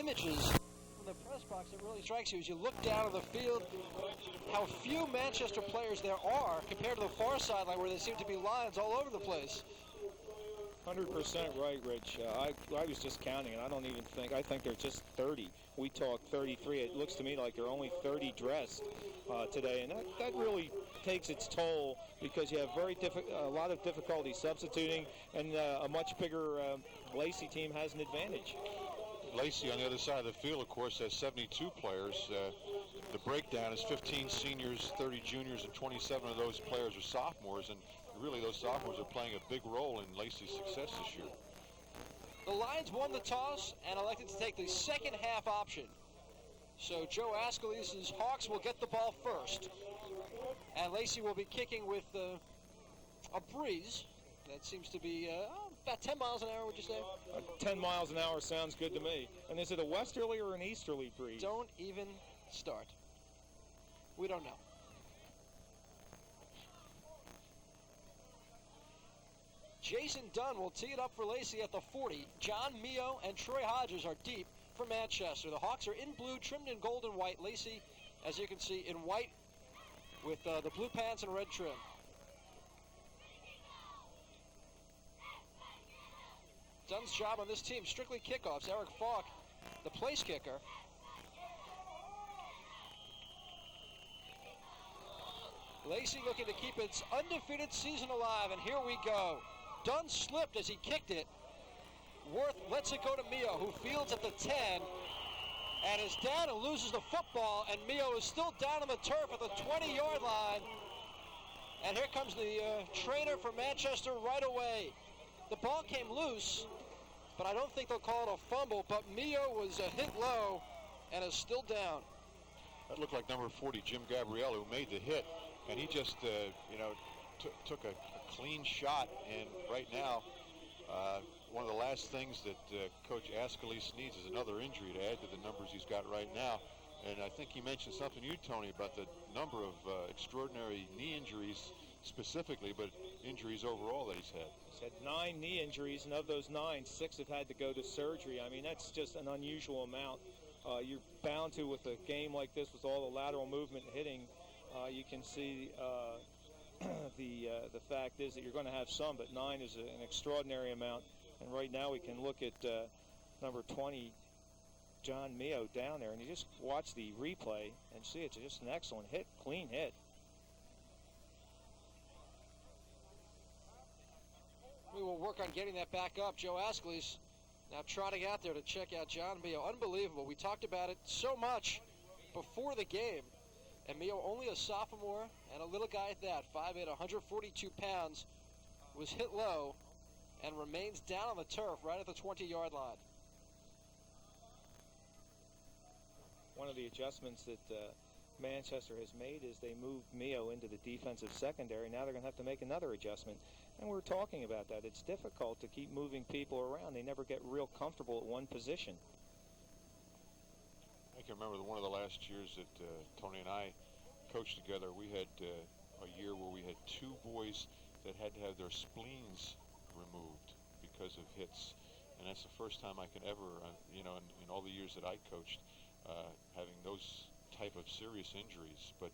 images from the press box that really strikes you as you look down on the field, how few Manchester players there are compared to the far sideline where there seem to be lines all over the place. 100% right, Rich. I was just counting, and I think there's just 30. We talked 33. It looks to me like there are only 30 dressed today, and that really takes its toll because you have a lot of difficulty substituting, and a much bigger Lacey team has an advantage. Lacey on the other side of the field, of course, has 72 players. The breakdown is 15 seniors, 30 juniors, and 27 of those players are sophomores, and really those sophomores are playing a big role in Lacey's success this year. The Lions won the toss and elected to take the second half option. So Joe Ascales's Hawks will get the ball first, and Lacey will be kicking with a breeze. That seems to be about 10 miles an hour, would you say? 10 miles an hour sounds good to me. And is it a westerly or an easterly breeze? Don't even start. We don't know. Jason Dunn will tee it up for Lacey at the 40. John Mio and Troy Hodges are deep for Manchester. The Hawks are in blue, trimmed in gold and white. Lacey, as you can see, in white with the blue pants and red trim. Dunn's job on this team, strictly kickoffs. Eric Falk, the place kicker. Lacey looking to keep its undefeated season alive, and here we go. Dunn slipped as he kicked it. Worth lets it go to Mio, who fields at the 10, and is down and loses the football, and Mio is still down on the turf at the 20-yard line. And here comes the trainer for Manchester right away. The ball came loose, but I don't think they'll call it a fumble, but Mio was hit low and is still down. That looked like number 40, Jim Gabrielle, who made the hit, and he just, took a clean shot, and right now, one of the last things that Coach Ascalese needs is another injury to add to the numbers he's got right now. And I think he mentioned something to you, Tony, about the number of extraordinary knee injuries specifically, but injuries overall that he's had. He's had 9 knee injuries, and of those 9, 6 have had to go to surgery. I mean, that's just an unusual amount. You're bound to, with a game like this, with all the lateral movement hitting, you can see the fact is that you're going to have some, but 9 is an extraordinary amount. And right now we can look at number 20, John Mio, down there, and you just watch the replay and see it's just an excellent hit, clean hit. We will work on getting that back up. Joe Ascalese now trotting out there to check out John Mio. Unbelievable. We talked about it so much before the game. And Mio, only a sophomore and a little guy at that, 5'8", 142 pounds, was hit low and remains down on the turf right at the 20-yard line. One of the adjustments that Manchester has made is they moved Mio into the defensive secondary. Now they're going to have to make another adjustment. And we're talking about that. It's difficult to keep moving people around. They never get real comfortable at one position. I can remember one of the last years that Tony and I coached together. We had a year where we had 2 boys that had to have their spleens removed because of hits. And that's the first time I can ever, in all the years that I coached, having those type of serious injuries. But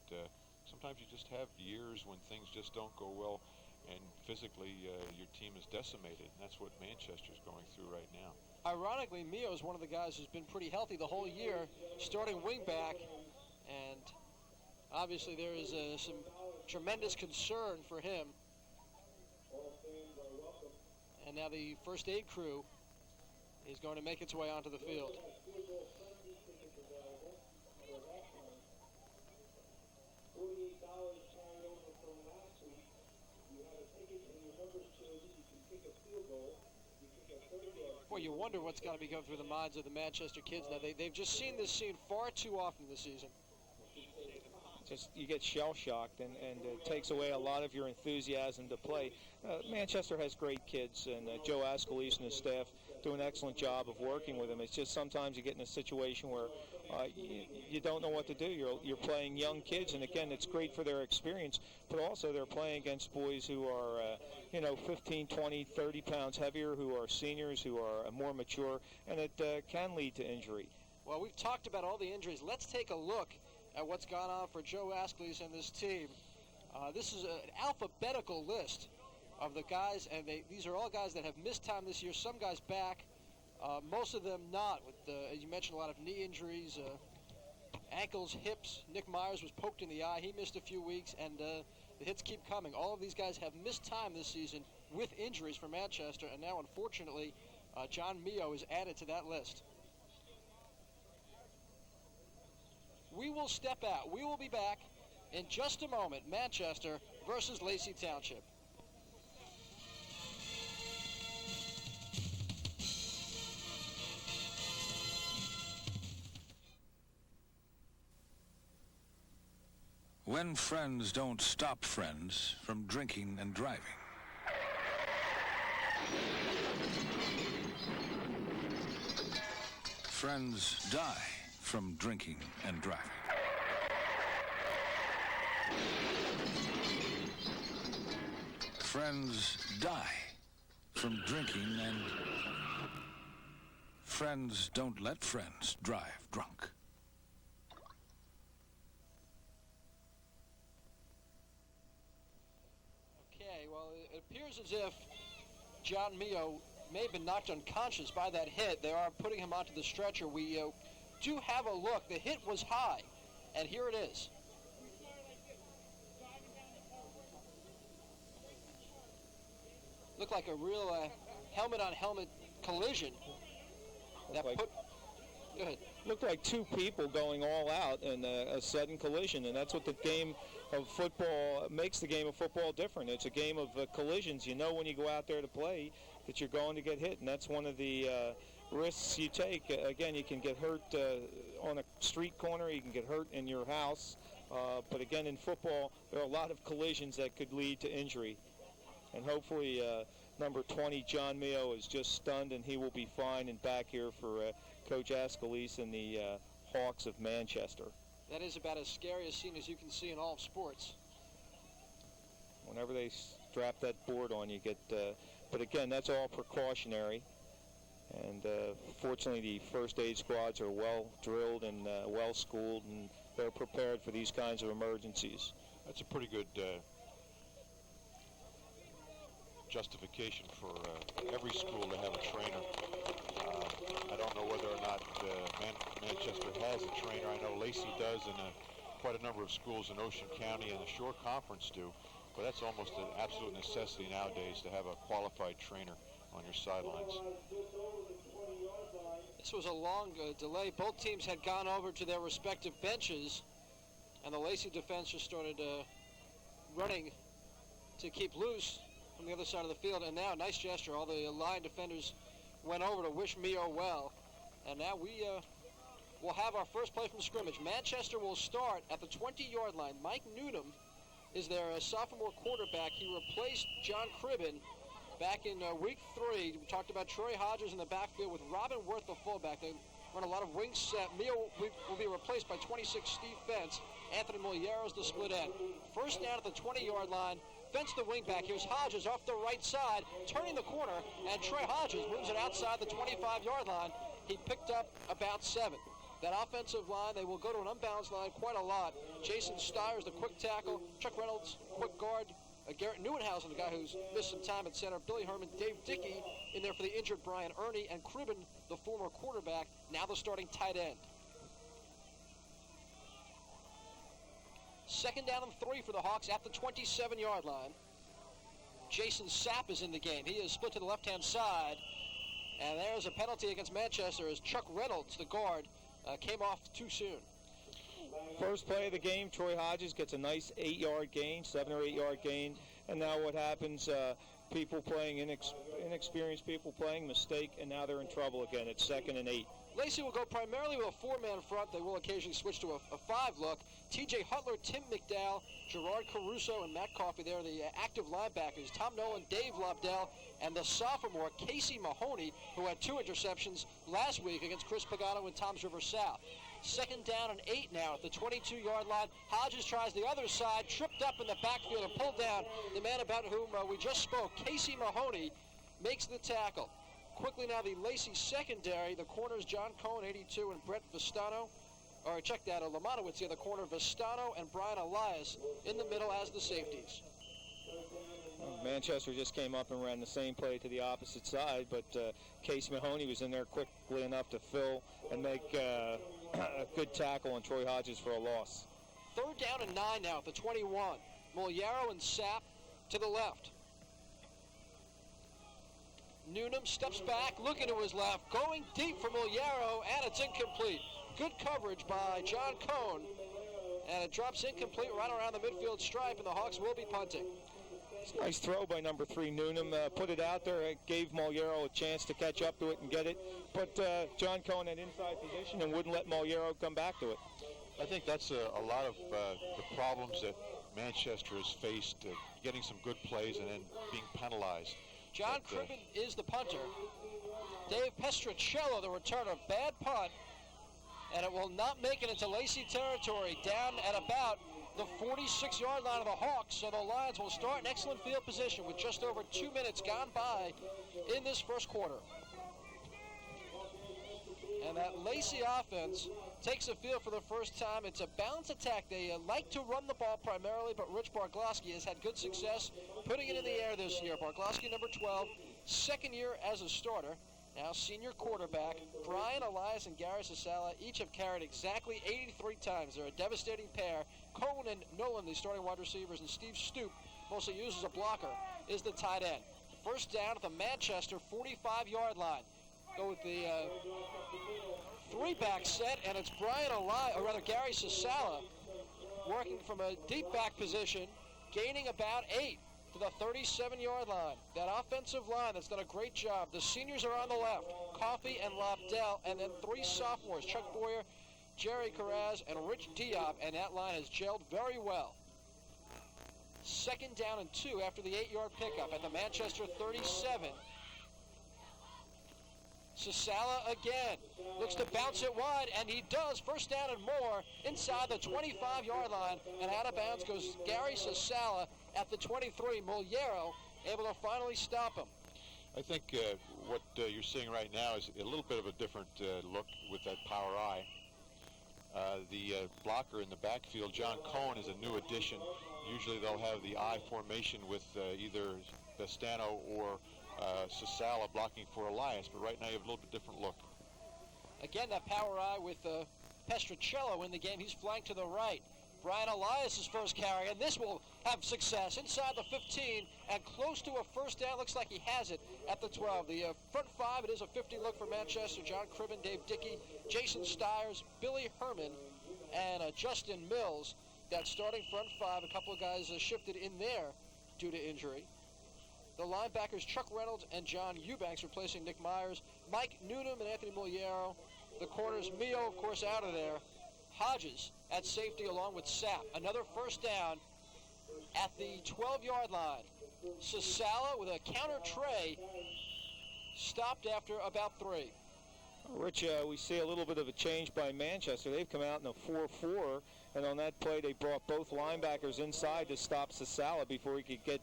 sometimes you just have years when things just don't go well, and physically your team is decimated. And that's what Manchester's going through right now. Ironically, Mio is one of the guys who's been pretty healthy the whole year, starting wingback, and obviously there is some tremendous concern for him. And now the first aid crew is going to make its way onto the field. Boy, you wonder what's got to be going through the minds of the Manchester kids now. They've just seen this scene far too often this season. Just you get shell-shocked, and it takes away a lot of your enthusiasm to play. Manchester has great kids, and Joe Ascalese and his staff do an excellent job of working with them. It's just sometimes you get in a situation where you don't know what to do. You're playing young kids, and again, it's great for their experience, but also they're playing against boys who are 15, 20, 30 pounds heavier, who are seniors, who are more mature, and it can lead to injury. Well, we've talked about all the injuries. Let's take a look at what's gone on for Joe Ascalise and this team. This is an alphabetical list of the guys, and these are all guys that have missed time this year. Some guys back, most of them not. With as you mentioned, a lot of knee injuries, ankles, hips. Nick Myers was poked in the eye. He missed a few weeks, and the hits keep coming. All of these guys have missed time this season with injuries for Manchester, and now, unfortunately, John Mio is added to that list. We will step out. We will be back in just a moment. Manchester versus Lacey Township. When friends don't stop friends from drinking and driving. Friends die from drinking and driving. Friends die from drinking, and friends don't let friends drive drunk. Okay, well, it appears as if John Mio may have been knocked unconscious by that hit. They are putting him onto the stretcher. We do have a look. The hit was high, and here it is. Looked like a real helmet-on-helmet collision. That Like- put. Go ahead. Looked like two people going all out in a sudden collision, and that's what the game of football makes the game of football different. It's a game of collisions. You know when you go out there to play that you're going to get hit, and that's one of the risks you take. Again, you can get hurt on a street corner, you can get hurt in your house, but again, in football, there are a lot of collisions that could lead to injury. And hopefully number 20, John Mio, is just stunned, and he will be fine and back here for Coach Ascalise and the Hawks of Manchester. That is about as scary a scene as you can see in all of sports. Whenever they strap that board on, you get, but again, that's all precautionary. And fortunately, the first aid squads are well drilled and well schooled, and they're prepared for these kinds of emergencies. That's a pretty good justification for every school to have a trainer. I don't know whether or not Manchester has a trainer. I know Lacey does, and quite a number of schools in Ocean County and the Shore Conference do. But that's almost an absolute necessity nowadays to have a qualified trainer on your sidelines. This was a long delay. Both teams had gone over to their respective benches, and the Lacey defense just started running to keep loose from the other side of the field. And now, nice gesture. All the line defenders went over to wish Mio well. And now we will have our first play from scrimmage. Manchester will start at the 20-yard line. Mike Newnham is their sophomore quarterback. He replaced John Cribben back in week 3. We talked about Troy Hodges in the backfield with Robin Worth, the fullback. They run a lot of wing set. Mio will be replaced by 26 Steve Fentz. Anthony Moliero's the split end. First down at the 20-yard line. Fentz the wing back. Here's Hodges off the right side, turning the corner, and Troy Hodges moves it outside the 25-yard line. He picked up about 7. That offensive line, they will go to an unbalanced line quite a lot. Jason Stiers, the quick tackle. Chuck Reynolds, quick guard. Garrett Neuenhausen, the guy who's missed some time at center. Billy Herman, Dave Dickey in there for the injured Brian Ernie. And Cribben, the former quarterback, now the starting tight end. Second down and 3 for the Hawks at the 27-yard line. Jason Sapp is in the game. He is split to the left-hand side. And there's a penalty against Manchester as Chuck Reynolds, the guard, came off too soon. First play of the game, Troy Hodges gets a nice 8-yard gain, 7 or 8-yard gain. And now what happens, people playing, inexperienced people playing, mistake, and now they're in trouble again. It's 2nd and 8. Lacey will go primarily with a 4-man front. They will occasionally switch to a 5 look. T.J. Hutler, Tim McDowell, Gerard Caruso, and Matt Coffey. They're the active linebackers. Tom Nolan, Dave Lobdell, and the sophomore, Casey Mahoney, who had 2 interceptions last week against Chris Pagano and Toms River South. Second down and 8 now at the 22-yard line. Hodges tries the other side, tripped up in the backfield and pulled down the man about whom we just spoke. Casey Mahoney makes the tackle. Quickly now, the Lacey secondary. The corners, John Cohen, 82, and Brett Vistano. Or check that, Lamanowitz in the corner, Vistano and Brian Elias in the middle as the safeties. Manchester just came up and ran the same play to the opposite side, but Case Mahoney was in there quickly enough to fill and make a good tackle on Troy Hodges for a loss. 3rd down and 9 now at the 21. Muliero and Sapp to the left. Noonan steps back, looking to his left, going deep for Muliero, and it's incomplete. Good coverage by John Cohn, and it drops incomplete right around the midfield stripe, and the Hawks will be punting. Nice throw by number 3, Noonan. Put it out there. It gave Muliero a chance to catch up to it and get it. But John Cohn had inside position and wouldn't let Muliero come back to it. I think that's a lot of the problems that Manchester has faced, getting some good plays and then being penalized. John Cribben is the punter. Dave Pestricello, the returner. Bad punt. And it will not make it into Lacey territory, down at about the 46-yard line of the Hawks. So the Lions will start in excellent field position with just over 2 minutes gone by in this first quarter. And that Lacey offense takes the field for the first time. It's a balanced attack. They like to run the ball primarily, but Rich Barglowski has had good success putting it in the air this year. Barglowski, number 12, second year as a starter. Now senior quarterback. Brian Elias and Gary Sasala each have carried exactly 83 times. They're a devastating pair. Cohen and Nolan, the starting wide receivers, and Steve Stoop, mostly used as a blocker, is the tight end. First down at the Manchester 45-yard line. Go with the 3-back set, and it's Brian Elias, or rather Gary Sasala, working from a deep back position, gaining about 8 to the 37-yard line. That offensive line that's done a great job. The seniors are on the left, Coffey and Lobdell, and then 3 sophomores, Chuck Boyer, Jerry Carraz, and Rich Diop, and that line has gelled very well. 2nd down and 2 after the 8-yard pickup at the Manchester 37. Sasala again looks to bounce it wide, and he does. First down and more inside the 25-yard line, and out of bounds goes Gary Sasala at the 23. Muliero able to finally stop him. I think what you're seeing right now is a little bit of a different look with that power eye. The blocker in the backfield, John Cohen, is a new addition. Usually they'll have the I formation with either Vistano or Sasala blocking for Elias, but right now you have a little bit different look. Again, that power eye with Pestricello in the game. He's flanked to the right. Brian Elias' first carry, and this will have success inside the 15 and close to a first down. Looks like he has it at the 12. The front 5, it is a 50 look for Manchester. John Cribben, Dave Dickey, Jason Stiers, Billy Herman, and Justin Mills. That starting front 5, a couple of guys shifted in there due to injury. The linebackers, Chuck Reynolds and John Eubanks, replacing Nick Myers. Mike Noonan and Anthony Muliero. The corners, Mio, of course, out of there. Hodges at safety along with Sapp. Another first down at the 12-yard line. Sasala with a counter tray, stopped after about 3. Rich, we see a little bit of a change by Manchester. They've come out in a 4-4, and on that play they brought both linebackers inside to stop Sasala before he could get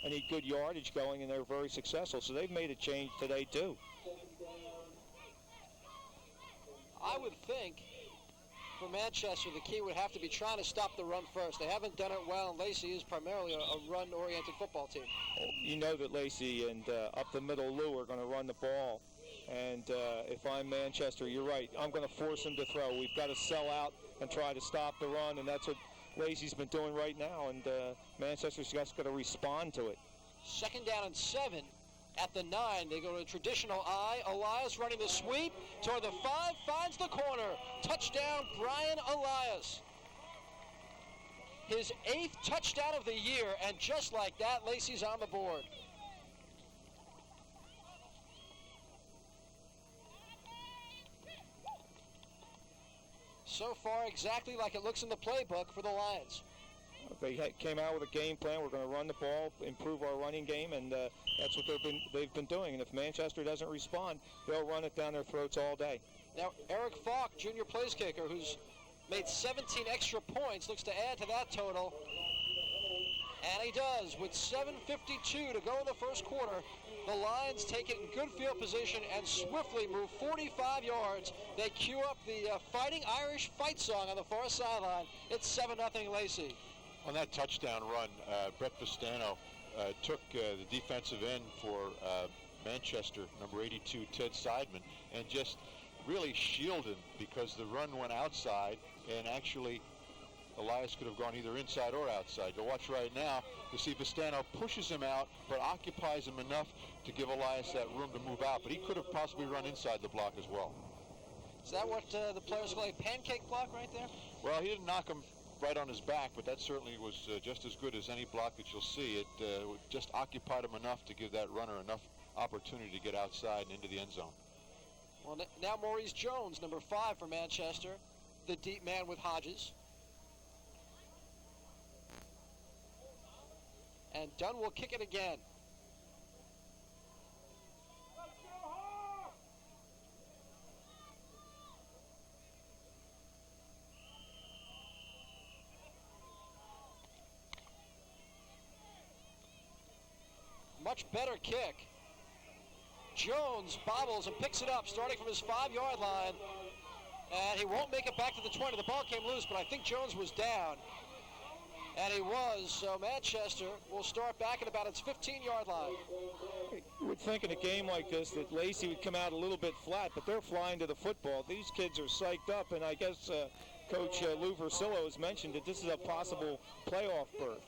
any good yardage going, and they're very successful. So they've made a change today too. I would think for Manchester the key would have to be trying to stop the run first. They haven't done it well, and Lacey is primarily a run-oriented football team. You know that Lacey and up the middle Lou are going to run the ball. And if I'm Manchester, you're right. I'm going to force him to throw. We've got to sell out and try to stop the run, and that's what Lacey's been doing right now. And Manchester's just got to respond to it. 2nd down and 7 at the 9. They go to a traditional I. Elias running the sweep toward the 5, finds the corner. Touchdown, Brian Elias. His 8th touchdown of the year, and just like that, Lacey's on the board. So far, exactly like it looks in the playbook for the Lions. They came out with a game plan. We're going to run the ball, improve our running game, and that's what they've been doing. And if Manchester doesn't respond, they'll run it down their throats all day. Now, Eric Falk, junior place kicker, who's made 17 extra points, looks to add to that total. And he does, with 7:52 to go in the first quarter. The Lions take it in good field position and swiftly move 45 yards. They cue up the Fighting Irish fight song on the far sideline. It's 7-0 Lacey. On that touchdown run, Brett Vistano took the defensive end for Manchester, number 82, Ted Seidman, and just really shielded because the run went outside, and actually Elias could have gone either inside or outside. You'll watch right now to see Vistano pushes him out, but occupies him enough to give Elias that room to move out. But he could have possibly run inside the block as well. Is that what the players call a pancake block right there? Well, he didn't knock him right on his back, but that certainly was just as good as any block that you'll see. It just occupied him enough to give that runner enough opportunity to get outside and into the end zone. Well, now Maurice Jones, number 5 for Manchester, the deep man with Hodges. And Dunn will kick it again. Much better kick. Jones bobbles and picks it up, starting from his 5-yard line. And he won't make it back to the 20. The ball came loose, but I think Jones was down. And he was, so Manchester will start back at about its 15-yard line. You would think in a game like this that Lacey would come out a little bit flat, but they're flying to the football. These kids are psyched up, and I guess Coach Lou Versillo has mentioned that this is a possible playoff berth.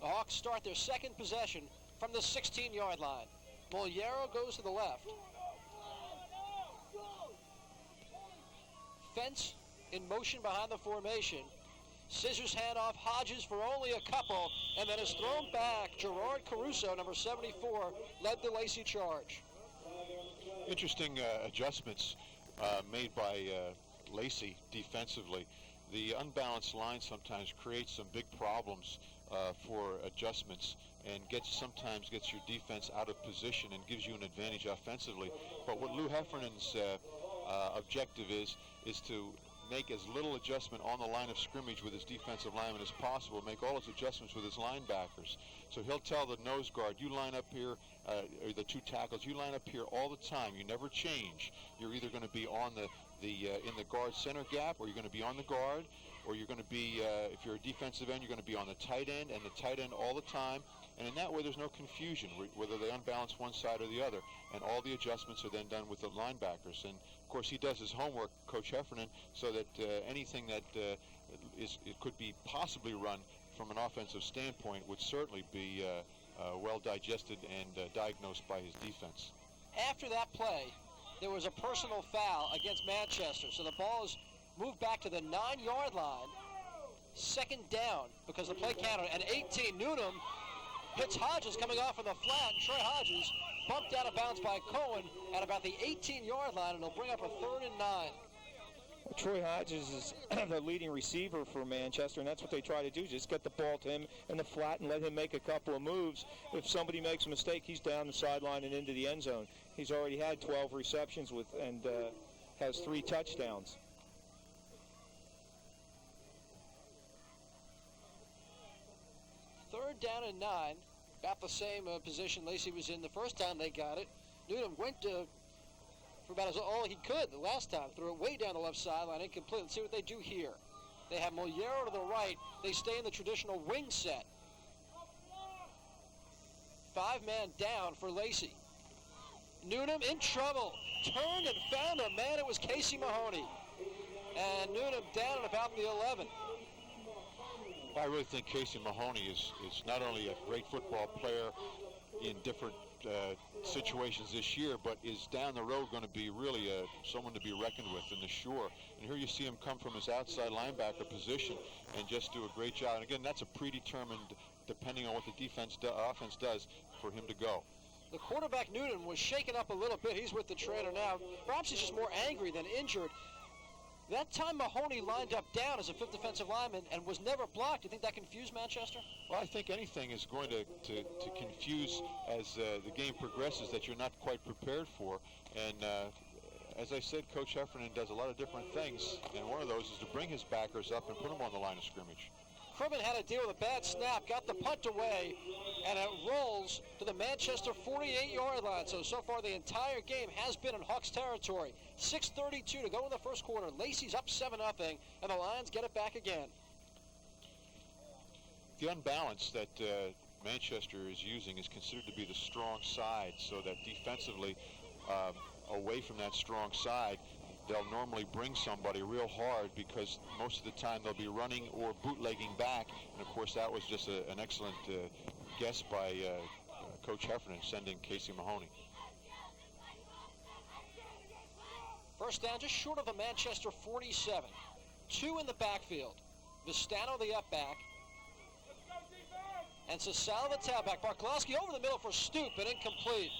The Hawks start their second possession from the 16-yard line. Moliero goes to the left. Fence in motion behind the formation. Scissors handoff, Hodges for only a couple, and then is thrown back. Gerard Caruso, number 74, led the Lacey charge. Interesting adjustments made by Lacey defensively. The unbalanced line sometimes creates some big problems for adjustments and sometimes gets your defense out of position and gives you an advantage offensively. But what Lou Heffernan's objective is to make as little adjustment on the line of scrimmage with his defensive lineman as possible, make all his adjustments with his linebackers. So he'll tell the nose guard, you line up here, or the 2 tackles, you line up here all the time. You never change. You're either going to be on in the guard center gap, or you're going to be on the guard, or you're going to be, if you're a defensive end, you're going to be on the tight end and the tight end all the time. And in that way, there's no confusion whether they unbalance one side or the other. And all the adjustments are then done with the linebackers. And, of course, he does his homework, Coach Heffernan, so that anything that it could be possibly run from an offensive standpoint would certainly be well digested and diagnosed by his defense. After that play, there was a personal foul against Manchester. So the ball is moved back to the 9-yard line. Second down because the play counted. And 18, Newnham hits Hodges coming off on the flat. Troy Hodges bumped out of bounds by Cohen at about the 18-yard line, and it'll bring up a 3rd and 9. Well, Troy Hodges is the leading receiver for Manchester, and that's what they try to do, just get the ball to him in the flat and let him make a couple of moves. If somebody makes a mistake, he's down the sideline and into the end zone. He's already had 12 receptions and has 3 touchdowns. Third down and 9, about the same position Lacey was in the first time they got it. Newnham went for about all he could the last time, threw it way down the left sideline, incomplete. Let's see what they do here. They have Moliero to the right. They stay in the traditional wing set. 5-man down for Lacey. Newnham in trouble. Turned and found a man. It was Casey Mahoney. And Newnham down at about the 11. I really think Casey Mahoney is not only a great football player in different situations this year, but is down the road going to be really someone to be reckoned with in the shore. And here you see him come from his outside linebacker position and just do a great job. And again, that's a predetermined, depending on what the offense does, for him to go. The quarterback, Newton, was shaken up a little bit. He's with the trainer now. Perhaps he's just more angry than injured. That time Mahoney lined up down as a 5th defensive lineman and was never blocked. Do you think that confused Manchester? Well, I think anything is going to confuse as the game progresses that you're not quite prepared for. And as I said, Coach Heffernan does a lot of different things, and one of those is to bring his backers up and put them on the line of scrimmage. Cribben had to deal with a bad snap, got the punt away, and it rolls to the Manchester 48-yard line. So far the entire game has been in Hawks territory. 6:32 to go in the first quarter. Lacey's up 7-0, and the Lions get it back again. The unbalance that Manchester is using is considered to be the strong side, so that defensively, away from that strong side, they'll normally bring somebody real hard because most of the time they'll be running or bootlegging back. And of course, that was just an excellent guess by Coach Heffernan sending Casey Mahoney. First down, just short of the Manchester 47. 2 in the backfield. Vistano, the up back. And Sasala, the tailback. Barklowski over the middle for Stoop, and incomplete.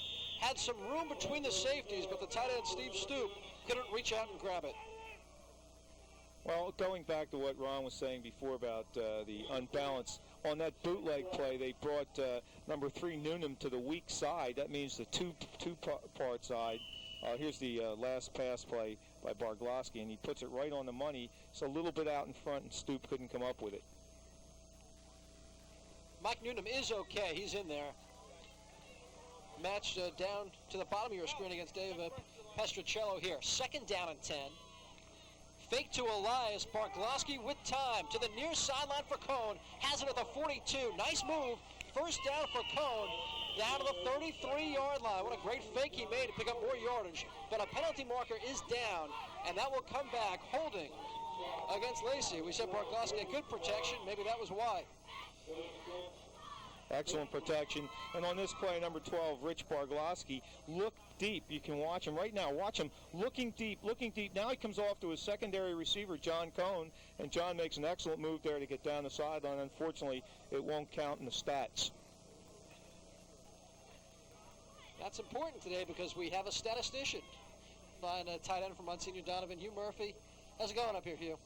Had some room between the safeties, but the tight end, Steve Stoop, couldn't reach out and grab it. Well, going back to what Ron was saying before about the unbalance, on that bootleg play, they brought number 3 Noonan to the weak side. That means the two-part side. Here's the last pass play by Barglowski, and he puts it right on the money. So a little bit out in front, and Stoop couldn't come up with it. Mike Noonan is okay. He's in there. Matched down to the bottom of your screen against Dave Pestricello here. Second down and 10. Fake to Elias. Barglowski with time to the near sideline for Cohn. Has it at the 42. Nice move. First down for Cohn. Down to the 33-yard line. What a great fake he made to pick up more yardage. But a penalty marker is down, and that will come back holding against Lacey. We said Barglowski had good protection. Maybe that was why. Excellent protection. And on this play, number 12, Rich Barglowski, look deep. You can watch him right now. Watch him looking deep, looking deep. Now he comes off to his secondary receiver, John Cohn, and John makes an excellent move there to get down the sideline. Unfortunately, it won't count in the stats. That's important today because we have a statistician. Find a tight end from Monsignor Donovan, Hugh Murphy. How's it going up here, Hugh?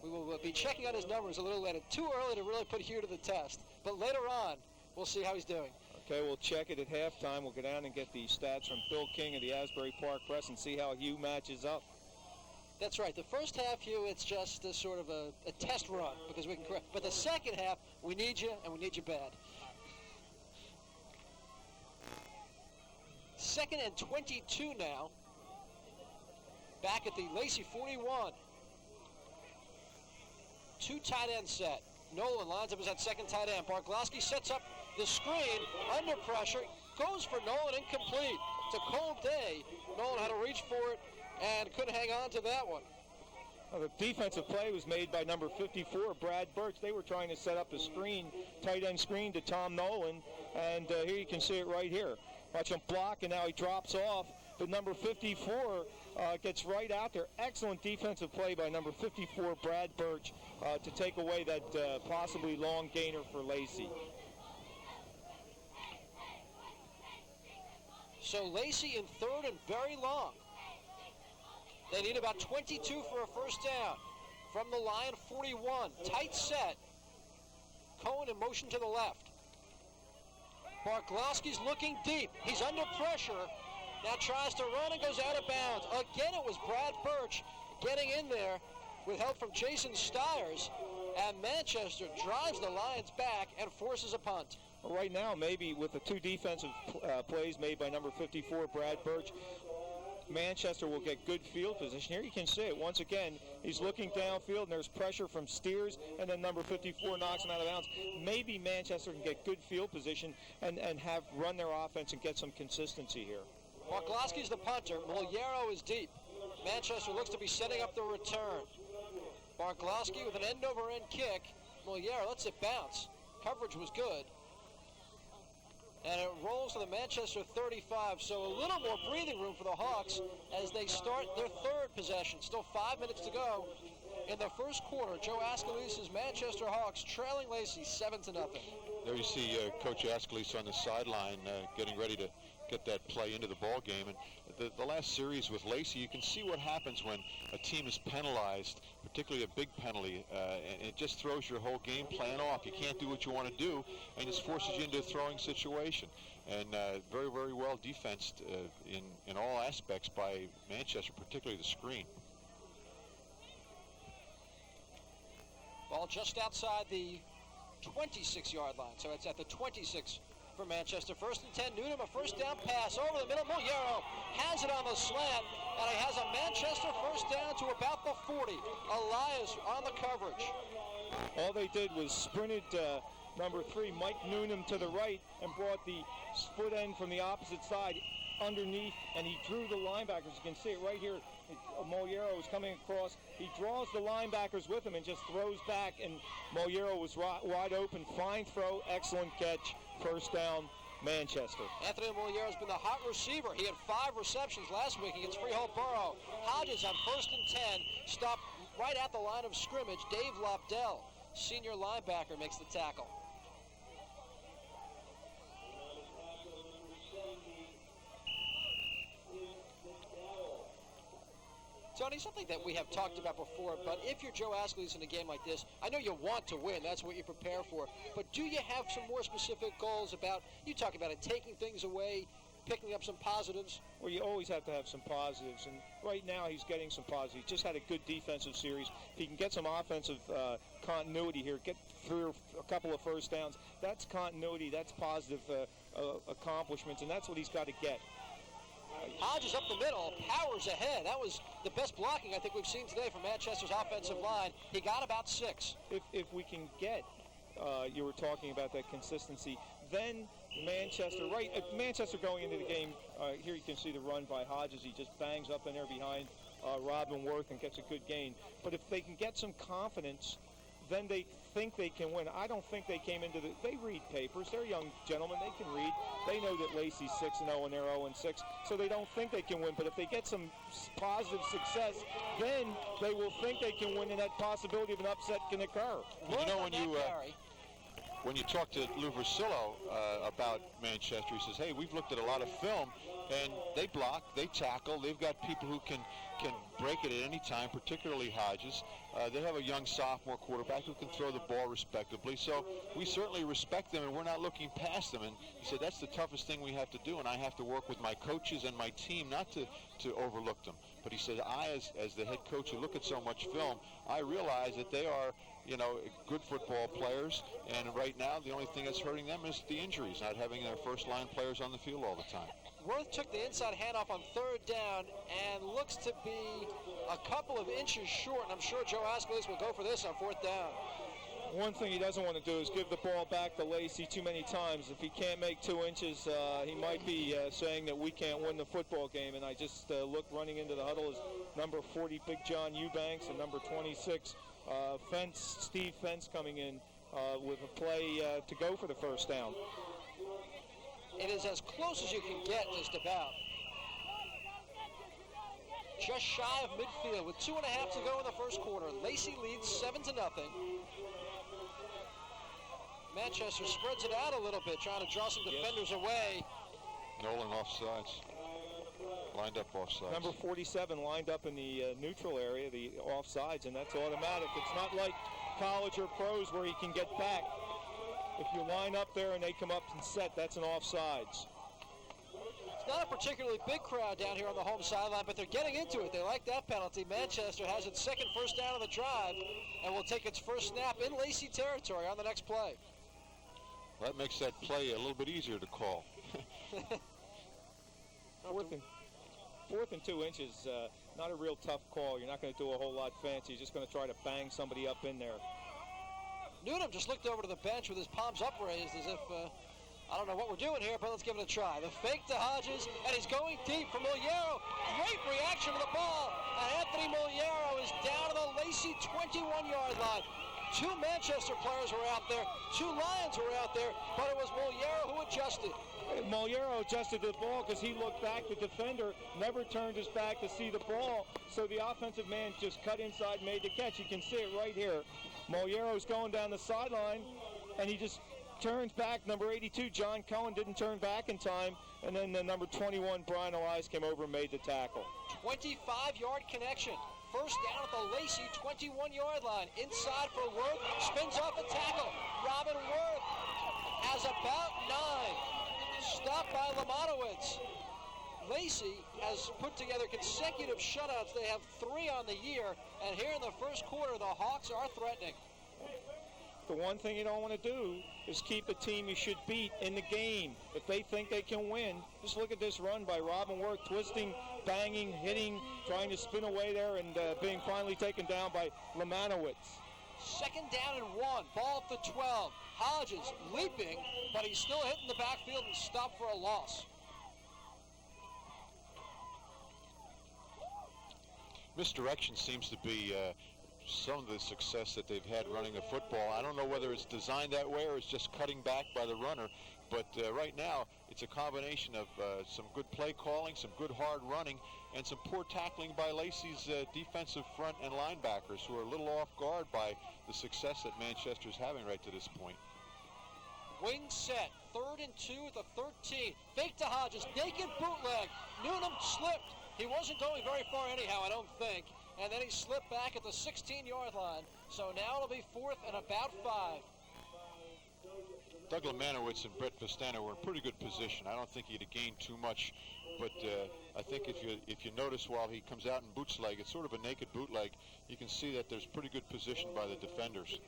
We will be checking out his numbers a little later. Too early to really put Hugh to the test. But later on, we'll see how he's doing. Okay, we'll check it at halftime. We'll go down and get the stats from Bill King of the Asbury Park Press and see how Hugh matches up. That's right. The first half, Hugh, it's just a sort of a test run because we can correct. But the second half, we need you, and we need you bad. 2nd and 22 now. Back at the Lacey 41. 2 tight end set. Nolan lines up as that second tight end. Barglowski sets up the screen under pressure. Goes for Nolan, incomplete. It's a cold day. Nolan had to reach for it and couldn't hang on to that one. Well, the defensive play was made by number 54, Brad Birch. They were trying to set up the screen, tight end screen to Tom Nolan, and here you can see it right here. Watch him block, and now he drops off. But number 54 gets right out there. Excellent defensive play by number 54, Brad Birch, to take away that possibly long gainer for Lacey. So Lacey in 3rd and very long. They need about 22 for a first down. From the line, 41. Tight set. Cohen in motion to the left. Barglowski's looking deep. He's under pressure. Now tries to run and goes out of bounds. Again, it was Brad Birch getting in there with help from Jason Stiers. And Manchester drives the Lions back and forces a punt. Well, right now, maybe with the 2 defensive plays made by number 54, Brad Birch, Manchester will get good field position. Here you can see it. Once again, he's looking downfield, and there's pressure from Stiers, and then number 54 knocks him out of bounds. Maybe Manchester can get good field position and have run their offense and get some consistency here. Barglowski's the punter. Moliero is deep. Manchester looks to be setting up the return. Barglowski with an end-over-end kick. Moliero lets it bounce. Coverage was good. And it rolls to the Manchester 35, so a little more breathing room for the Hawks as they start their 3rd possession. Still 5 minutes to go in the first quarter. Joe Ascalese's Manchester Hawks trailing Lacey 7-0. There you see Coach Ascalese on the sideline getting ready to get that play into the ball game. And the last series with Lacey, you can see what happens when a team is penalized, particularly a big penalty, and it just throws your whole game plan off. You can't do what you want to do, and it forces you into a throwing situation. And very, very well defensed in all aspects by Manchester, particularly the screen. Ball just outside the 26-yard line. So it's at the 26 for Manchester. 1st and 10. Newnham, a first down pass over the middle. Mullero has it on the slant, and he has a Manchester first down to about the 40. Elias on the coverage. All they did was sprinted number 3, Mike Newnham, to the right and brought the foot end from the opposite side underneath, and he drew the linebackers. You can see it right here. Mullero is coming across. He draws the linebackers with him and just throws back, and Mullero was wide open. Fine throw, excellent catch, first down, Manchester. Anthony Mullero has been the hot receiver. He had 5 receptions last week against Freehold Borough. Hodges on 1st and 10, stopped right at the line of scrimmage. Dave Lobdell, senior linebacker, makes the tackle. Tony, something that we have talked about before, but if you're Joe Ascalese in a game like this, I know you want to win, that's what you prepare for, but do you have some more specific goals about, you talk about it, taking things away, picking up some positives? Well, you always have to have some positives, and right now he's getting some positives. He just had a good defensive series. If he can get some offensive continuity here, get through a couple of first downs, that's continuity, that's positive accomplishments, and that's what he's got to get. Hodges up the middle, powers ahead. That was the best blocking I think we've seen today from Manchester's offensive line. He got about 6. If we can get, you were talking about that consistency, then Manchester going into the game, here you can see the run by Hodges. He just bangs up in there behind Robin Worth and gets a good gain. But if they can get some confidence, then they think they can win. I don't think they came into they read papers. They're young gentlemen. They can read. They know that Lacey's 6-0 and they're 0-6, so they don't think they can win. But if they get some positive success, then they will think they can win, and that possibility of an upset can occur. You know, when you talk to Lou Versillo about Manchester, he says, hey, we've looked at a lot of film, and they block, they tackle, they've got people who can break it at any time, particularly Hodges. They have a young sophomore quarterback who can throw the ball respectably, so we certainly respect them, and we're not looking past them. And he said that's the toughest thing we have to do, and I have to work with my coaches and my team not to overlook them. But he said, I, as the head coach who look at so much film, I realize that they are, good football players, and right now the only thing that's hurting them is the injuries, not having their first-line players on the field all the time. Worth took the inside handoff on 3rd down and looks to be a couple of inches short, and I'm sure Joe Ascalese will go for this on 4th down. One thing he doesn't want to do is give the ball back to Lacey too many times. If he can't make 2 inches, he might be saying that we can't win the football game. And I just look running into the huddle is number 40, Big John Eubanks, and number 26, Steve Fence coming in with a play to go for the first down. It is as close as you can get, just about. Just shy of midfield with 2.5 to go in the first quarter. Lacey leads 7-0. Manchester spreads it out a little bit, trying to draw some defenders away. Nolan offsides. Lined up offsides. Number 47 lined up in the neutral area, the offsides, and that's automatic. It's not like college or pros where he can get back. If you line up there and they come up and set, that's an offsides. It's not a particularly big crowd down here on the home sideline, but they're getting into it. They like that penalty. Manchester has its second first down of the drive and will take its first snap in Lacey territory on the next play. Well, that makes that play a little bit easier to call. Fourth and 2 inches, not a real tough call. You're not going to do a whole lot fancy. You're just going to try to bang somebody up in there. Newnham just looked over to the bench with his palms upraised as if, I don't know what we're doing here, but let's give it a try. The fake to Hodges, and he's going deep for Mullero. Great reaction to the ball, and Anthony Mullero is down to the Lacey 21-yard line. 2 Manchester players were out there, 2 Lions were out there, but it was Mullero who adjusted. Mullero adjusted the ball because he looked back. The defender never turned his back to see the ball, so the offensive man just cut inside and made the catch. You can see it right here. Mullero's going down the sideline, and he just turns back. Number 82, John Cohen, didn't turn back in time, and then the number 21, Brian Elias, came over and made the tackle. 25-yard connection. First down at the Lacey 21-yard line. Inside for Worth, spins off a tackle. Robin Worth has about 9. Stopped by Lamonowitz. Lacey has put together consecutive shutouts. They have 3 on the year, and here in the first quarter, the Hawks are threatening. The one thing you don't want to do is keep a team you should beat in the game. If they think they can win, just look at this run by Robin Worth, twisting, banging, hitting, trying to spin away there, and being finally taken down by Lemanowitz. Second down and 1, ball at the 12. Hodges leaping, but he's still hitting the backfield and stopped for a loss. Misdirection seems to be some of the success that they've had running the football. I don't know whether it's designed that way or it's just cutting back by the runner, but right now it's a combination of some good play calling, some good hard running, and some poor tackling by Lacey's defensive front and linebackers, who are a little off guard by the success that Manchester's having right to this point. Wing set, 3rd and 2 at the 13. Fake to Hodges, naked bootleg. Newnham slipped. He wasn't going very far anyhow, I don't think. And then he slipped back at the 16-yard line. So now it'll be 4th and about 5. Doug Lemanowitz and Brett Vestano were in pretty good position. I don't think he'd have gained too much, but I think if you notice while he comes out in bootleg, it's sort of a naked bootleg, you can see that there's pretty good position by the defenders.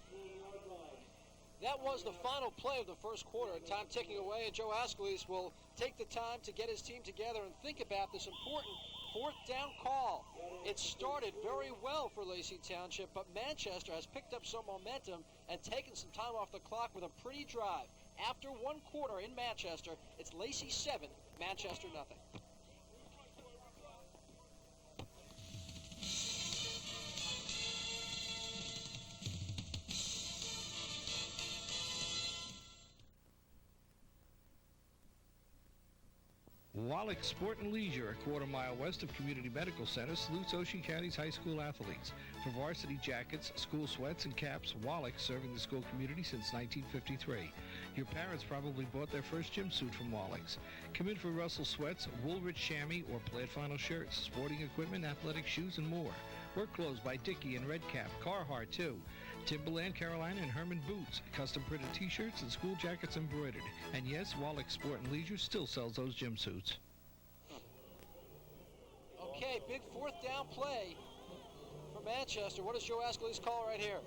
That was the final play of the first quarter. Time ticking away, and Joe Ascalise will take the time to get his team together and think about this important 4th down call. It started very well for Lacey Township, but Manchester has picked up some momentum and taken some time off the clock with a pretty drive. After 1 quarter in Manchester, it's Lacey 7, Manchester nothing. Wallach Sport and Leisure, a quarter-mile west of Community Medical Center, salutes Ocean County's high school athletes. For varsity jackets, school sweats, and caps, Wallach serving the school community since 1953. Your parents probably bought their first gym suit from Wallach's. Come in for Russell sweats, Woolrich chamois, or plaid flannel shirts, sporting equipment, athletic shoes, and more. Work clothes by Dickie and Redcap, Carhartt too. Timberland, Carolina, and Herman boots, custom printed t-shirts, and school jackets embroidered. And yes, Wallach Sport and Leisure still sells those gym suits. Okay, big 4th down play for Manchester. What does Joe Ascalise call right here?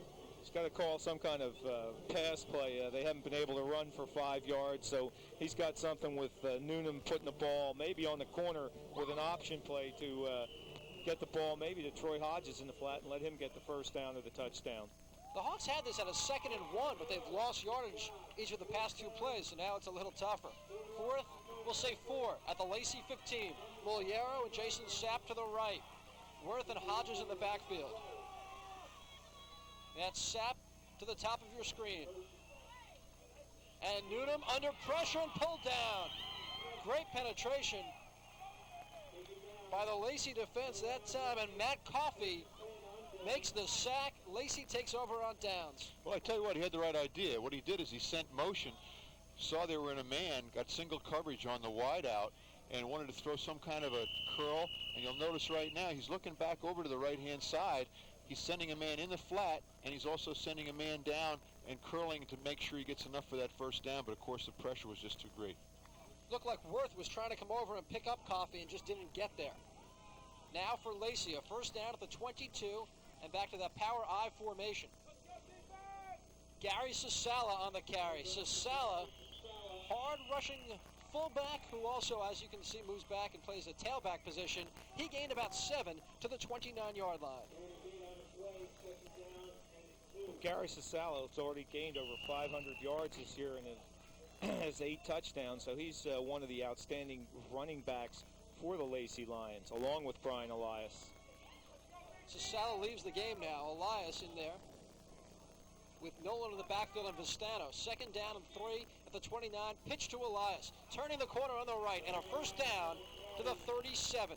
He's got to call some kind of pass play. They haven't been able to run for 5 yards, so he's got something with Newnham putting the ball maybe on the corner with an option play to get the ball maybe to Troy Hodges in the flat and let him get the first down or the touchdown. The Hawks had this at a 2nd and 1, but they've lost yardage each of the past 2 plays, so now it's a little tougher. 4th, we'll say 4 at the Lacey 15. Moliero and Jason Sapp to the right. Worth and Hodges in the backfield. That's Sapp to the top of your screen. And Newnham under pressure and pulled down. Great penetration by the Lacey defense that time, and Matt Coffey makes the sack. Lacey takes over on downs. Well, I tell you what, he had the right idea. What he did is he sent motion, saw they were in a man, got single coverage on the wide out, and wanted to throw some kind of a curl. And you'll notice right now he's looking back over to the right-hand side. He's sending a man in the flat, and he's also sending a man down and curling to make sure he gets enough for that first down. But, of course, the pressure was just too great. Looked like Worth was trying to come over and pick up Coffey and just didn't get there. Now for Lacey, a first down at the 22, and back to that power I formation. Gary Sasala on the carry. Sasala, hard rushing fullback, who also, as you can see, moves back and plays a tailback position. He gained about 7 to the 29-yard line. Gary Sasala has already gained over 500 yards this year and has 8 touchdowns, so he's one of the outstanding running backs for the Lacey Lions, along with Brian Elias. Sasala leaves the game now. Elias in there with Nolan in the backfield and Vistano. Second down and 3 at the 29. Pitch to Elias. Turning the corner on the right, and a first down to the 37.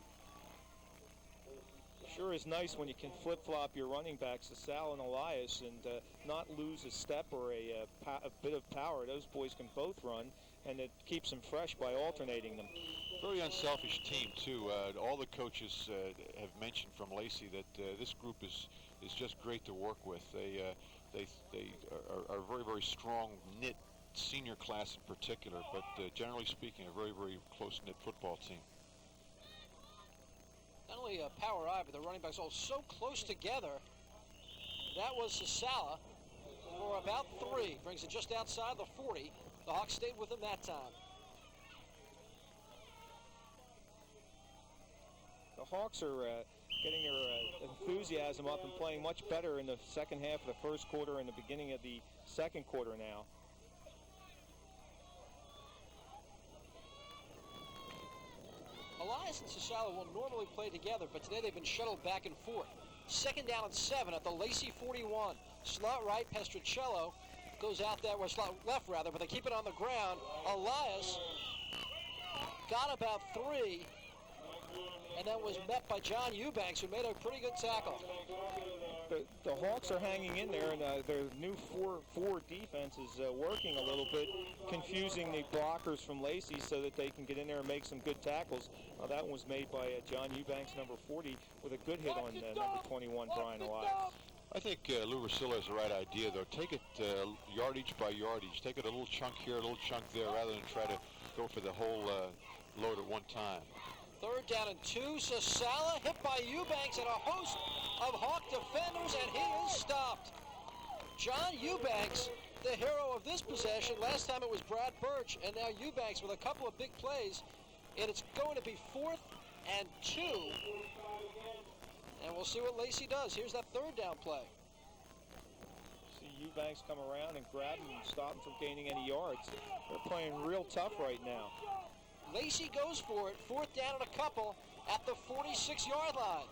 Sure is nice when you can flip-flop your running backs, Sasala and Elias, and not lose a step or a bit of power. Those boys can both run, and it keeps them fresh by alternating them. Very unselfish team, too. All the coaches have mentioned from Lacey that this group is just great to work with. They are a very, very strong, knit senior class in particular, but generally speaking, a very, very close-knit football team. Not only a power eye, but the running backs all so close together. That was Sasala. for about 3. Brings it just outside the 40. The Hawks stayed with him that time. The Hawks are getting their enthusiasm up and playing much better in the second half of the first quarter and the beginning of the second quarter now. Elias and Sasala will normally play together, but today they've been shuttled back and forth. Second down and 7 at the Lacey 41. Slot right, Pestricello goes out there, or slot left rather, but they keep it on the ground. Elias got about 3, and then was met by John Eubanks, who made a pretty good tackle. The Hawks are hanging in there, and their new 4-4 defense is working a little bit, confusing the blockers from Lacey so that they can get in there and make some good tackles. That one was made by John Eubanks, number 40, with a good hit on number 21, Brian Elias. I think Lou Russillo has the right idea, though. Take it yardage by yardage. Take it a little chunk here, a little chunk there, rather than try to go for the whole load at one time. Third down and 2. Sasala hit by Eubanks and a host of Hawk defenders, and he is stopped. John Eubanks, the hero of this possession. Last time it was Brad Birch, and now Eubanks with a couple of big plays. And it's going to be 4th and 2. And we'll see what Lacey does. Here's that third down play. See Eubanks come around and grab him and stop him from gaining any yards. They're playing real tough right now. Lacey goes for it. 4th down and a couple at the 46-yard line.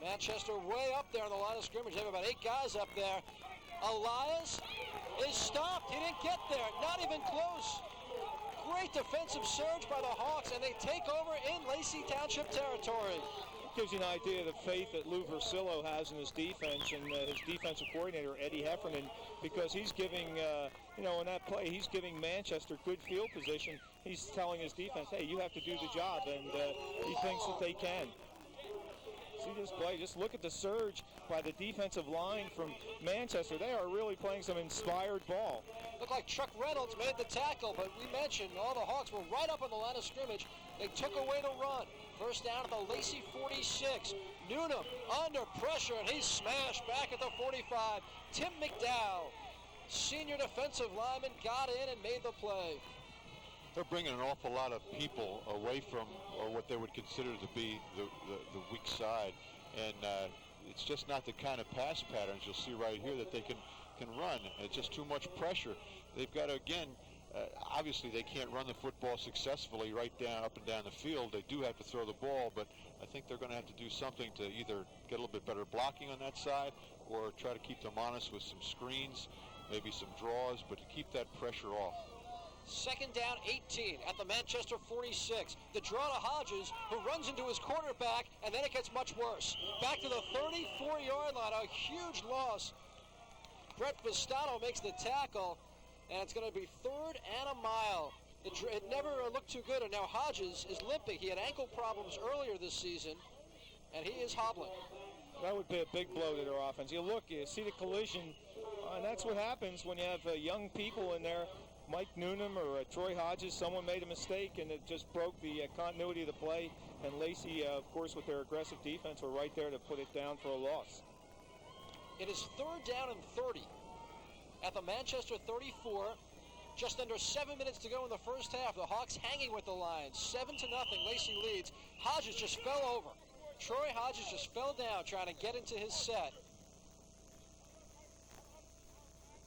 Manchester way up there on the line of scrimmage. They have about 8 guys up there. Elias is stopped. He didn't get there. Not even close. Great defensive surge by the Hawks, and they take over in Lacey Township territory. Gives you an idea of the faith that Lou Versillo has in his defense and his defensive coordinator, Eddie Heffernan, because he's giving, in that play, he's giving Manchester good field position. He's telling his defense, hey, you have to do the job, and he thinks that they can. See this play, just look at the surge by the defensive line from Manchester. They are really playing some inspired ball. Looked like Chuck Reynolds made the tackle, but we mentioned all the Hawks were right up on the line of scrimmage. They took away the run. First down at the Lacey 46. Noonan under pressure, and he's smashed back at the 45. Tim McDowell, senior defensive lineman, got in and made the play. They're bringing an awful lot of people away from, or what they would consider to be the weak side. And it's just not the kind of pass patterns you'll see right here that they can run. It's just too much pressure. They've got to, again, obviously they can't run the football successfully up and down the field. They do have to throw the ball, but I think they're going to have to do something to either get a little bit better blocking on that side or try to keep them honest with some screens, maybe some draws, but to keep that pressure off. Second down, 18 at the Manchester 46. The draw to Hodges, who runs into his quarterback, and then it gets much worse. Back to the 34-yard line, a huge loss. Brett Vestano makes the tackle, and it's going to be 3rd and a mile. It never looked too good, and now Hodges is limping. He had ankle problems earlier this season, and he is hobbling. That would be a big blow to their offense. You see the collision, and that's what happens when you have young people in there. Mike Noonan or Troy Hodges, someone made a mistake, and it just broke the continuity of the play. And Lacey, of course, with their aggressive defense, were right there to put it down for a loss. It is 3rd down and 30 at the Manchester 34. Just under 7 minutes to go in the first half. The Hawks hanging with the Lions. 7-0. Lacey leads. Hodges just fell over. Troy Hodges just fell down trying to get into his set.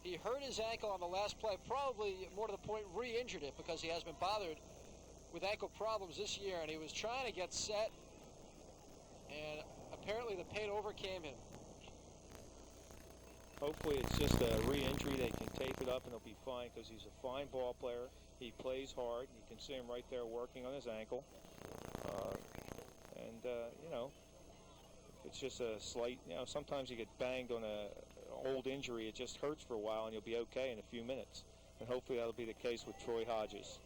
He hurt his ankle on the last play, probably more to the point re-injured it because he has been bothered with ankle problems this year, and he was trying to get set, and apparently the pain overcame him. Hopefully it's just a re-injury. They can tape it up and he'll be fine because he's a fine ball player. He plays hard. You can see him right there working on his ankle. It's just a slight, sometimes you get banged on a old injury. It just hurts for a while and you'll be okay in a few minutes. And hopefully that'll be the case with Troy Hodges.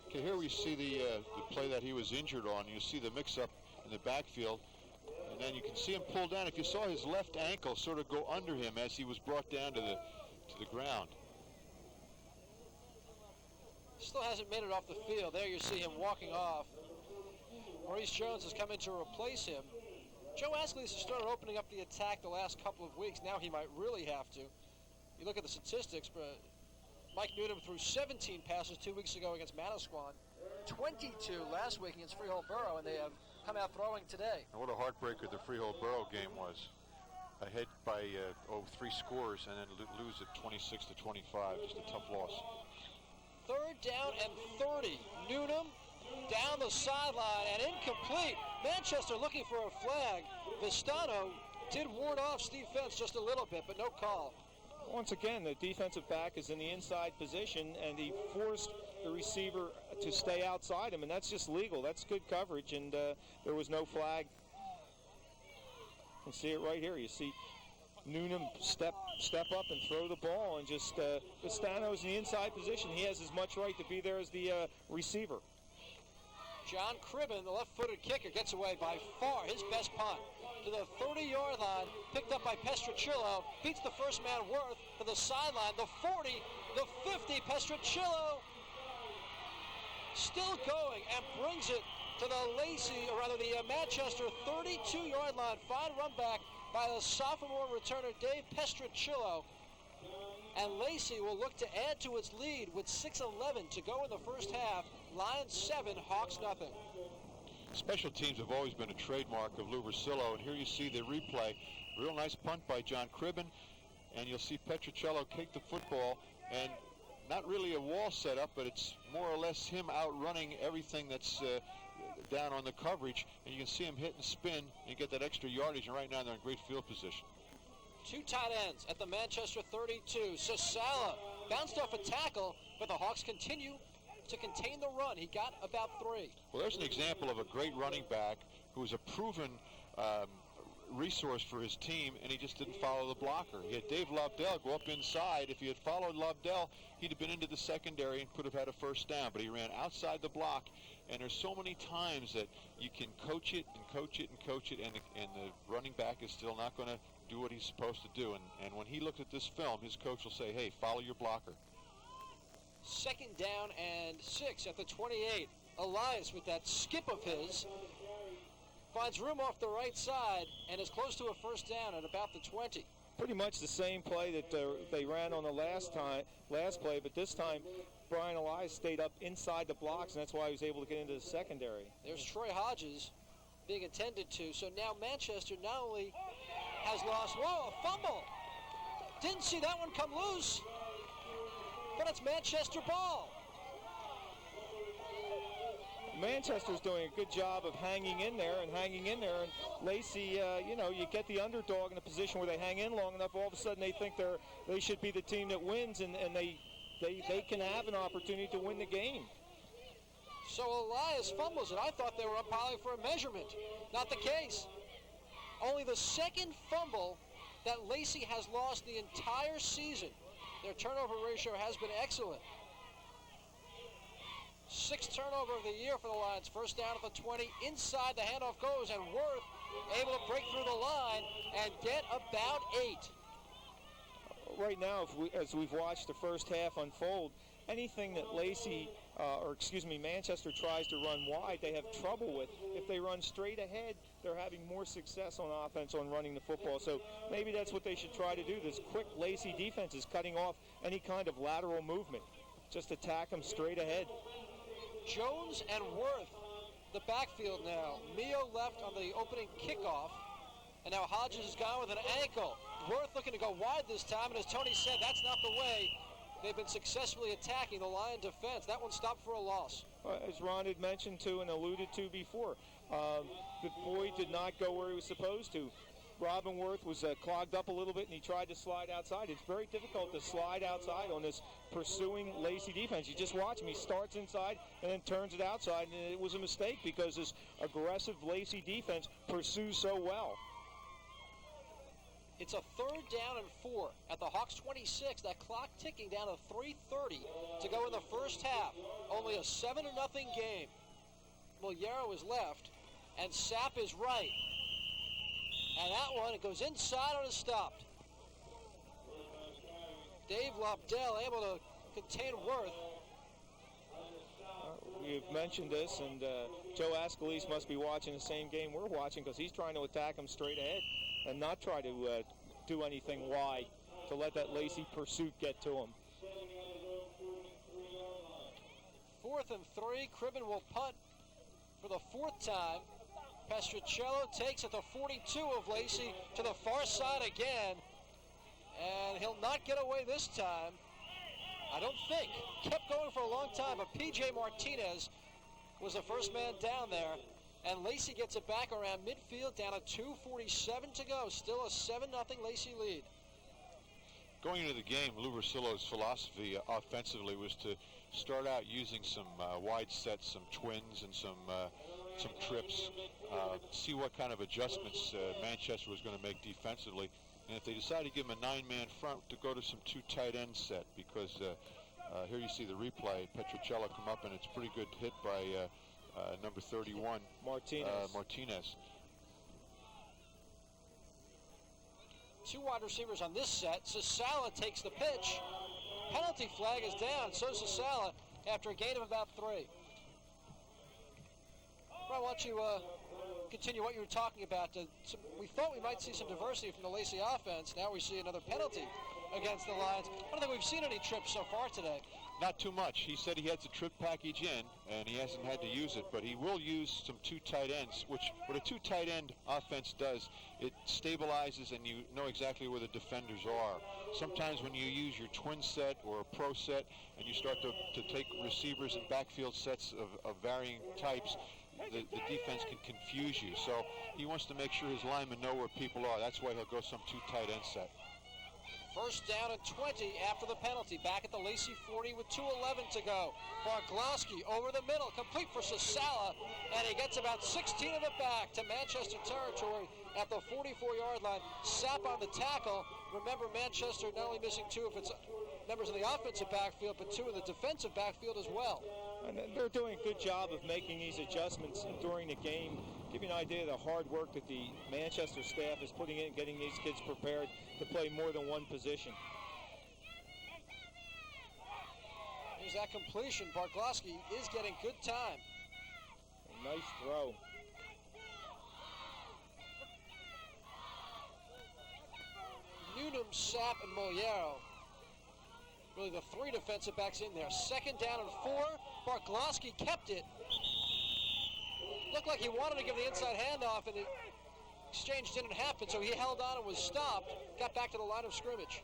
Okay, here we see the play that he was injured on. You see the mix-up in the backfield. And then you can see him pull down. If you saw his left ankle sort of go under him as he was brought down to the ground. Still hasn't made it off the field. There you see him walking off. Maurice Jones has come in to replace him. Joe Ascalise has started opening up the attack the last couple of weeks. Now he might really have to. You look at the statistics, but Mike Newnham threw 17 passes 2 weeks ago against Manasquan, 22 last week against Freehold Borough, and they have come out throwing today. And what a heartbreaker the Freehold Borough game was. Ahead by 3 scores and then lose at 26 to 25. Just a tough loss. 3rd down and 30. Newnham down the sideline and incomplete. Manchester looking for a flag. Vistano did ward off Steve Fentz just a little bit, but no call. Once again, the defensive back is in the inside position, and he forced the receiver to stay outside him, and that's just legal. That's good coverage, and there was no flag. You can see it right here. You see Newnham step up and throw the ball, and just Vistano's in the inside position. He has as much right to be there as the receiver. John Cribben, the left-footed kicker, gets away by far his best punt to the 30-yard line, picked up by Pestricillo, beats the first man Worth to the sideline, the 40, the 50, Pestricillo still going and brings it to the Lacey, or rather the Manchester 32-yard line. Fine run back by the sophomore returner Dave Pestricillo. And Lacey will look to add to its lead with 6:11 to go in the first half. Lions 7, Hawks nothing. Special teams have always been a trademark of Lou Versillo, and here you see the replay. Real nice punt by John Cribben, and you'll see Petriccello kick the football, and not really a wall setup, but it's more or less him outrunning everything that's down on the coverage, and you can see him hit and spin and get that extra yardage, and right now they're in great field position. 2 tight ends at the Manchester 32. Sasala bounced off a tackle, but the Hawks continue to contain the run. He got about 3. Well, there's an example of a great running back who is a proven resource for his team, and he just didn't follow the blocker. He had Dave Lobdell go up inside. If he had followed Lobdell, he'd have been into the secondary and could have had a first down, but he ran outside the block, and there's so many times that you can coach it and coach it and coach it, and the running back is still not going to do what he's supposed to do. And when he looked at this film, his coach will say, hey, follow your blocker. 2nd down and 6 at the 28. Elias, with that skip of his, finds room off the right side and is close to a first down at about the 20. Pretty much the same play that they ran on the last play, but this time Brian Elias stayed up inside the blocks, and that's why he was able to get into the secondary. There's Troy Hodges being attended to. So now Manchester not only has lost, a fumble. Didn't see that one come loose, but it's Manchester ball. Manchester's doing a good job of hanging in there, and Lacey, you get the underdog in a position where they hang in long enough, all of a sudden they think they should be the team that wins, and they can have an opportunity to win the game. So Elias fumbles it. I thought they were umpiring for a measurement. Not the case. Only the 2nd fumble that Lacey has lost the entire season. Their turnover ratio has been excellent. 6th turnover of the year for the Lions. First down at the 20. Inside the handoff goes, and Worth able to break through the line and get about 8. Right now, as we've watched the first half unfold, anything that Manchester tries to run wide, they have trouble with. If they run straight ahead, they're having more success on offense on running the football. So maybe that's what they should try to do. This quick Lacey defense is cutting off any kind of lateral movement. Just attack them straight ahead. Jones and Worth, the backfield now. Mio left on the opening kickoff, and now Hodges is gone with an ankle. Worth looking to go wide this time, and as Tony said, that's not the way they've been successfully attacking the Lion defense. That one stopped for a loss. As Ron had mentioned to and alluded to before, the boy did not go where he was supposed to. Robin Worth was clogged up a little bit, and he tried to slide outside. It's very difficult to slide outside on this pursuing Lacey defense. You just watch him. He starts inside and then turns it outside, and it was a mistake because this aggressive Lacey defense pursues so well. It's a 3rd down and 4 at the Hawks 26. That clock ticking down to 3:30 to go in the first half. Only a 7-0 game. Miliero is left, and Sapp is right. And that one, it goes inside and is stopped. Dave Lobdell able to contain Worth. We've mentioned this, and Joe Ascalise must be watching the same game we're watching, because he's trying to attack him straight ahead and not try to do anything wide to let that Lacey pursuit get to him. 4th and 3. Cribben will punt for the 4th time. Pestricello takes at the 42 of Lacey to the far side again, and he'll not get away this time, I don't think. Kept going for a long time, but P.J. Martinez was the first man down there, and Lacey gets it back around midfield down to 2:47 to go. Still a 7-0 Lacey lead. Going into the game, Lou Versillo's philosophy offensively was to start out using some wide sets, some twins, and some trips, see what kind of adjustments Manchester was going to make defensively. And if they decided to give him a 9-man front, to go to some 2 tight end set, because here you see the replay. Petricello come up, and it's a pretty good hit by number 31, Martinez. 2 wide receivers on this set. Sasala takes the pitch. Penalty flag is down. So Sasala after a gain of about 3. I want you continue what you were talking about. We thought we might see some diversity from the Lacey offense. Now we see another penalty against the Lions. I don't think we've seen any trips so far today. Not too much. He said he had the trip package in, and he hasn't had to use it, but he will use some 2 tight ends, which what a 2 tight end offense does, it stabilizes and you know exactly where the defenders are. Sometimes when you use your twin set or a pro set and you start to take receivers and backfield sets of varying types, the defense can confuse you. So he wants to make sure his linemen know where people are. That's why he'll go some 2 tight end set. First down and 20 after the penalty. Back at the Lacey 40 with 2:11 to go. Barglowski over the middle, complete for Sasala, and he gets about 16 of it back to Manchester territory at the 44-yard line. Sapp on the tackle. Remember, Manchester not only missing 2 if it's members of the offensive backfield, but 2 in the defensive backfield as well. And they're doing a good job of making these adjustments during the game. Give you an idea of the hard work that the Manchester staff is putting in, getting these kids prepared to play more than one position. Here's that completion. Barglowski is getting good time. A nice throw. Newnham, Sapp, and Moliero. Really the 3 defensive backs in there. Second down and 4. Barglowski kept it. Looked like he wanted to give the inside handoff, and the exchange didn't happen, so he held on and was stopped. Got back to the line of scrimmage.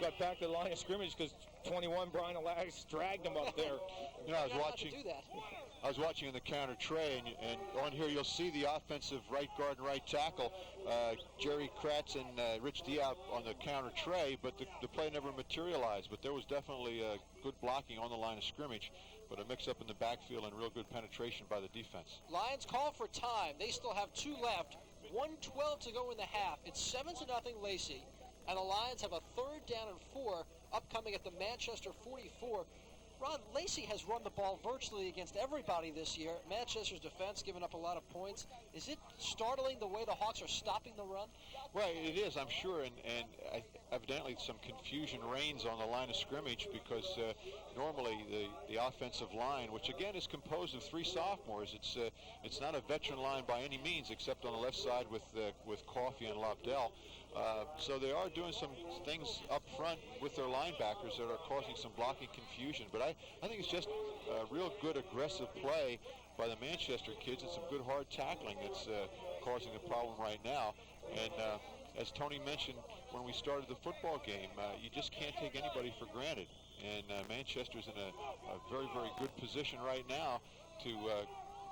Got back to the line of scrimmage because 21 Brian Elias dragged him up there. You know, I was watching in the counter tray, and on here you'll see the offensive right guard and right tackle, Jerry Kratz and Rich Diop on the counter tray, but the play never materialized. But there was definitely good blocking on the line of scrimmage, but a mix-up in the backfield and real good penetration by the defense. Lions call for time. They still have 2 left. 1:12 to go in the half. It's 7-0 Lacey, and the Lions have a 3rd down and 4 upcoming at the Manchester 44. Ron, Lacey has run the ball virtually against everybody this year. Manchester's defense giving up a lot of points. Is it startling the way the Hawks are stopping the run? Well, it is, I'm sure, and evidently some confusion reigns on the line of scrimmage because normally the offensive line, which again is composed of 3 sophomores, it's not a veteran line by any means, except on the left side with Coffey and Lobdell. So they are doing some things up front with their linebackers that are causing some blocking confusion. But I think it's just real good aggressive play by the Manchester kids and some good hard tackling that's causing the problem right now. And as Tony mentioned when we started the football game, you just can't take anybody for granted. And Manchester's in a very, very good position right now to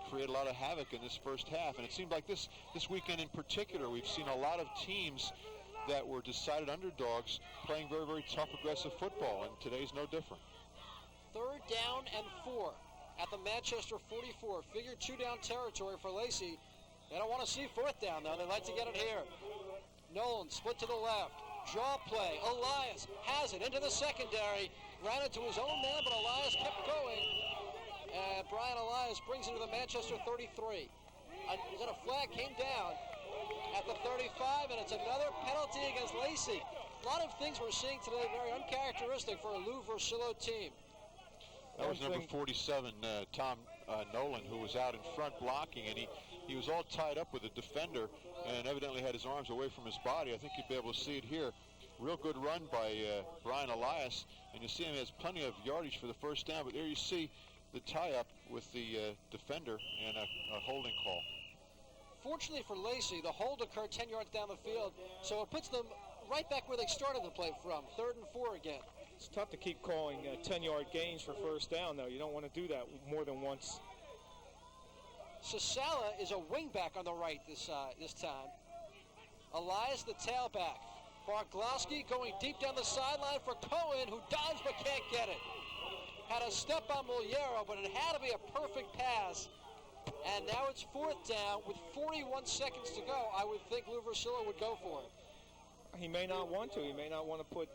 create a lot of havoc in this first half. And it seemed like this weekend in particular, we've seen a lot of teams that were decided underdogs playing very, very tough, aggressive football, and today's no different. 3rd down and 4 at the Manchester 44. Figure 2 down territory for Lacey. They don't want to see 4th down, though. They like to get it here. Nolan split to the left. Draw play. Elias has it into the secondary. Ran into his own man, but Elias kept going. And Brian Elias brings it to the Manchester 33. Then a flag came down at the 35, and it's another penalty against Lacey. A lot of things we're seeing today very uncharacteristic for a Lou Versillo team. That was number 47, Tom Nolan, who was out in front blocking, and he was all tied up with a defender and evidently had his arms away from his body. I think you'd be able to see it here. Real good run by Brian Elias, and you see him has plenty of yardage for the first down, but there you see the tie-up with the defender and a holding call. Fortunately for Lacey, the hold occurred 10 yards down the field, so it puts them right back where they started the play from, 3rd and 4 again. It's tough to keep calling 10-yard gains for first down, though. You don't want to do that more than once. Sasala is a wingback on the right this time. Elias the tailback. Barglowski going deep down the sideline for Cohen, who dives but can't get it. Had a step on Muliero, but it had to be a perfect pass. And now it's 4th down with 41 seconds to go. I would think Lou Versillo would go for it. He may not want to. He may not want to put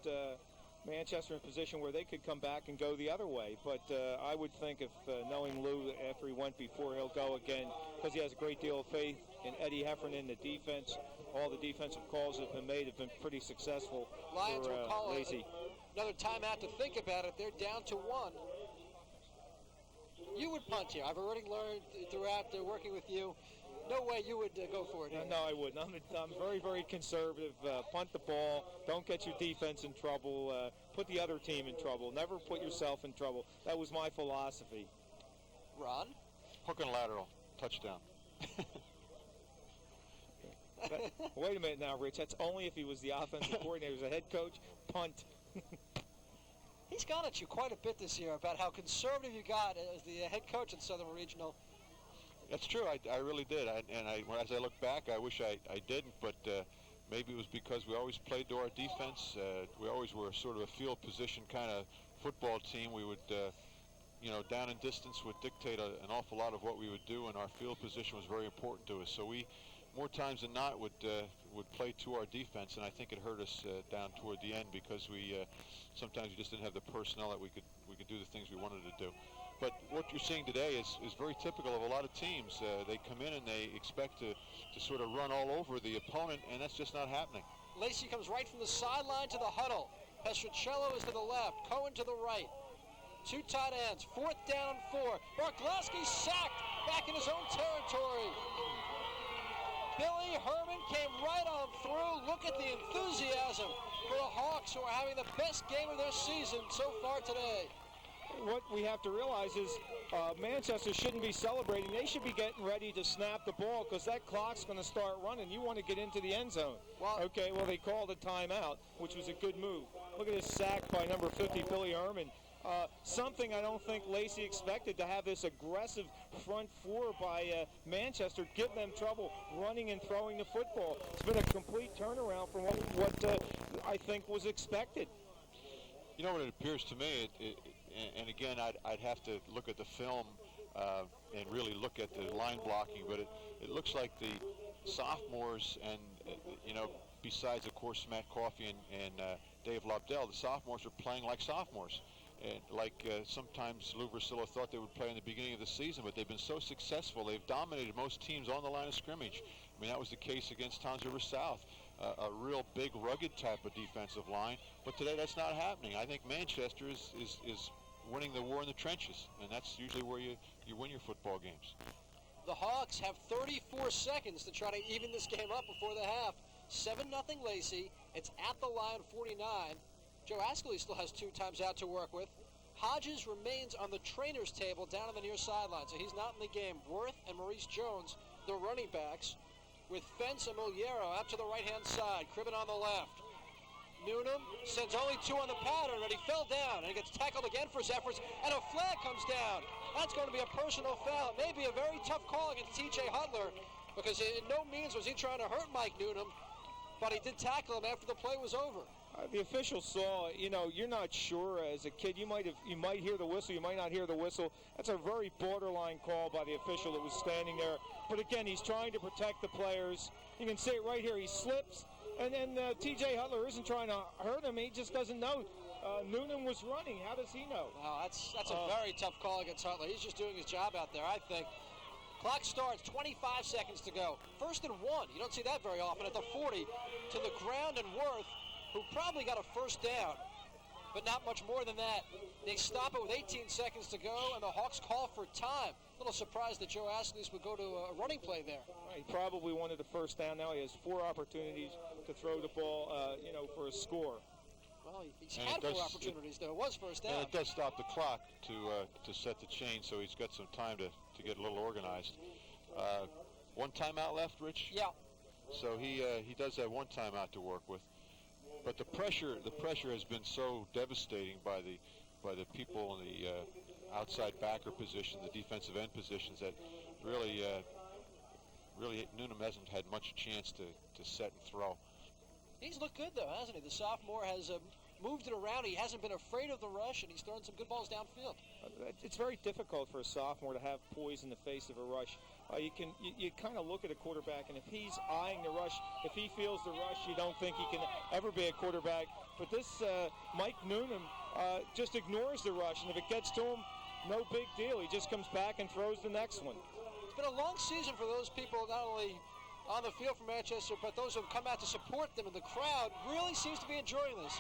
Manchester in a position where they could come back and go the other way. But I would think if knowing Lou after he went before, he'll go again because he has a great deal of faith in Eddie Heffernan, the defense. All the defensive calls that have been made have been pretty successful Lions for will call Lacey. Another timeout to think about it. They're down to 1. You would punt here. I've already learned throughout working with you. No way you would go for it here. No, I wouldn't. I'm very, very conservative. Punt the ball. Don't get your defense in trouble. Put the other team in trouble. Never put yourself in trouble. That was my philosophy. Ron? Hook and lateral. Touchdown. Wait a minute now, Rich. That's only if he was the offensive coordinator. He was a head coach. Punt. He's gone at you quite a bit this year about how conservative you got as the head coach at Southern Regional. That's true. I really did. As I look back, I wish I didn't, but maybe it was because we always played to our defense. We always were sort of a field position kind of football team. We would, down and distance would dictate an awful lot of what we would do, and our field position was very important to us. So we, more times than not, would play to our defense, and I think it hurt us down toward the end because we sometimes we just didn't have the personnel that we could do the things we wanted to do. But what you're seeing today is very typical of a lot of teams. They come in and they expect to sort of run all over the opponent, and that's just not happening. Lacey comes right from the sideline to the huddle. Pestricello is to the left, Cohen to the right. 2 tight ends, 4th down and 4. Barglowski sacked back in his own territory. Billy Herman came right on through. Look at the enthusiasm for the Hawks, who are having the best game of their season so far today. What we have to realize is Manchester shouldn't be celebrating. They should be getting ready to snap the ball because that clock's going to start running. You want to get into the end zone. Well, okay, well, they called a timeout, which was a good move. Look at this sack by number 50, Billy Herman. Something I don't think Lacey expected, to have this aggressive front 4 by Manchester give them trouble running and throwing the football. It's been a complete turnaround from what I think was expected. You know what it appears to me, and again, I'd have to look at the film and really look at the line blocking, but it looks like the sophomores and, besides, of course, Matt Coffey and Dave Lobdell, the sophomores are playing like sophomores. And sometimes Lou Versillo thought they would play in the beginning of the season, but they've been so successful. They've dominated most teams on the line of scrimmage. I mean, that was the case against Towns River South, a real big, rugged type of defensive line. But today that's not happening. I think Manchester is winning the war in the trenches, and that's usually where you win your football games. The Hawks have 34 seconds to try to even this game up before the half. 7-0 Lacey. It's at the line, 49. Joe Ascoli still has 2 times out to work with. Hodges remains on the trainer's table down on the near sideline, so he's not in the game. Worth and Maurice Jones, the running backs, with Fence and Muliero out to the right-hand side. Cribbin on the left. Noonan sends only 2 on the pattern, and he fell down, and he gets tackled again for his efforts, and a flag comes down. That's going to be a personal foul. It may be a very tough call against T.J. Hutler, because in no means was he trying to hurt Mike Noonan, but he did tackle him after the play was over. The official saw, you're not sure as a kid. You might hear the whistle, you might not hear the whistle. That's a very borderline call by the official that was standing there. But again, he's trying to protect the players. You can see it right here. He slips, and then T.J. Hutler isn't trying to hurt him. He just doesn't know. Noonan was running. How does he know? No, that's a very tough call against Hutler. He's just doing his job out there, I think. Clock starts, 25 seconds to go. 1st and 1. You don't see that very often at the 40. To the ground, and Worth, who probably got a first down. but not much more than that. They stop it with 18 seconds to go, and the Hawks call for time. A little surprised that Joe Askelis would go to a running play there. He probably wanted the first down. Now he has 4 opportunities to throw the ball, for a score. Well, he's had 4 opportunities, though. It was first down. And it does stop the clock to set the chain, so he's got some time to get a little organized. 1 timeout left, Rich? Yeah. So he does have 1 timeout to work with. But the pressure has been so devastating by the people in the outside backer position, the defensive end positions, that really Newnham hasn't had much chance to set and throw. He's looked good, though, hasn't he? The sophomore has moved it around. He hasn't been afraid of the rush, and he's thrown some good balls downfield. It's very difficult for a sophomore to have poise in the face of a rush. You kind of look at a quarterback, and if he's eyeing the rush, if he feels the rush, you don't think he can ever be a quarterback. But this Mike Newnham just ignores the rush, and if it gets to him, no big deal. He just comes back and throws the next one. It's been a long season for those people, not only on the field for Manchester, but those who have come out to support them, and the crowd really seems to be enjoying this.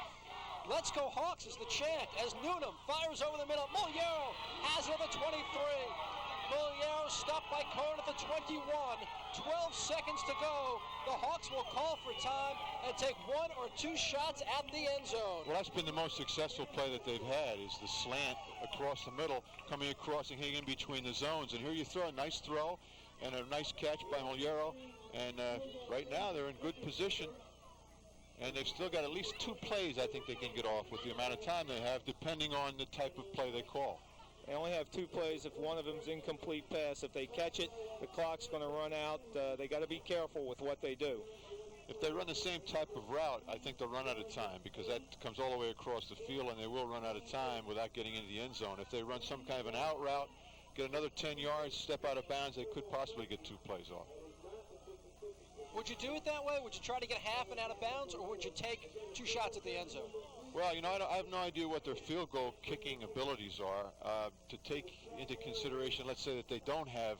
Let's go Hawks is the chant as Newnham fires over the middle. Muliero has it at the 23. Muliero stopped by Cohen at the 21. 12 seconds to go. The Hawks will call for time and take 1 or 2 shots at the end zone. Well, that's been the most successful play that they've had, is the slant across the middle, coming across and hitting in between the zones. And here you throw a nice throw and a nice catch by Muliero. And right now they're in good position. And they've still got at least 2 plays I think they can get off with the amount of time they have, depending on the type of play they call. They only have 2 plays if one of them's incomplete pass. If they catch it, the clock's going to run out. They got to be careful with what they do. If they run the same type of route, I think they'll run out of time, because that comes all the way across the field, and they will run out of time without getting into the end zone. If they run some kind of an out route, get another 10 yards, step out of bounds, they could possibly get 2 plays off. Would you do it that way? Would you try to get half and out of bounds, or would you take 2 shots at the end zone? Well, I have no idea what their field goal kicking abilities are. To take into consideration, let's say that they don't have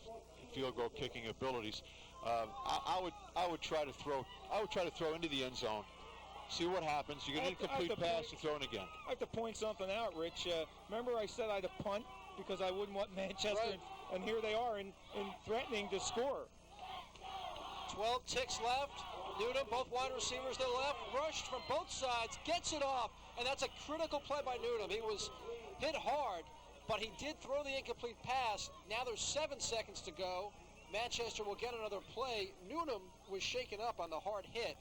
field goal kicking abilities, I would try to throw. I would try to throw into the end zone, see what happens. You get an incomplete pass, you throw it again. I have to point something out, Rich. Remember I said I'd punt because I wouldn't want Manchester, right. and here they are in threatening to score. 12 ticks left. Newnham, both wide receivers to the left, rushed from both sides, gets it off, and that's a critical play by Newnham. He was hit hard, but he did throw the incomplete pass. Now there's 7 seconds to go. Manchester will get another play. Newnham was shaken up on the hard hit,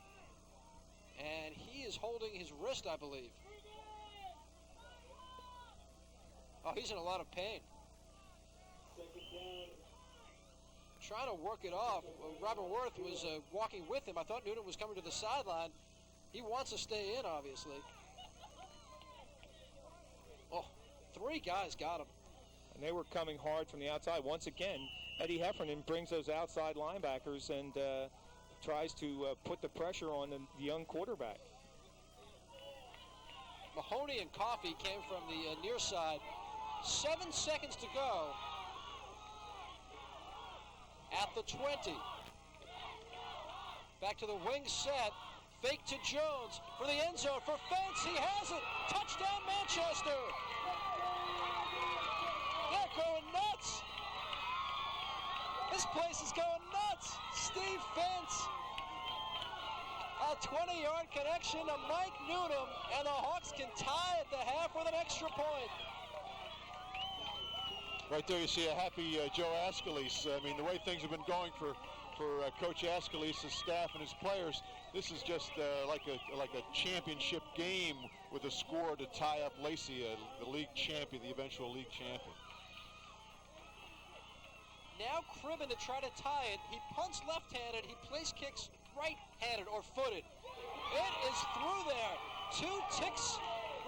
and he is holding his wrist, I believe. Oh, he's in a lot of pain. Trying to work it off. Robert Worth was walking with him. I thought Newnham was coming to the sideline. He wants to stay in, obviously. Oh, 3 guys got him. And they were coming hard from the outside. Once again, Eddie Heffernan brings those outside linebackers and tries to put the pressure on the young quarterback. Mahoney and Coffey came from the near side. 7 seconds to go. At the 20. Back to the wing set. Fake to Jones for the end zone for Fence. He has it. Touchdown Manchester. They're going nuts. This place is going nuts. Steve Fence. A 20-yard connection to Mike Newnham, and the Hawks can tie at the half with an extra point. Right there you see a happy Joe Askelis. I mean, the way things have been going for Coach Askelis, his staff, and his players, this is just like a championship game with a score to tie up Lacey, the league champion, the eventual league champion. Now Cribben to try to tie it. He punts left-handed. He place kicks right-handed or footed. It is through there. 2 ticks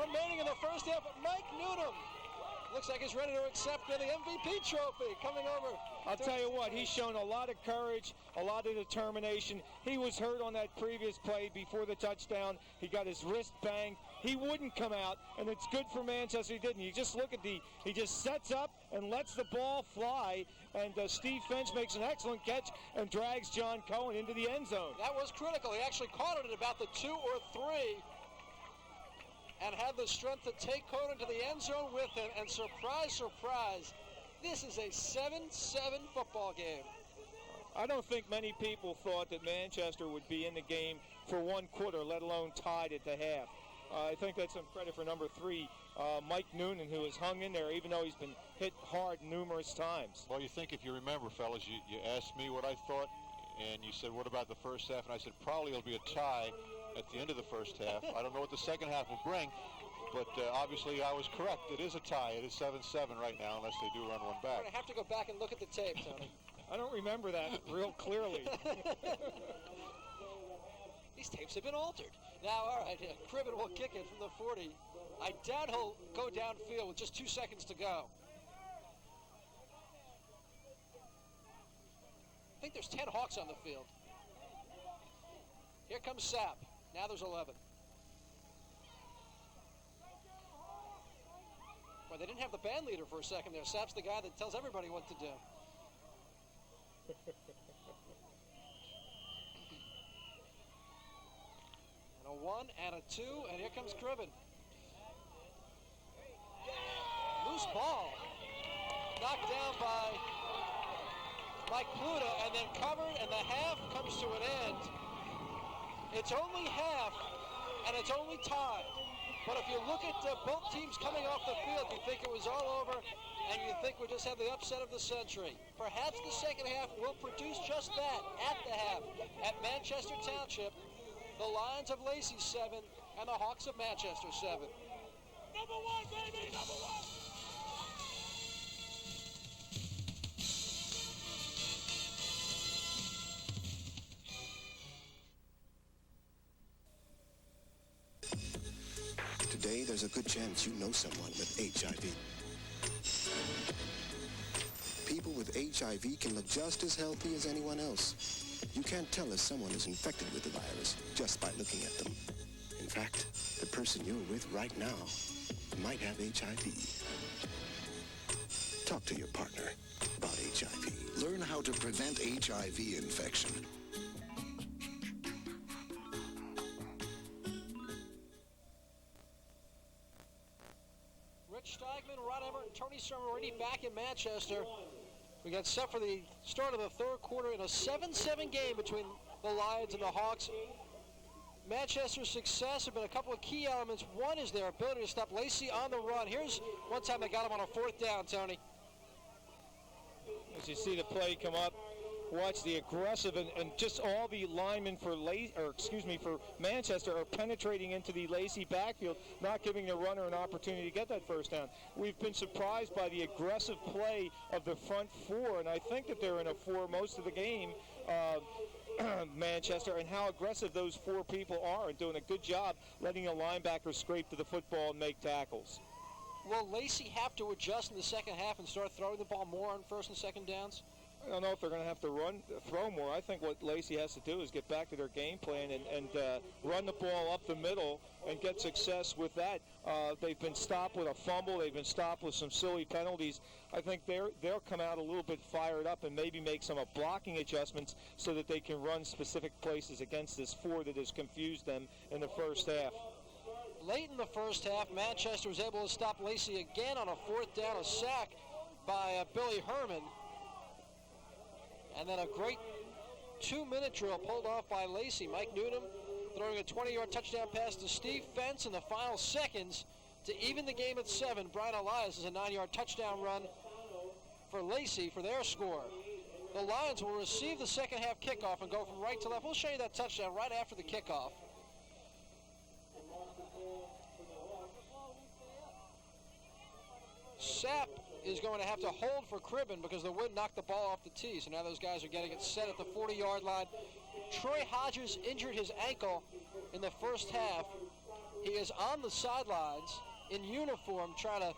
remaining in the first half. Mike Newnham looks like he's ready to accept the MVP trophy coming over. I'll tell you what, he's shown a lot of courage, a lot of determination. He was hurt on that previous play before the touchdown. He got his wrist banged. He wouldn't come out, and it's good for Manchester he didn't. You just look at he just sets up and lets the ball fly, and Steve Finch makes an excellent catch and drags John Cohen into the end zone. That was critical. He actually caught it at about the 2 or 3. and had the strength to take Cohn into the end zone with him. And surprise, surprise, this is a 7-7 football game. I don't think many people thought that Manchester would be in the game for one quarter, let alone tied at the half. I think that's some credit for number 3, Mike Noonan, who has hung in there even though he's been hit hard numerous times. Well, you think, if you remember, fellas, you asked me what I thought, and you said, what about the first half? And I said, probably it'll be a tie at the end of the first half. I don't know what the second half will bring, but obviously I was correct. It is a tie. It is 7-7 right now, unless they do run one back. I'm going to have to go back and look at the tape, Tony. I don't remember that real clearly. These tapes have been altered. Now, all right, Cribben will kick it from the 40. I doubt he'll go downfield with just 2 seconds to go. I think there's 10 Hawks on the field. Here comes Sapp. Now there's 11. Well, they didn't have the band leader for a second there. Sapp's the guy that tells everybody what to do. And a 1 and a 2, and here comes Cribben. Loose ball. Knocked down by Mike Pluta, and then covered, and the half comes to an end. It's only half, and it's only tied. But if you look at both teams coming off the field, you think it was all over, and you think we just had the upset of the century. Perhaps the second half will produce just that at the half. At Manchester Township, the Lions of Lacey 7 and the Hawks of Manchester 7. Number 1, baby, number 1. Today, there's a good chance you know someone with HIV. People with HIV can look just as healthy as anyone else. You can't tell if someone is infected with the virus just by looking at them. In fact, the person you're with right now might have HIV. Talk to your partner about HIV. Learn how to prevent HIV infection. Steigman, Ron Everett, and Tony Sermariti back in Manchester. We got set for the start of the third quarter in a 7-7 game between the Lions and the Hawks. Manchester's success have been a couple of key elements. One is their ability to stop Lacey on the run. Here's one time they got him on a 4th down, Tony. As you see the play come up, watch the aggressive and just all the linemen for Manchester are penetrating into the Lacey backfield, not giving the runner an opportunity to get that first down. We've been surprised by the aggressive play of the front 4, and I think that they're in a 4 most of the game, Manchester, and how aggressive those 4 people are and doing a good job letting the linebackers scrape to the football and make tackles. Will Lacey have to adjust in the second half and start throwing the ball more on first and second downs? I don't know if they're going to have to throw more. I think what Lacey has to do is get back to their game plan and run the ball up the middle and get success with that. They've been stopped with a fumble. They've been stopped with some silly penalties. I think they'll come out a little bit fired up and maybe make some blocking adjustments so that they can run specific places against this 4 that has confused them in the first half. Late in the first half, Manchester was able to stop Lacey again on a 4th down, a sack by Billy Herman. And then a great 2-minute drill pulled off by Lacey. Mike Noonan throwing a 20-yard touchdown pass to Steve Fentz in the final seconds to even the game at 7. Brian Elias is a 9-yard touchdown run for Lacey for their score. The Lions will receive the second half kickoff and go from right to left. We'll show you that touchdown right after the kickoff. Sapp is going to have to hold for Cribben because the wind knocked the ball off the tee. So now those guys are getting it set at the 40-yard line. Troy Hodges injured his ankle in the first half. He is on the sidelines in uniform trying to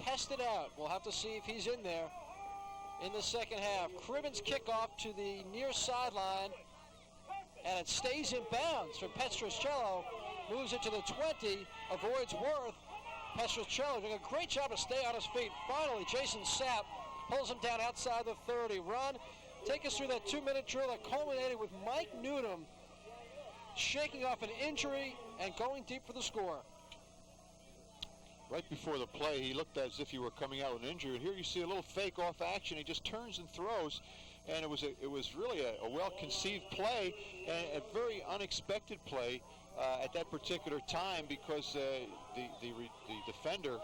test it out. We'll have to see if he's in there in the second half. Cribben's kickoff to the near sideline, and it stays in bounds for Petrocello. Moves it to the 20, avoids Worth. Petrocello doing a great job to stay on his feet. Finally, Jason Sapp pulls him down outside the 30. Ron, take us through that 2-minute drill that culminated with Mike Noonan shaking off an injury and going deep for the score. right before the play, he looked as if he were coming out with an injury. And here you see a little fake off action. He just turns and throws. And it was really a well-conceived play and a very unexpected play at that particular time, because the defender,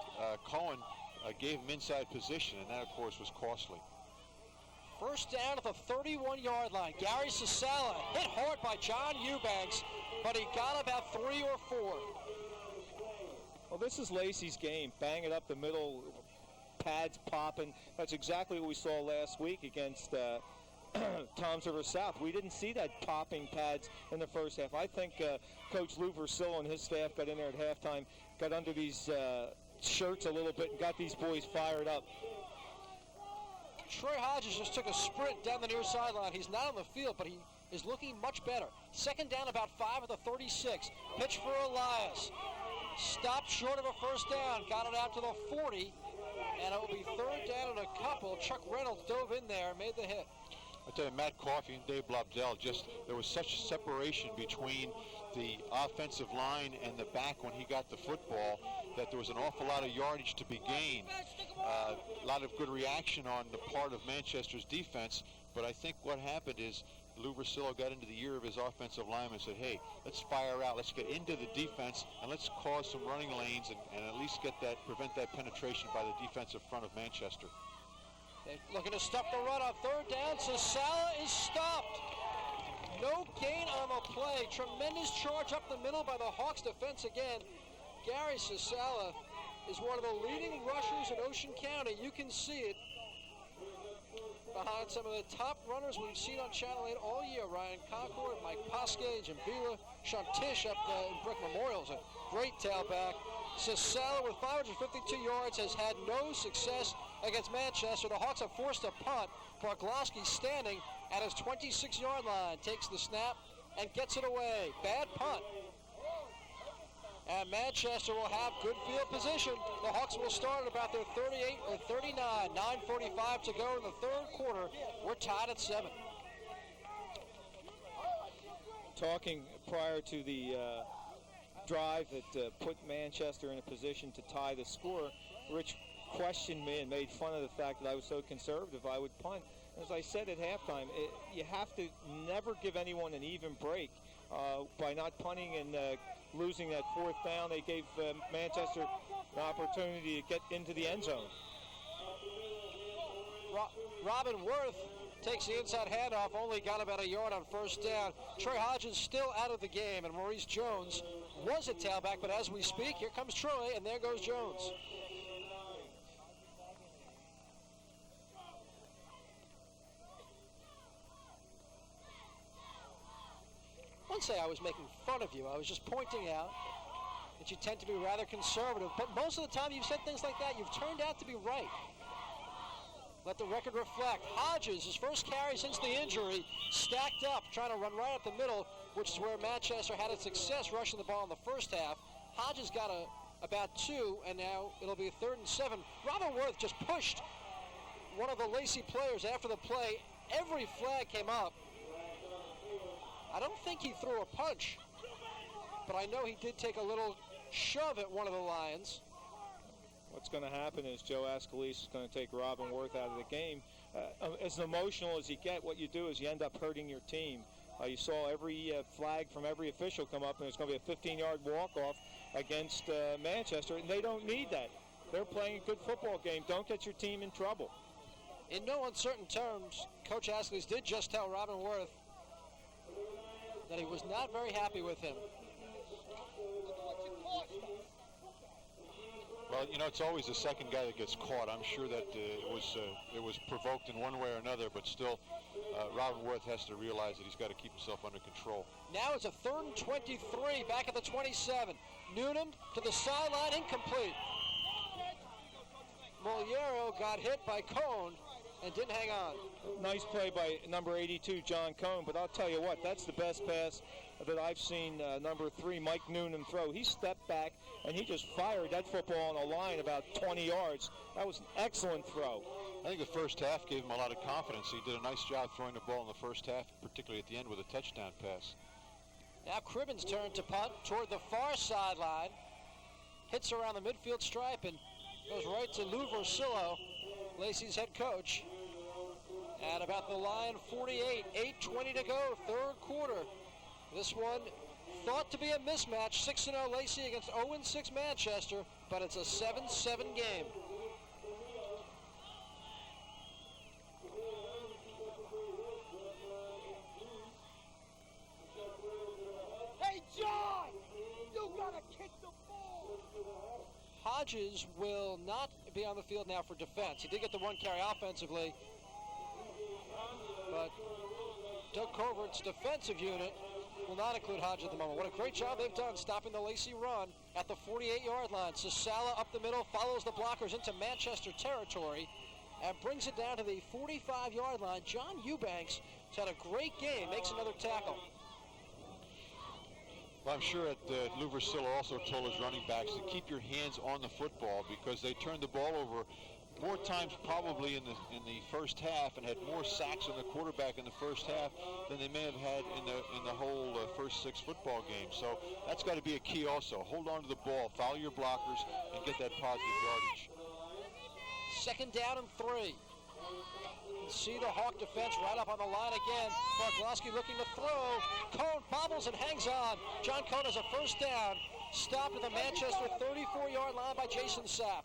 Cohen, gave him inside position, and that, of course, was costly. First down at the 31-yard line. Gary Sasala hit hard by John Eubanks, but he got about 3 or 4. Well, this is Lacey's game. Bang it up the middle, pads popping. That's exactly what we saw last week against Toms River South. We didn't see that popping pads in the first half. I think Coach Lou Versillo and his staff got in there at halftime, got under these shirts a little bit, and got these boys fired up. Troy Hodges just took a sprint down the near sideline. He's not on the field, but he is looking much better. Second down, about 5 at the 36. Pitch for Elias. Stopped short of a first down. Got it out to the 40. And it will be third down and a couple. Chuck Reynolds dove in there and made the hit. I tell you, Matt Coffey and Dave Blobdell, there was such a separation between the offensive line and the back when he got the football that there was an awful lot of yardage to be gained. A lot of good reaction on the part of Manchester's defense, but I think what happened is Lou Versillo got into the ear of his offensive lineman and said, hey, let's fire out, let's get into the defense, and let's cause some running lanes and at least prevent that penetration by the defensive front of Manchester. They're looking to stop the run on third down. Sasala is stopped. No gain on the play. Tremendous charge up the middle by the Hawks defense again. Gary Sasala is one of the leading rushers in Ocean County. You can see it behind some of the top runners we've seen on Channel 8 all year. Ryan Concord, Mike Poskage, and Bila Shantish up in Brick Memorial is a great tailback. Sasala with 552 yards has had no success against Manchester. The Hawks have forced a punt. Brogloski standing at his 26-yard line, takes the snap and gets it away. Bad punt. And Manchester will have good field position. The Hawks will start at about their 38 or 39. 9:45 to go in the third quarter. We're tied at 7. Talking prior to the drive that put Manchester in a position to tie the score, Rich questioned me and made fun of the fact that I was so conservative I would punt. As I said at halftime, you have to never give anyone an even break by not punting and losing that fourth down. They gave Manchester an opportunity to get into the end zone. Robin Worth takes the inside handoff, only got about a yard on first down. Troy Hodges still out of the game, and Maurice Jones was a tailback, but as we speak, here comes Troy, and there goes Jones. I wouldn't say I was making fun of you. I was just pointing out that you tend to be rather conservative, but most of the time you've said things like that, you've turned out to be right. Let the record reflect. Hodges, his first carry since the injury, stacked up, trying to run right up the middle, which is where Manchester had its success rushing the ball in the first half. Hodges got about 2, and now it'll be 3rd and 7. Robin Worth just pushed one of the Lacey players after the play. Every flag came up. I don't think he threw a punch, but I know he did take a little shove at one of the Lions. What's going to happen is Joe Ascalise is going to take Robin Worth out of the game. As emotional as you get, what you do is you end up hurting your team. You saw every flag from every official come up, and it's going to be a 15-yard walk-off against Manchester, and they don't need that. They're playing a good football game. Don't get your team in trouble. In no uncertain terms, Coach Ascalise did just tell Robin Worth that he was not very happy with him. Well, you know, it's always the second guy that gets caught. I'm sure that it was provoked in one way or another, but still, Robin Worth has to realize that he's got to keep himself under control. Now it's a 3rd and 23, back at the 27. Noonan to the sideline, incomplete. Moliero got hit by Cone and didn't hang on. Nice play by number 82, John Cone, but I'll tell you what, that's the best pass that I've seen number 3, Mike Noonan, throw. He stepped back, and he just fired that football on a line about 20 yards. That was an excellent throw. I think the first half gave him a lot of confidence. He did a nice job throwing the ball in the first half, particularly at the end with a touchdown pass. Now Cribbins' turn to punt toward the far sideline. hits around the midfield stripe and goes right to Lou Versillo, Lacey's head coach. At about the line, 48, 8:20 to go, third quarter. This one thought to be a mismatch, 6-0 Lacey against 0-6 Manchester, but it's a 7-7 game. Hey, John! You gotta kick the ball! Hodges will not be on the field now for defense. He did get the one carry offensively, but Doug Covert's defensive unit will not include Hodges at the moment. What a great job they've done stopping the Lacey run at the 48-yard line. Sasala up the middle, follows the blockers into Manchester territory and brings it down to the 45-yard line. John Eubanks has had a great game, makes another tackle. Well, I'm sure that Lou Versillo also told his running backs to keep your hands on the football because they turned the ball over more times probably in the first half and had more sacks on the quarterback in the first half than they may have had in the whole first 6 football games. So that's got to be a key also. Hold on to the ball, foul your blockers, and get that positive yardage. Second down and 3. See the Hawk defense right up on the line again. Barglowski looking to throw. Cone bobbles and hangs on. John Cone has a first down. Stopped at the Manchester 34-yard line by Jason Sapp.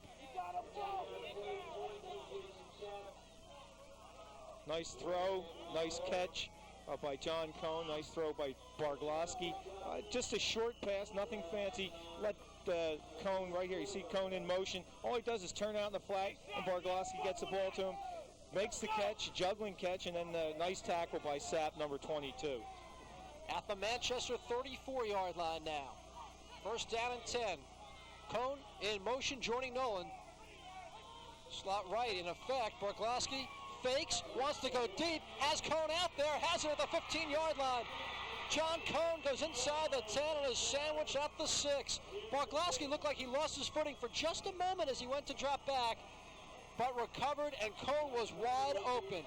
Nice throw, nice catch by John Cone. Nice throw by Barglowski. Just a short pass, nothing fancy. Let Cone right here. You see Cone in motion. All he does is turn out in the flat, and Barglowski gets the ball to him. Makes the catch, juggling catch, and then a nice tackle by Sapp, number 22. At the Manchester 34-yard line now. First down and 10. Cone in motion, joining Nolan. Slot right in effect. Barglowski fakes, wants to go deep, has Cone out there, has it at the 15-yard line. John Cone goes inside the 10 and is sandwiched at the 6. Barglowski looked like he lost his footing for just a moment as he went to drop back, but recovered, and Cone was wide open.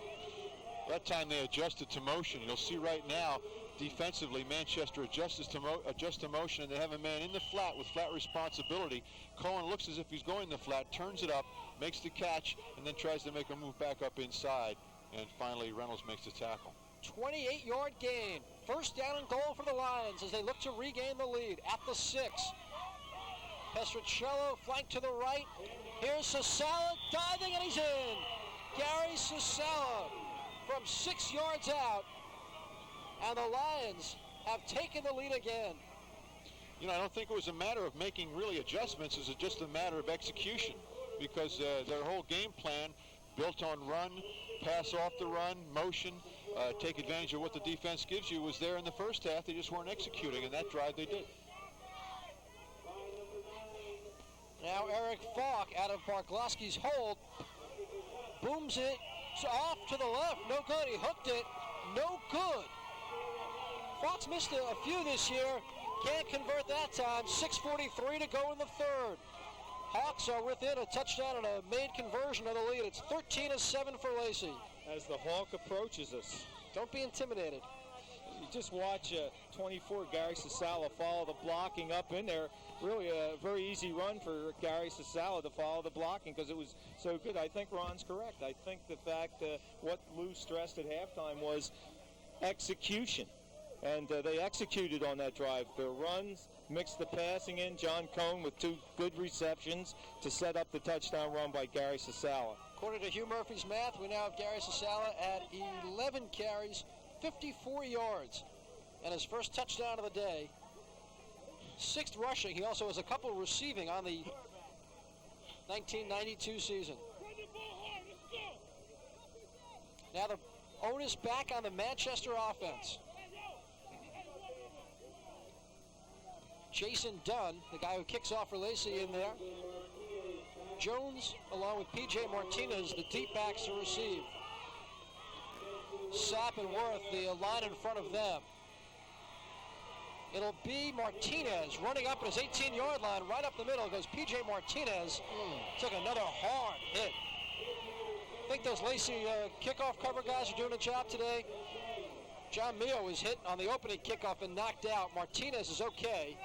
That time they adjusted to motion. You'll see right now, defensively, Manchester adjusts to motion, and they have a man in the flat with flat responsibility. Cohen looks as if he's going in the flat, turns it up, makes the catch, and then tries to make a move back up inside. And finally, Reynolds makes the tackle. 28-yard gain. First down and goal for the Lions as they look to regain the lead at the 6. Pestricello flanked to the right. Here's Sasala diving, and he's in. Gary Sasala from 6 yards out. And the Lions have taken the lead again. You know, I don't think it was a matter of making really adjustments. It's just a matter of execution because their whole game plan built on run, pass off the run, motion, take advantage of what the defense gives you was there in the first half. They just weren't executing, and that drive they did. Now Eric Falk out of Barglowski's hold. Booms it off to the left. No good. He hooked it. No good. Falk's missed a few this year. Can't convert that time. 6:43 to go in the third. Hawks are within a touchdown and a made conversion of the lead. It's 13-7 for Lacey. As the Hawk approaches us. Don't be intimidated. You just watch 24 Gary Sasala follow the blocking up in there. Really a very easy run for Gary Sasala to follow the blocking because it was so good. I think Ron's correct. I think the fact what Lou stressed at halftime was execution. And they executed on that drive. The runs, mixed the passing in. John Cone with 2 good receptions to set up the touchdown run by Gary Sasala. According to Hugh Murphy's math, we now have Gary Sasala at 11 carries, 54 yards, and his first touchdown of the day. 6th rushing. He also has a couple receiving on the 1992 season. Now the onus back on the Manchester offense. Jason Dunn, the guy who kicks off for Lacey, in there. Jones, along with P.J. Martinez, the deep backs to receive. Sapp and Worth, the line in front of them. It'll be Martinez running up at his 18-yard line. Right up the middle goes P.J. Martinez. Took another hard hit. I think those Lacey kickoff cover guys are doing a job today. John Mio was hit on the opening kickoff and knocked out. Martinez is okay.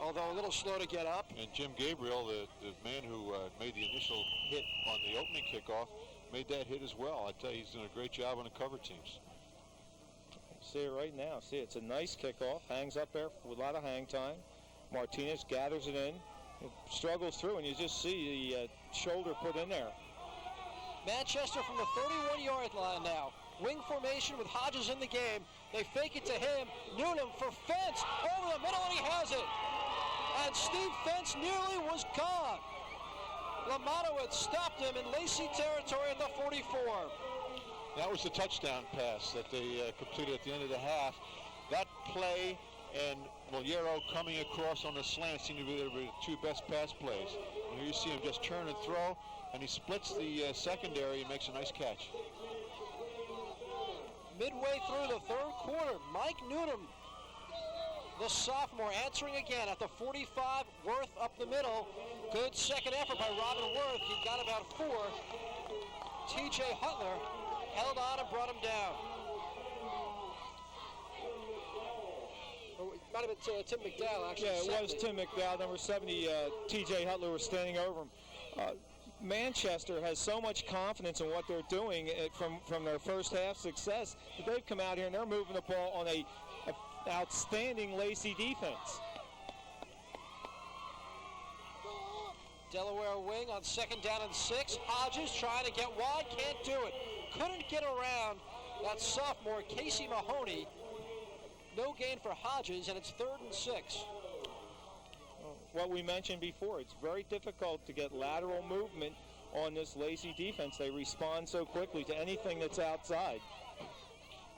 although a little slow to get up. And Jim Gabriel, the man who made the initial hit on the opening kickoff, made that hit as well. I tell you, he's doing a great job on the cover teams. See it right now. See, it's a nice kickoff. Hangs up there with a lot of hang time. Martinez gathers it in. It struggles through, and you just see the shoulder put in there. Manchester from the 31-yard line now. Wing formation with Hodges in the game. They fake it to him. Newnham for Fence. Over the middle, and he has it. And Steve Fence nearly was gone. Lamanowitz stopped him in Lacey territory at the 44. That was the touchdown pass that they completed at the end of the half. That play and Moliero coming across on the slant seemed to be the two best pass plays. And here you see him just turn and throw, and he splits the secondary and makes a nice catch. Midway through the third quarter, Mike Newnham, the sophomore, answering again at the 45. Worth up the middle. Good second effort by Robin Worth. He got about 4. T.J. Hutler held on and brought him down. It might have been Tim McDowell, actually. Yeah, it was Tim McDowell, number 70. T.J. Hutler was standing over him. Manchester has so much confidence in what they're doing from their first half success that they've come out here and they're moving the ball on a outstanding Lacey defense. Delaware wing on 2nd down and 6. Hodges trying to get wide, can't do it. Couldn't get around that sophomore Casey Mahoney. No gain for Hodges, and it's 3rd and 6. What we mentioned before, it's very difficult to get lateral movement on this Lacey defense. They respond so quickly to anything that's outside.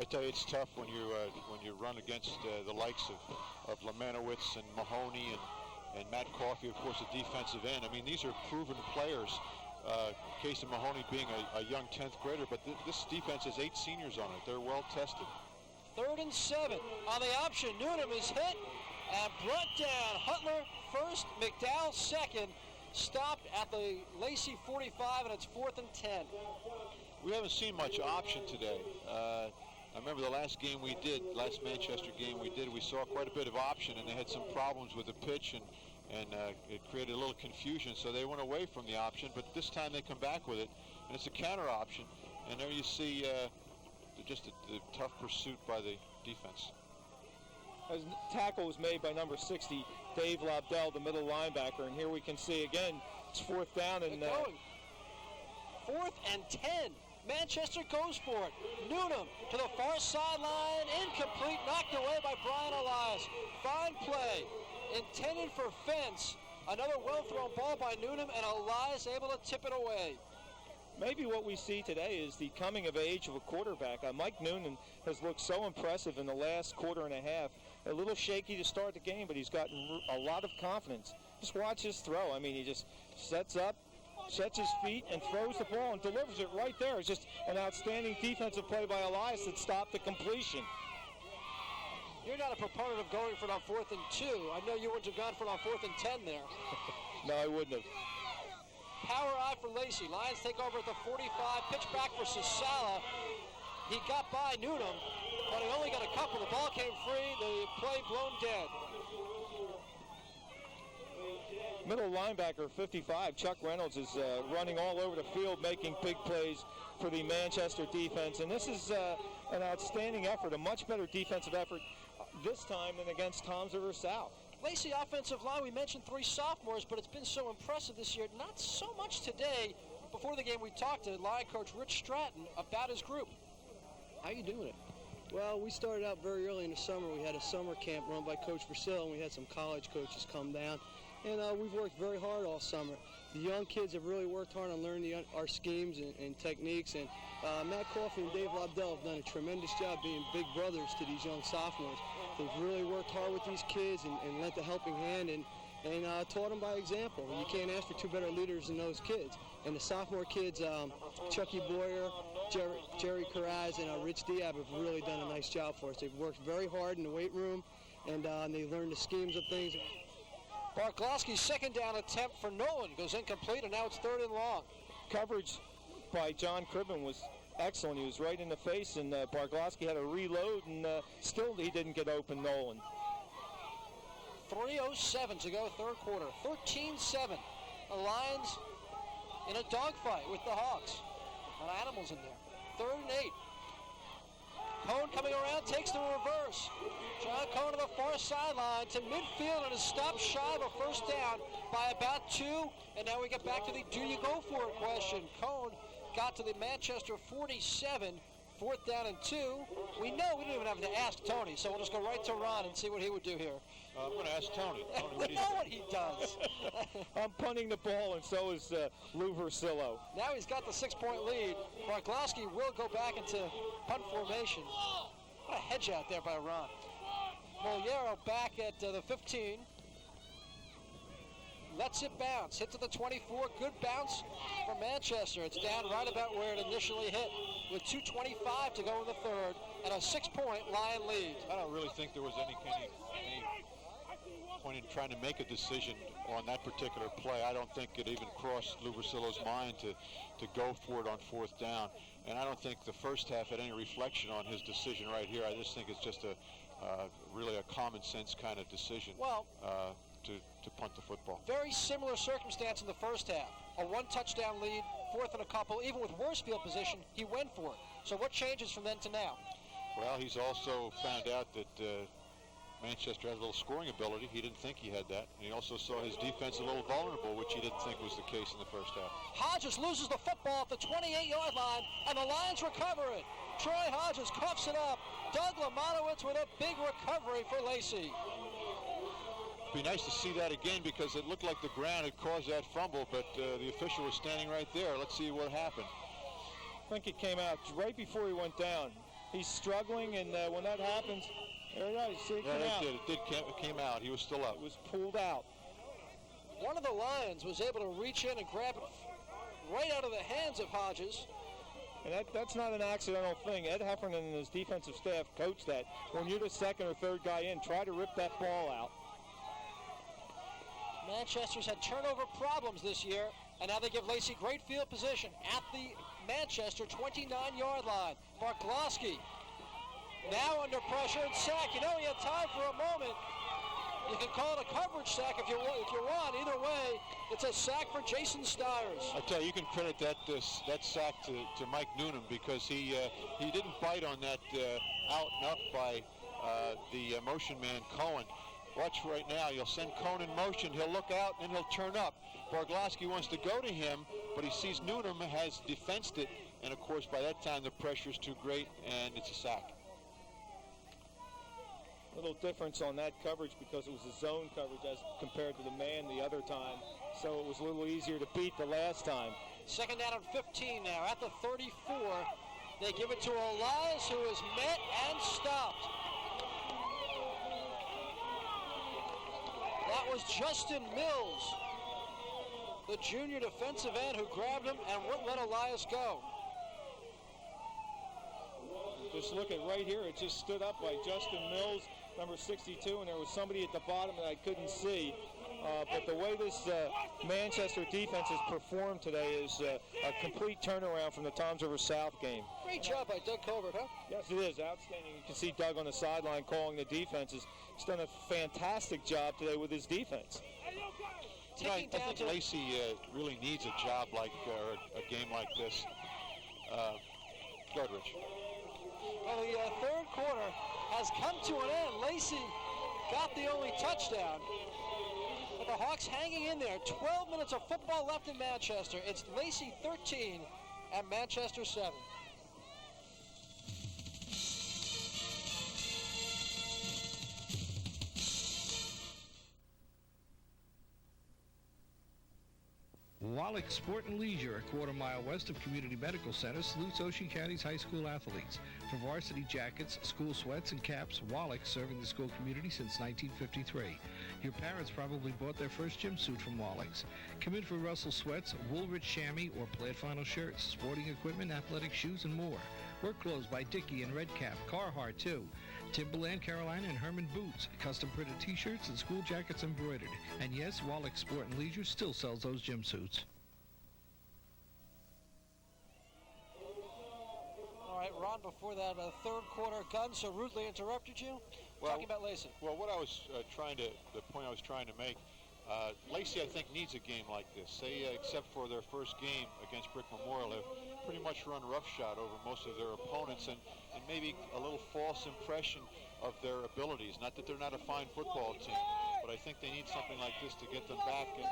I tell you, it's tough when you run against the likes of Lamanowitz and Mahoney and Matt Coffey, of course, the defensive end. I mean, these are proven players. Casey Mahoney being a young 10th grader, but this defense has 8 seniors on it. They're well tested. 3rd and 7 on the option. Newnham is hit and brought down. Hutler first, McDowell second. Stopped at the Lacey 45, and it's 4th and 10. We haven't seen much option today. I remember the last game we did, last Manchester game we did, we saw quite a bit of option, and they had some problems with the pitch, and it created a little confusion, so they went away from the option, but this time they come back with it, and it's a counter option, and there you see just the tough pursuit by the defense. As tackle was made by number 60, Dave Lobdell, the middle linebacker, and here we can see again, it's 4th down and 4th and 10. Manchester goes for it. Newnham to the far sideline, incomplete, knocked away by Brian Elias. Fine play, intended for Fence. Another well-thrown ball by Newnham, and Elias able to tip it away. Maybe what we see today is the coming of age of a quarterback. Mike Noonan has looked so impressive in the last quarter and a half. A little shaky to start the game, but he's gotten a lot of confidence. Just watch his throw. I mean, he just sets up, sets his feet, and throws the ball and delivers it right there. It's just an outstanding defensive play by Elias that stopped the completion. You're not a proponent of going for it on 4th and 2. I know you wouldn't have gone for it on 4th and 10 there. No, I wouldn't have. Power eye for Lacey. Lions take over at the 45. Pitch back for Sisala. He got by Newnham, but he only got a couple. The ball came free. The play blown dead. Middle linebacker, 55, Chuck Reynolds, is running all over the field, making big plays for the Manchester defense. And this is an outstanding effort, a much better defensive effort this time than against Toms River South. Lacey offensive line, we mentioned 3 sophomores, but it's been so impressive this year. Not so much today. Before the game, we talked to line coach Rich Stratton about his group. How you doing it? Well, we started out very early in the summer. We had a summer camp run by Coach Versil, and we had some college coaches come down. And we've worked very hard all summer. The young kids have really worked hard on learning our schemes and techniques. And Matt Coffey and Dave Lobdell have done a tremendous job being big brothers to these young sophomores. They've really worked hard with these kids and lent a helping hand and taught them by example. You can't ask for 2 better leaders than those kids. And the sophomore kids, Chucky Boyer, Jerry Carraz, and Rich Diab have really done a nice job for us. They've worked very hard in the weight room, and they learned the schemes of things. Barklowski's 2nd down attempt for Nolan goes incomplete, and now it's 3rd and long. Coverage by John Cribben was excellent. He was right in the face, and Barklowski had to reload, and still he didn't get open, Nolan. 3:07 to go, third quarter. 13-7. The Lions in a dogfight with the Hawks. A lot of animals in there. 3rd and 8. Cohn coming around, takes the reverse. John Cohn to the far sideline to midfield and is stopped shy of a first down by about 2. And now we get back to the do you go for it question. Cohn got to the Manchester 47, 4th down and 2. We know we don't even have to ask Tony, so we'll just go right to Ron and see what he would do here. I'm going to ask Tony. We know what he does. I'm punting the ball, and so is Lou Versillo. Now he's got the 6-point lead. Barglowski will go back into punt formation. What a hedge out there by Ron. Moliero back at the 15. Lets it bounce. Hit to the 24. Good bounce for Manchester. It's down right about where it initially hit with 2:25 to go in the third and a 6-point Lion lead. I don't really think there was any point in trying to make a decision on that particular play. I don't think it even crossed Lou Versillo's mind to go for it on 4th down. And I don't think the first half had any reflection on his decision right here. I just think it's just really a common sense kind of decision. Well, to punt the football. Very similar circumstance in the first half. A 1-touchdown lead, 4th and a couple. Even with worse field position, he went for it. So what changes from then to now? Well, he's also found out that Manchester has a little scoring ability. He didn't think he had that. And he also saw his defense a little vulnerable, which he didn't think was the case in the first half. Hodges loses the football at the 28-yard line, and the Lions recover it. Troy Hodges coughs it up. Doug Lamanowitz with a big recovery for Lacey. Be nice to see that again because it looked like the ground had caused that fumble, but the official was standing right there. Let's see what happened. I think it came out right before he went down. He's struggling, and when that happens, there it is. See, it came out. It came out. He was still up. It was pulled out. One of the Lions was able to reach in and grab it right out of the hands of Hodges. And that's not an accidental thing. Ed Heffernan and his defensive staff coached that. When you're the second or third guy in, try to rip that ball out. Manchester's had turnover problems this year, and now they give Lacey great field position at the Manchester 29-yard line. Barglowski now under pressure and sack. You know, he had time for a moment. You can call it a coverage sack if you want. Either way, it's a sack for Jason Stiers. I tell you, you can credit that sack to Mike Noonan because he didn't bite on that out and up by the motion man Cohen. Watch right now. You'll send Cohen in motion. He'll look out and he'll turn up. Barglowski wants to go to him, but he sees Noonan has defensed it, and of course by that time the pressure's too great and it's a sack. Little difference on that coverage because it was a zone coverage as compared to the man the other time, so it was a little easier to beat the last time. 2nd down and 15 now at the 34. They give it to Elias, who is met and stopped. That was Justin Mills, the junior defensive end, who grabbed him and wouldn't let Elias go. Just look at right here. It just stood up by Justin Mills, number 62, and there was somebody at the bottom that I couldn't see. But the way this Manchester defense has performed today is a complete turnaround from the Toms River South game. Great job by Doug Covert, huh? Yes, it is. Outstanding. You can see Doug on the sideline calling the defenses. He's done a fantastic job today with his defense. I think Lacey really needs a job like a game like this. Go ahead, Rich. Well, the third quarter has come to an end. Lacey got the only touchdown. But the Hawks hanging in there. 12 minutes of football left in Manchester. It's Lacey 13 and Manchester 7. Wallach Sport and Leisure, a quarter-mile west of Community Medical Center, salutes Ocean County's high school athletes. For varsity jackets, school sweats, and caps, Wallach serving the school community since 1953. Your parents probably bought their first gym suit from Wallach's. Come in for Russell sweats, Woolrich chamois, or plaid flannel shirts, sporting equipment, athletic shoes, and more. Work clothes by Dickie and Redcap, Carhartt too. Timberland, Carolina, and Herman boots, custom printed t-shirts, and school jackets embroidered. And yes, Wallach Sport and Leisure still sells those gym suits. All right, Ron, before that third quarter gun so rudely interrupted you, talking about Lacey. Well, what I was the point I was trying to make, Lacey, I think, needs a game like this. They, except for their first game against Brick Memorial, have pretty much run roughshod over most of their opponents, and maybe a little false impression of their abilities. Not that they're not a fine football team, but I think they need something like this to get them back and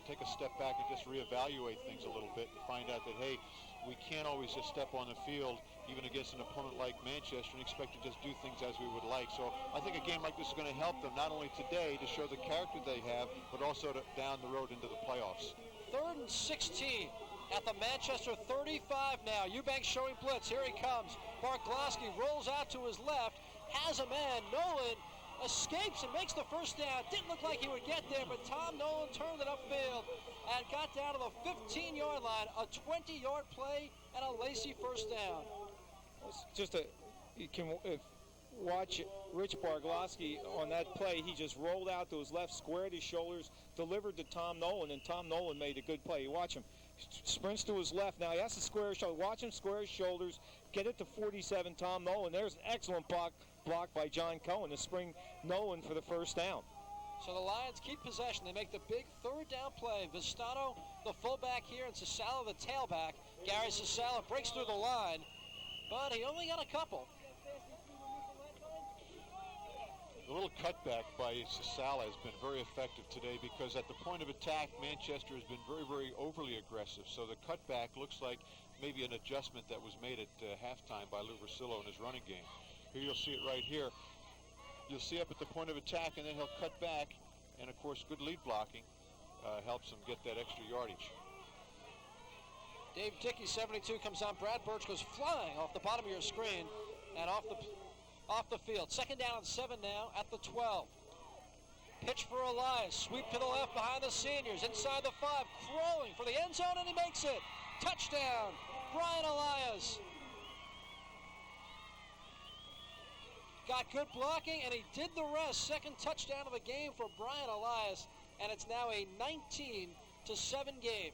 take a step back and just reevaluate things a little bit and find out that, hey, we can't always just step on the field, even against an opponent like Manchester, and expect to just do things as we would like. So I think a game like this is going to help them, not only today to show the character they have, but also down the road into the playoffs. 3rd and 16 at the Manchester 35 now. Eubanks showing blitz. Here he comes. Barglowski rolls out to his left, has a man. Nolan escapes and makes the first down. Didn't look like he would get there, but Tom Nolan turned it upfield and got down to the 15-yard line. A 20-yard play and a Lacey first down. It's just you can watch Rich Barglowski on that play. He just rolled out to his left, squared his shoulders, delivered to Tom Nolan, and Tom Nolan made a good play. You watch him. Sprints to his left. Now he has to square his shoulders. Watch him square his shoulders, get it to 47, Tom Nolan. There's an excellent block by John Cohen to spring Nolan for the first down. So the Lions keep possession. They make the big 3rd down play. Vistano, the fullback here, and Sasala, the tailback. Gary Sasala breaks through the line, but he only got a couple. The little cutback by Sasala has been very effective today because at the point of attack, Manchester has been very, very overly aggressive. So the cutback looks like maybe an adjustment that was made at halftime by Lou Versillo in his running game. Here you'll see it right here. You'll see up at the point of attack, and then he'll cut back. And, of course, good lead blocking helps him get that extra yardage. Dave Dickey, 72, comes on. Brad Birch goes flying off the bottom of your screen and off the field. 2nd down and 7 now at the 12. Pitch for Elias. Sweep to the left behind the seniors. Inside the 5. Throwing for the end zone, and he makes it. Touchdown, Brian Elias. Got good blocking, and he did the rest. 2nd touchdown of the game for Brian Elias, and it's now a 19-7 game.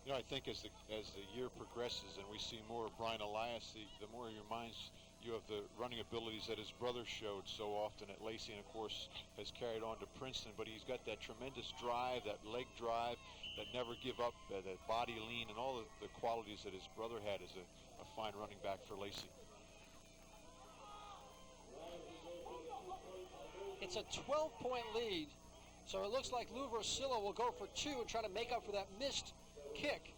You know, I think as the year progresses and we see more of Brian Elias, the more he reminds you of the running abilities that his brother showed so often at Lacey, and of course has carried on to Princeton. But he's got that tremendous drive, that leg drive, that never give up, that body lean, and all the qualities that his brother had as a fine running back for Lacey. It's a 12-point lead, so it looks like Lou Versillo will go for 2 and try to make up for that missed kick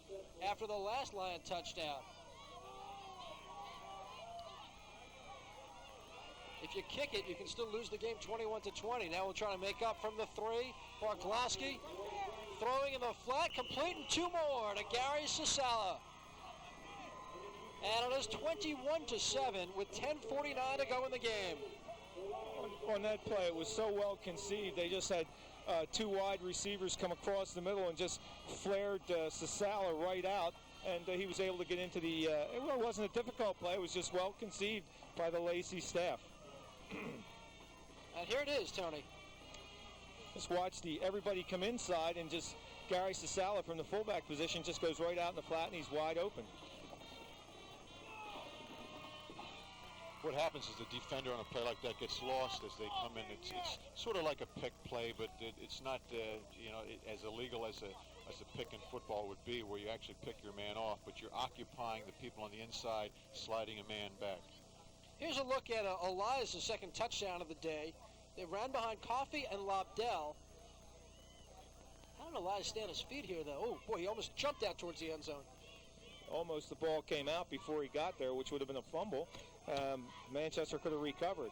after the last Lion touchdown. If you kick it, you can still lose the game 21-20. Now we'll try to make up from the 3. Barglowski throwing in the flat, complete, and 2 more to Gary Sasala. And it is 21-7 with 10:49 to go in the game. On that play, it was so well conceived. They just had 2 wide receivers come across the middle and just flared Sasala right out, and he was able to get into the it wasn't a difficult play. It was just well conceived by the Lacey staff. And here it is, Tony. Just watch everybody come inside, and just Gary Sasala from the fullback position just goes right out in the flat, and he's wide open. What happens is the defender on a play like that gets lost as they come in. It's sort of like a pick play, but it's not as illegal as a pick in football would be, where you actually pick your man off, but you're occupying the people on the inside, sliding a man back. Here's a look at Elias' 2nd touchdown of the day. They ran behind Coffey and Lobdell. How did Elias stay on his feet here, though? Oh, boy, he almost jumped out towards the end zone. Almost the ball came out before he got there, which would have been a fumble. Manchester could have recovered.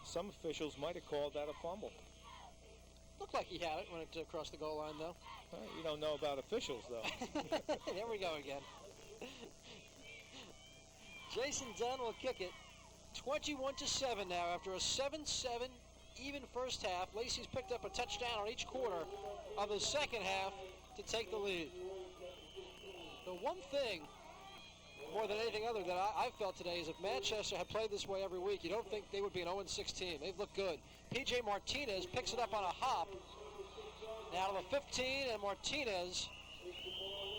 Some officials might have called that a fumble. Looked like he had it when it crossed the goal line, though. You don't know about officials, though. There we go again. Jason Dunn will kick it. 21-7 now after a 7-7 even first half. Lacey's picked up a touchdown on each quarter of the second half to take the lead. The one thing, more than anything other, that I've felt today is if Manchester had played this way every week, you don't think they would be an 0-6 team. They've looked good. P.J. Martinez picks it up on a hop. Now to the 15, and Martinez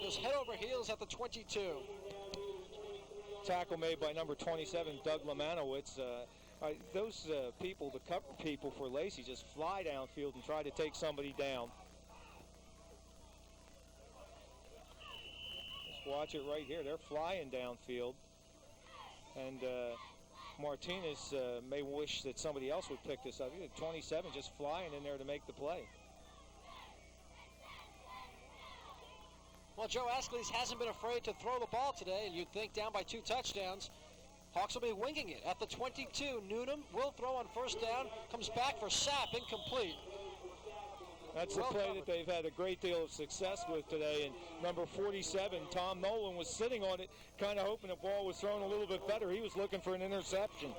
goes head over heels at the 22. tackle made by number 27, Doug Lemanowitz. Those people, the cover people for Lacey, just fly downfield and try to take somebody down. Just watch it right here. They're flying downfield. And Martinez may wish that somebody else would pick this up. 27 just flying in there to make the play. Well, Joe Ascalese hasn't been afraid to throw the ball today, and you'd think down by 2 touchdowns, Hawks will be winging it. At the 22, Noonan will throw on first down, comes back for Sapp, incomplete. That's the play that they've had a great deal of success with today. And number 47, Tom Nolan, was sitting on it, kind of hoping the ball was thrown a little bit better. He was looking for an interception.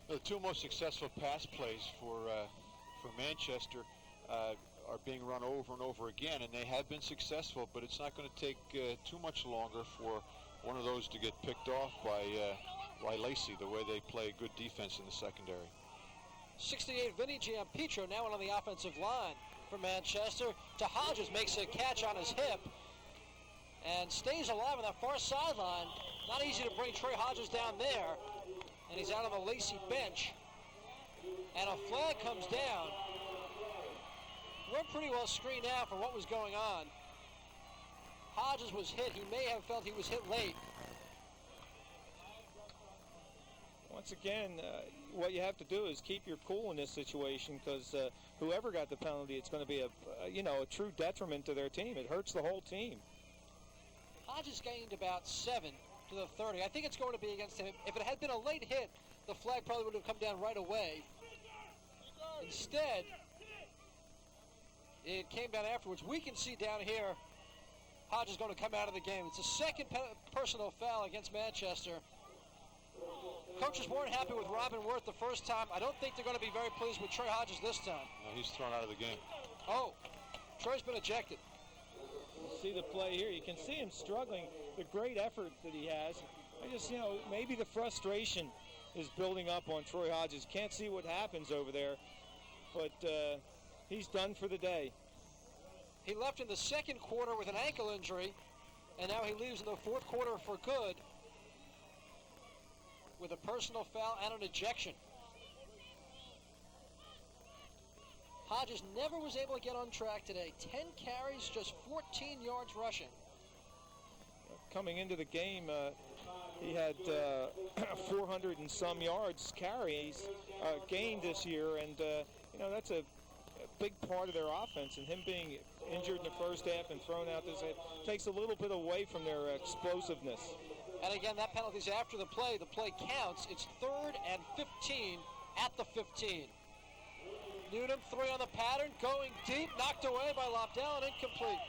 The 2 most successful pass plays for Manchester are being run over and over again, and they have been successful, but it's not going to take too much longer for one of those to get picked off by Lacey, the way they play good defense in the secondary. 68, Vinny Giampetro now on the offensive line for Manchester. To Hodges, makes a catch on his hip and stays alive on that far sideline. Not easy to bring Trey Hodges down there, and he's out on the Lacey bench. And a flag comes down. We're pretty well screened out for what was going on. Hodges was hit. He may have felt he was hit late. Once again, what you have to do is keep your cool in this situation, because whoever got the penalty, it's going to be a true detriment to their team. It hurts the whole team. Hodges gained about 7 to the 30. I think it's going to be against him. If it had been a late hit, the flag probably would have come down right away. Instead, it came down afterwards. We can see down here, Hodges is going to come out of the game. It's a second personal foul against Manchester. Coaches weren't happy with Robin Worth the first time. I don't think they're going to be very pleased with Trey Hodges this time. No, he's thrown out of the game. Oh, Trey's been ejected. You see the play here. You can see him struggling, the great effort that he has. I just, maybe the frustration is building up on Troy Hodges. Can't see what happens over there, but he's done for the day. He left in the second quarter with an ankle injury, and now he leaves in the fourth quarter for good with a personal foul and an ejection. Hodges never was able to get on track today. 10 carries, just 14 yards rushing. Coming into the game, he had 400 and some yards carries gained this year, and that's a big part of their offense, and him being injured in the first half and thrown out this head takes a little bit away from their explosiveness. And again, that penalty's after the play. The play counts. It's 3rd and 15 at the 15. Newnham, 3 on the pattern, going deep, knocked away by Lobdell and incomplete.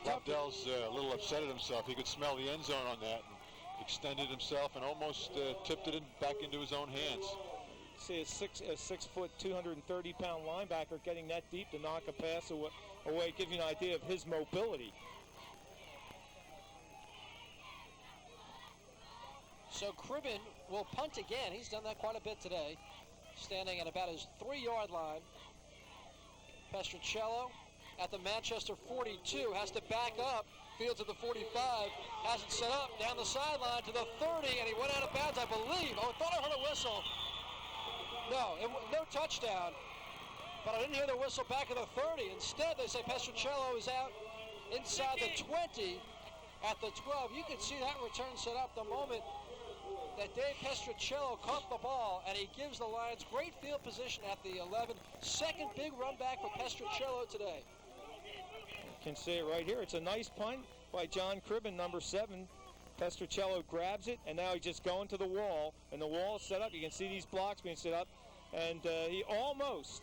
Lobdell's a little upset at himself. He could smell the end zone on that and extended himself and almost tipped it back into his own hands. See a 6 foot, 230-pound linebacker getting that deep to knock a pass away, give you an idea of his mobility. So Cribben will punt again. He's done that quite a bit today, standing at about his 3-yard line. Pestricello at the Manchester 42 has to back up. Fields at the 45, has it set up down the sideline to the 30, and he went out of bounds, I believe. Oh, I thought I heard a whistle. No, no touchdown, but I didn't hear the whistle back at the 30. Instead, they say Pestricello is out inside the 20 at the 12. You can see that return set up the moment that Dave Pestricello caught the ball, and he gives the Lions great field position at the 11. Second big run back for Pestricello today. You can see it right here. It's a nice punt by John Cribben, number 7. Pestricello grabs it, and now he's just going to the wall, and the wall is set up. You can see these blocks being set up, and he almost,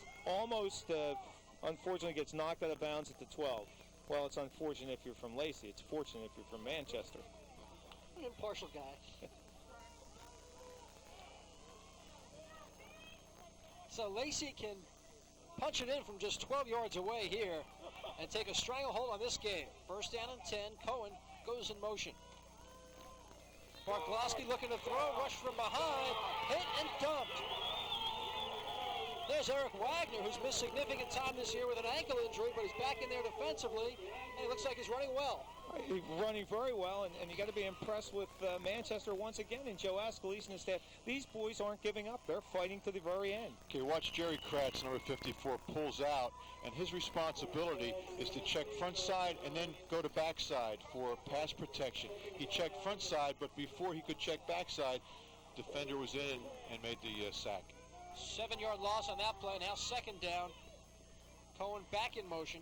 unfortunately, gets knocked out of bounds at the 12. Well, it's unfortunate if you're from Lacey. It's fortunate if you're from Manchester. An impartial guy. So Lacey can punch it in from just 12 yards away here and take a stranglehold on this game. First down and 10. Cohen goes in motion. Barklowski looking to throw, rush from behind, hit and dumped. There's Eric Wagner, who's missed significant time this year with an ankle injury, but he's back in there defensively, and it looks like he's running well. He's running very well, and you got to be impressed with Manchester once again, and Joe Ascalise and his staff. These boys aren't giving up. They're fighting to the very end. Okay, watch Jerry Kratz, number 54, pulls out, and his responsibility is to check front side and then go to backside for pass protection. He checked front side, but before he could check backside, defender was in and made the sack. 7-yard loss on that play. Now second down. Cohen back in motion.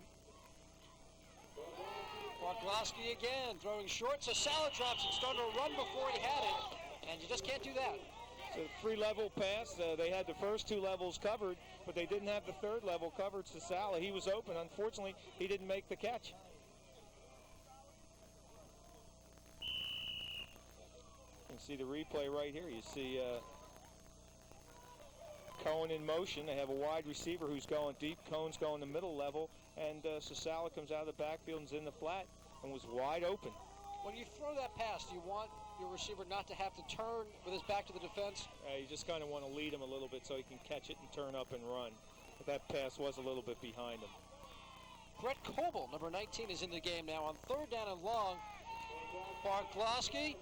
Barglowski again throwing short. Sasala drops it, starting to run before he had it, and you just can't do that. So 3-level pass. They had the first 2 levels covered, but they didn't have the 3rd level covered. Sasala, he was open. Unfortunately, he didn't make the catch. You can see the replay right here. You see Cohen in motion. They have a wide receiver who's going deep. Cohen's going the middle level, and Sasala comes out of the backfield and is in the flat and was wide open. When you throw that pass, do you want your receiver not to have to turn with his back to the defense? You just kind of want to lead him a little bit so he can catch it and turn up and run. But that pass was a little bit behind him. Brett Coble, number 19, is in the game now on 3rd down and long. Barglowski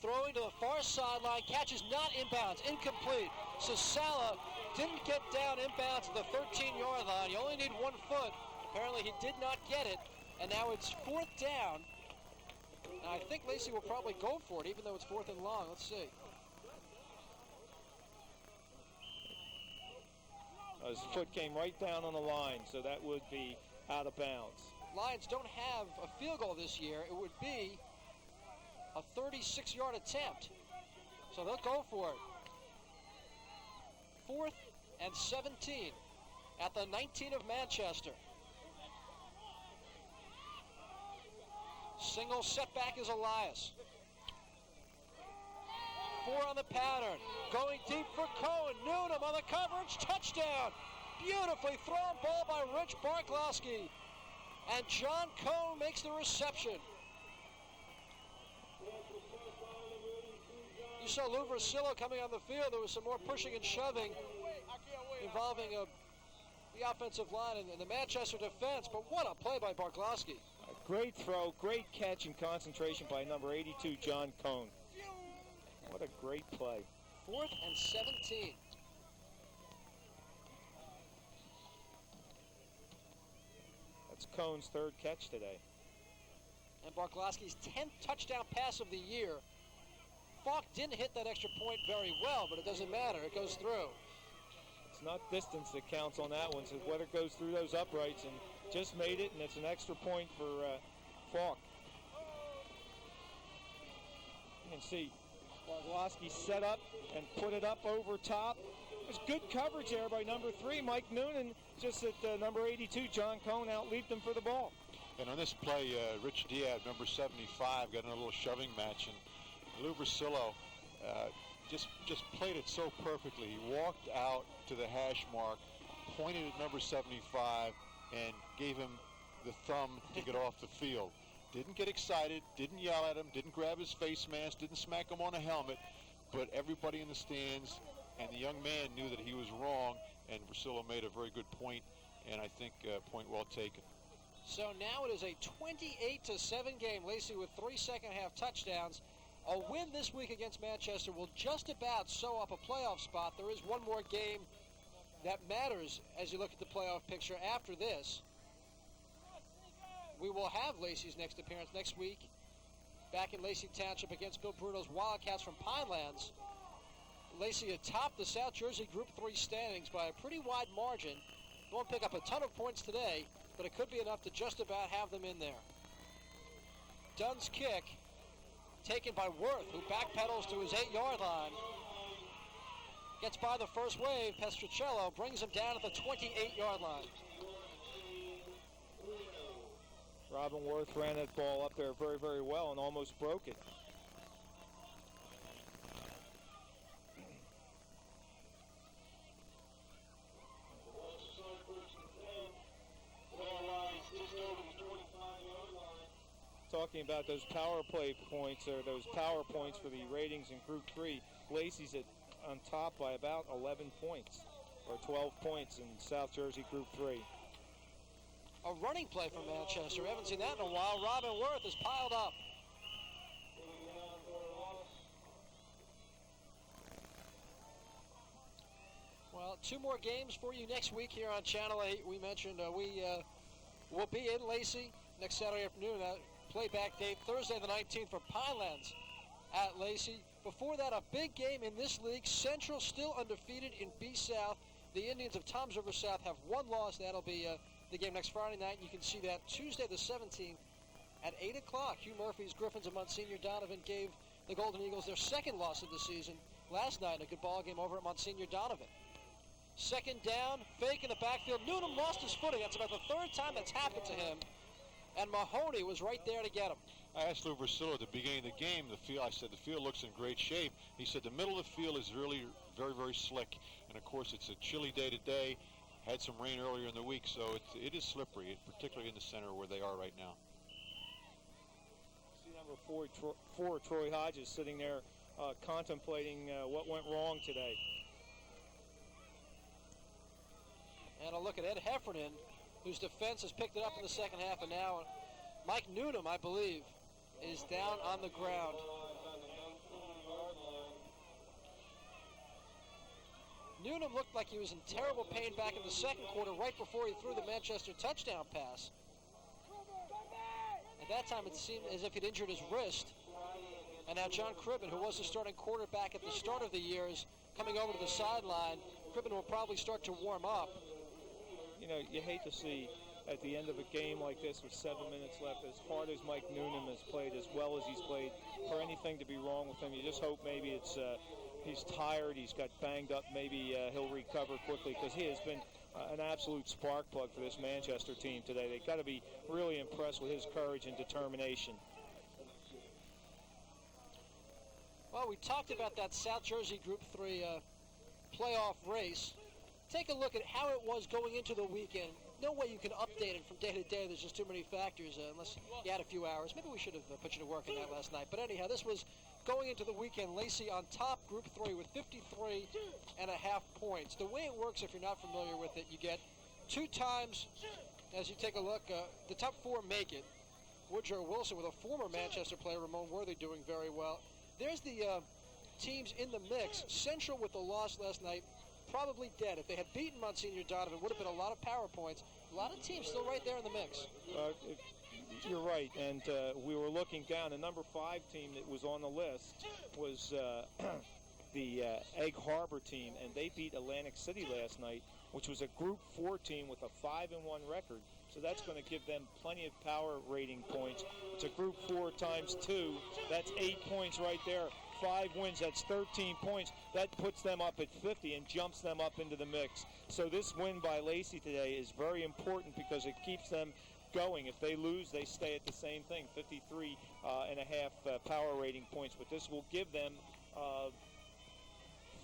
throwing to the far sideline, catches not inbounds, incomplete. Sasala didn't get down inbounds at the 13-yard line. You only need 1 foot. Apparently he did not get it, and now it's 4th down. Now I think Lacey will probably go for it, even though it's 4th and long. Let's see. His foot came right down on the line, so that would be out of bounds. Lions don't have a field goal this year. It would be a 36-yard attempt. So they'll go for it. 4th and 17 at the 19 of Manchester. Single setback is Elias. 4 on the pattern. Going deep for Cohen. Noonan on the coverage. Touchdown. Beautifully thrown ball by Rich Barglowski. And John Cohen makes the reception. You saw Lou Versillo coming on the field. There was some more pushing and shoving involving the offensive line and the Manchester defense. But what a play by Barglowski. A great throw, great catch and concentration by number 82, John Cohen. What a great play. 4th and 17. That's Cohen's 3rd catch today. And Barglowski's 10th touchdown pass of the year. Falk didn't hit that extra point very well, but it doesn't matter. It goes through. It's not distance that counts on that one. It's whether it goes through those uprights, and just made it, and it's an extra point for Falk. You can see Barglowski set up and put it up over top. There's good coverage there by number 3, Mike Noonan, just that number 82, John Cohen, out-leaped him for the ball. And on this play, Rich Diaz, number 75, got in a little shoving match, and Lou Versillo just played it so perfectly. He walked out to the hash mark, pointed at number 75, and gave him the thumb to get off the field. Didn't get excited, didn't yell at him, didn't grab his face mask, didn't smack him on a helmet, but everybody in the stands and the young man knew that he was wrong, and Versillo made a very good point, and I think point well taken. So now it is a 28-7 game. Lacey with 3 second-half touchdowns. A win this week against Manchester will just about sew up a playoff spot. There is one more game that matters as you look at the playoff picture after this. We will have Lacey's next appearance next week back in Lacey Township against Bill Bruno's Wildcats from Pinelands. Lacey atop the South Jersey Group 3 standings by a pretty wide margin. Won't pick up a ton of points today, but it could be enough to just about have them in there. Dunn's kick taken by Worth, who backpedals to his 8-yard line. Gets by the first wave. Pestricello brings him down at the 28-yard line. Robin Worth ran that ball up there very, very well and almost broke it. Talking about those power play points, or those power points for the ratings in Group 3, Lacey's on top by about 11 points. or 12 points in South Jersey Group 3. A running play from Manchester. We haven't seen that in a while. Robin Worth is piled up. Well, 2 more games for you next week here on Channel 8. We mentioned we will be in Lacey next Saturday afternoon. Playback date Thursday the 19th for Pinelands at Lacey. Before that, a big game in this league. Central still undefeated in B-South. The Indians of Toms River South have 1 loss. That'll be the game next Friday night. You can see that Tuesday the 17th at 8 o'clock. Hugh Murphy's Griffins of Monsignor Donovan gave the Golden Eagles their 2nd loss of the season last night in a good ball game over at Monsignor Donovan. 2nd down, fake in the backfield. Noonan lost his footing. That's about the 3rd time that's happened to him. And Mahoney was right there to get him. I asked Lou Versillo at the beginning of the game, I said the field looks in great shape. He said the middle of the field is really very, very slick. And of course it's a chilly day today. Had some rain earlier in the week, so it is slippery, particularly in the center where they are right now. See number 4, Troy Hodges, sitting there contemplating what went wrong today. And a look at Ed Heffernan, whose defense has picked it up in the second half, and now Mike Noonan, I believe, is down on the ground. Noonan looked like he was in terrible pain back in the second quarter, right before he threw the Manchester touchdown pass. At that time, it seemed as if he'd injured his wrist. And now John Cribben, who was the starting quarterback at the start of the year, is coming over to the sideline. Cribben will probably start to warm up. You know, you hate to see at the end of a game like this with 7 minutes left, as hard as Mike Noonan has played, as well as he's played, for anything to be wrong with him. You just hope maybe it's he's tired, he's got banged up, maybe he'll recover quickly, because he has been an absolute spark plug for this Manchester team today. They've got to be really impressed with his courage and determination. Well, we talked about that South Jersey Group 3 playoff race. Take a look at how it was going into the weekend. No way you can update it from day to day. There's just too many factors, unless you had a few hours. Maybe we should have put you to work on that last night. But anyhow, this was going into the weekend. Lacey on top, Group 3, with 53.5 points. The way it works, if you're not familiar with it, you get 2 times, as you take a look, the top 4 make it. Woodrow Wilson with a former Manchester player, Ramon Worthy, doing very well. There's the teams in the mix. Central with the loss last night, probably dead. If they had beaten Monsignor Donovan, it would have been a lot of power points. A lot of teams still right there in the mix. You're right, and we were looking down. The number 5 team that was on the list was the Egg Harbor team, and they beat Atlantic City last night, which was a Group 4 team with a 5-1 record. So that's going to give them plenty of power rating points. It's a Group 4 times 2. That's 8 points right there. 5 wins, that's 13 points. That puts them up at 50 and jumps them up into the mix. So this win by Lacey today is very important because it keeps them going. If they lose, they stay at the same thing, 53.5 power rating points. But this will give them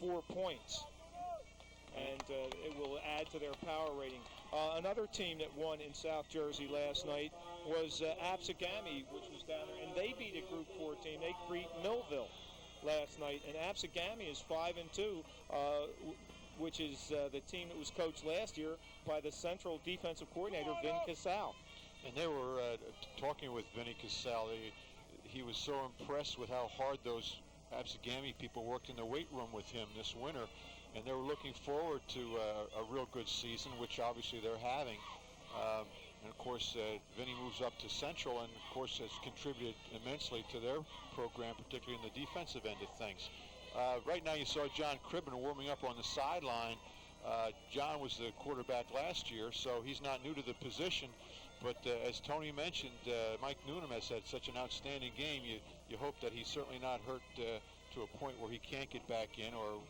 4 points, and it will add to their power rating. Another team that won in South Jersey last night was Absegami, which was down there, and they beat a Group 4 team. They beat Millville last night, and Absegami is 5-2, which is the team that was coached last year by the Central defensive coordinator, Vin Casal. And they were talking with Vinny Casal. He was so impressed with how hard those Absegami people worked in the weight room with him this winter, and they were looking forward to a real good season, which obviously they're having. And of course, Vinny moves up to Central, and of course has contributed immensely to their program, particularly in the defensive end of things. Right now you saw John Cribben warming up on the sideline. John was the quarterback last year, so he's not new to the position. But as Tony mentioned, Mike Noonan has had such an outstanding game. You hope that he's certainly not hurt to a point where he can't get back in or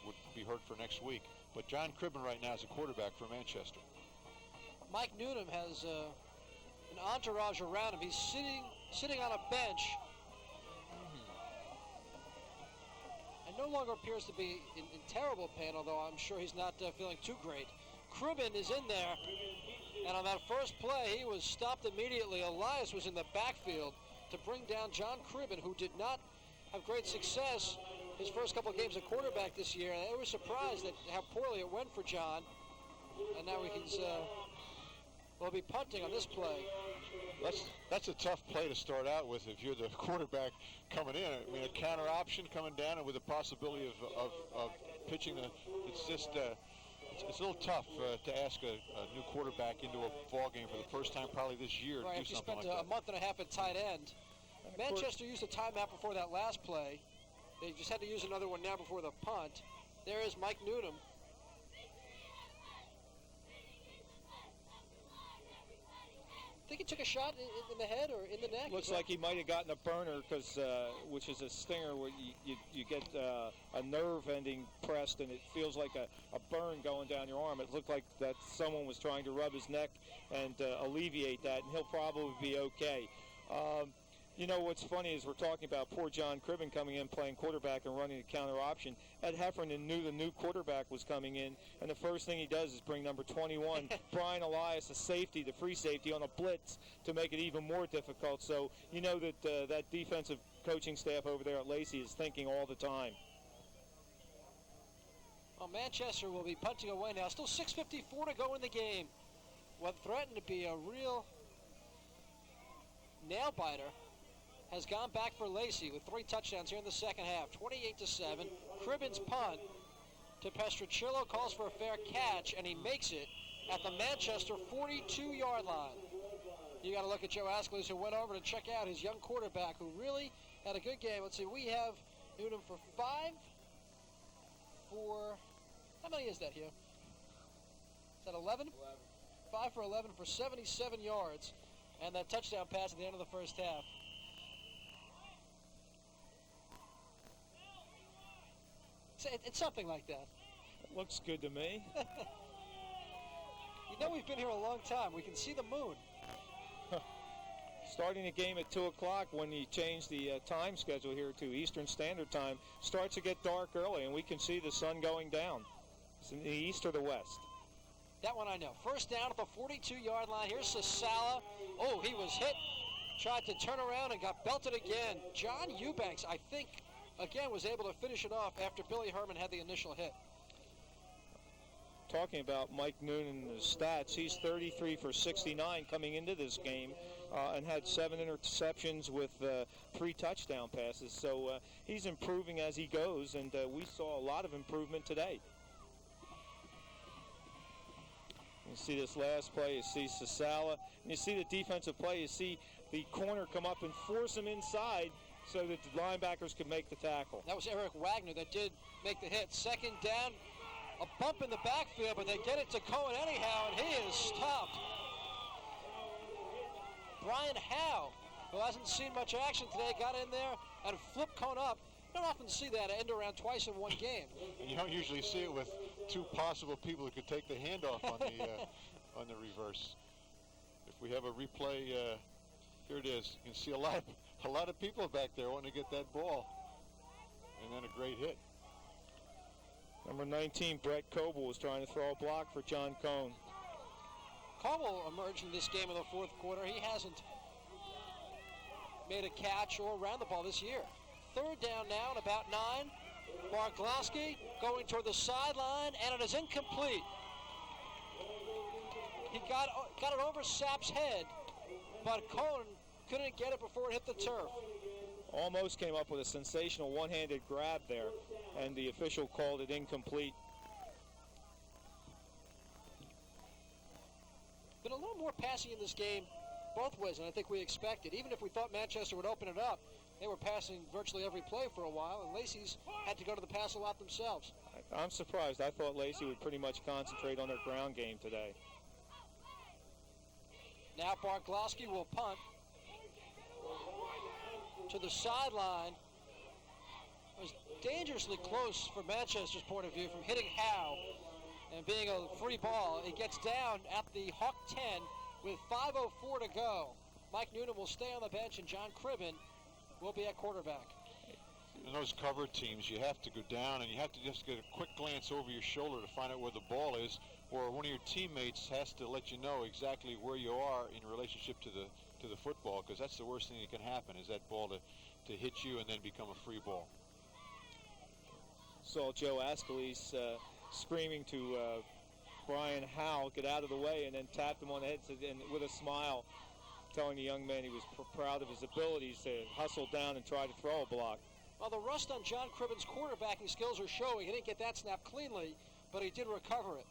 would be hurt for next week. But John Cribben right now is a quarterback for Manchester. Mike Noonan has an entourage around him. He's sitting on a bench and no longer appears to be in terrible pain, although I'm sure he's not feeling too great. Cribben is in there, and on that first play, he was stopped immediately. Elias was in the backfield to bring down John Cribben, who did not have great success his first couple of games at quarterback this year, and they were surprised at how poorly it went for John. And now we'll be punting on this play. That's a tough play to start out with if you're the quarterback coming in. I mean, a counter option coming down and with the possibility of pitching it's just it's a little tough to ask a new quarterback into a ball game for the first time probably this year to do something like that. Right, a month and a half at tight end. Manchester used a timeout before that last play. They just had to use another one now before the punt. There is Mike Newnham. I think he took a shot in the head or in the neck. Looks like he might have gotten a burner, because which is a stinger where you get a nerve ending pressed and it feels like a burn going down your arm. It looked like that someone was trying to rub his neck and alleviate that, and he'll probably be okay. You know, what's funny is we're talking about poor John Cribben coming in playing quarterback and running the counter option. Ed Heffernan knew the new quarterback was coming in, and the first thing he does is bring number 21, Brian Elias, a safety, the free safety, on a blitz to make it even more difficult. So you know that that defensive coaching staff over there at Lacey is thinking all the time. Well, Manchester will be punting away now. Still 6:54 to go in the game. What threatened to be a real nail-biter has gone back for Lacey with 3 touchdowns here in the second half. 28-7. Cribben's punt to Pestricillo calls for a fair catch, and he makes it at the Manchester 42-yard line. You got to look at Joe Ascalise, who went over to check out his young quarterback, who really had a good game. Let's see, we have Newnham for 5 for, how many is that, Hugh? Is that 11? 5 for 11 for 77 yards, and that touchdown pass at the end of the first half. It's something like that. It looks good to me. You know, we've been here a long time. We can see the moon. Starting the game at 2 o'clock when you change the time schedule here to Eastern Standard Time, starts to get dark early, and we can see the sun going down. It's in the east or the west. That one I know. First down at the 42-yard line. Here's Sasala. Oh, he was hit. Tried to turn around and got belted again. John Eubanks, I think, again, was able to finish it off after Billy Herman had the initial hit. Talking about Mike Noonan's stats, he's 33 for 69 coming into this game and had 7 interceptions with 3 touchdown passes. So he's improving as he goes, and we saw a lot of improvement today. You see this last play, you see Sasala, and you see the defensive play, you see the corner come up and force him inside so that the linebackers could make the tackle. That was Eric Wagner that did make the hit. Second down, a bump in the backfield, but they get it to Cohen anyhow, and he is stopped. Brian Howe, who hasn't seen much action today, got in there and flipped Cohen up. You don't often see that end around twice in one game. And you don't usually see it with 2 possible people who could take the handoff on the reverse. If we have a replay, here it is. You can see a lot of people back there wanting to get that ball. And then a great hit. Number 19, Brett Coble, was trying to throw a block for John Cohn. Coble emerged in this game in the fourth quarter. He hasn't made a catch or ran the ball this year. Third down now and about 9. Barglowski going toward the sideline, and it is incomplete. He got it over Sapp's head, but Cohen couldn't get it before it hit the turf. Almost came up with a sensational one-handed grab there, and the official called it incomplete. Been a little more passing in this game both ways than I think we expected. Even if we thought Manchester would open it up, they were passing virtually every play for a while, and Lacey's had to go to the pass a lot themselves. I'm surprised. I thought Lacey would pretty much concentrate on their ground game today. Now Barglowski will punt to the sideline. It was dangerously close from Manchester's point of view from hitting Howe and being a free ball. It gets down at the Hawk 10 with 5:04 to go. Mike Newnham will stay on the bench, and John Cribben will be at quarterback. In those cover teams, you have to go down and you have to just get a quick glance over your shoulder to find out where the ball is, or one of your teammates has to let you know exactly where you are in relationship to the football, because that's the worst thing that can happen, is that ball to hit you and then become a free ball. saw Joe Ascalise screaming to Brian Howe, get out of the way, and then tapped him on the head and with a smile, telling the young man he was proud of his abilities to hustle down and try to throw a block. Well, the rust on John Cribben's quarterbacking skills are showing. He didn't get that snap cleanly, but he did recover it.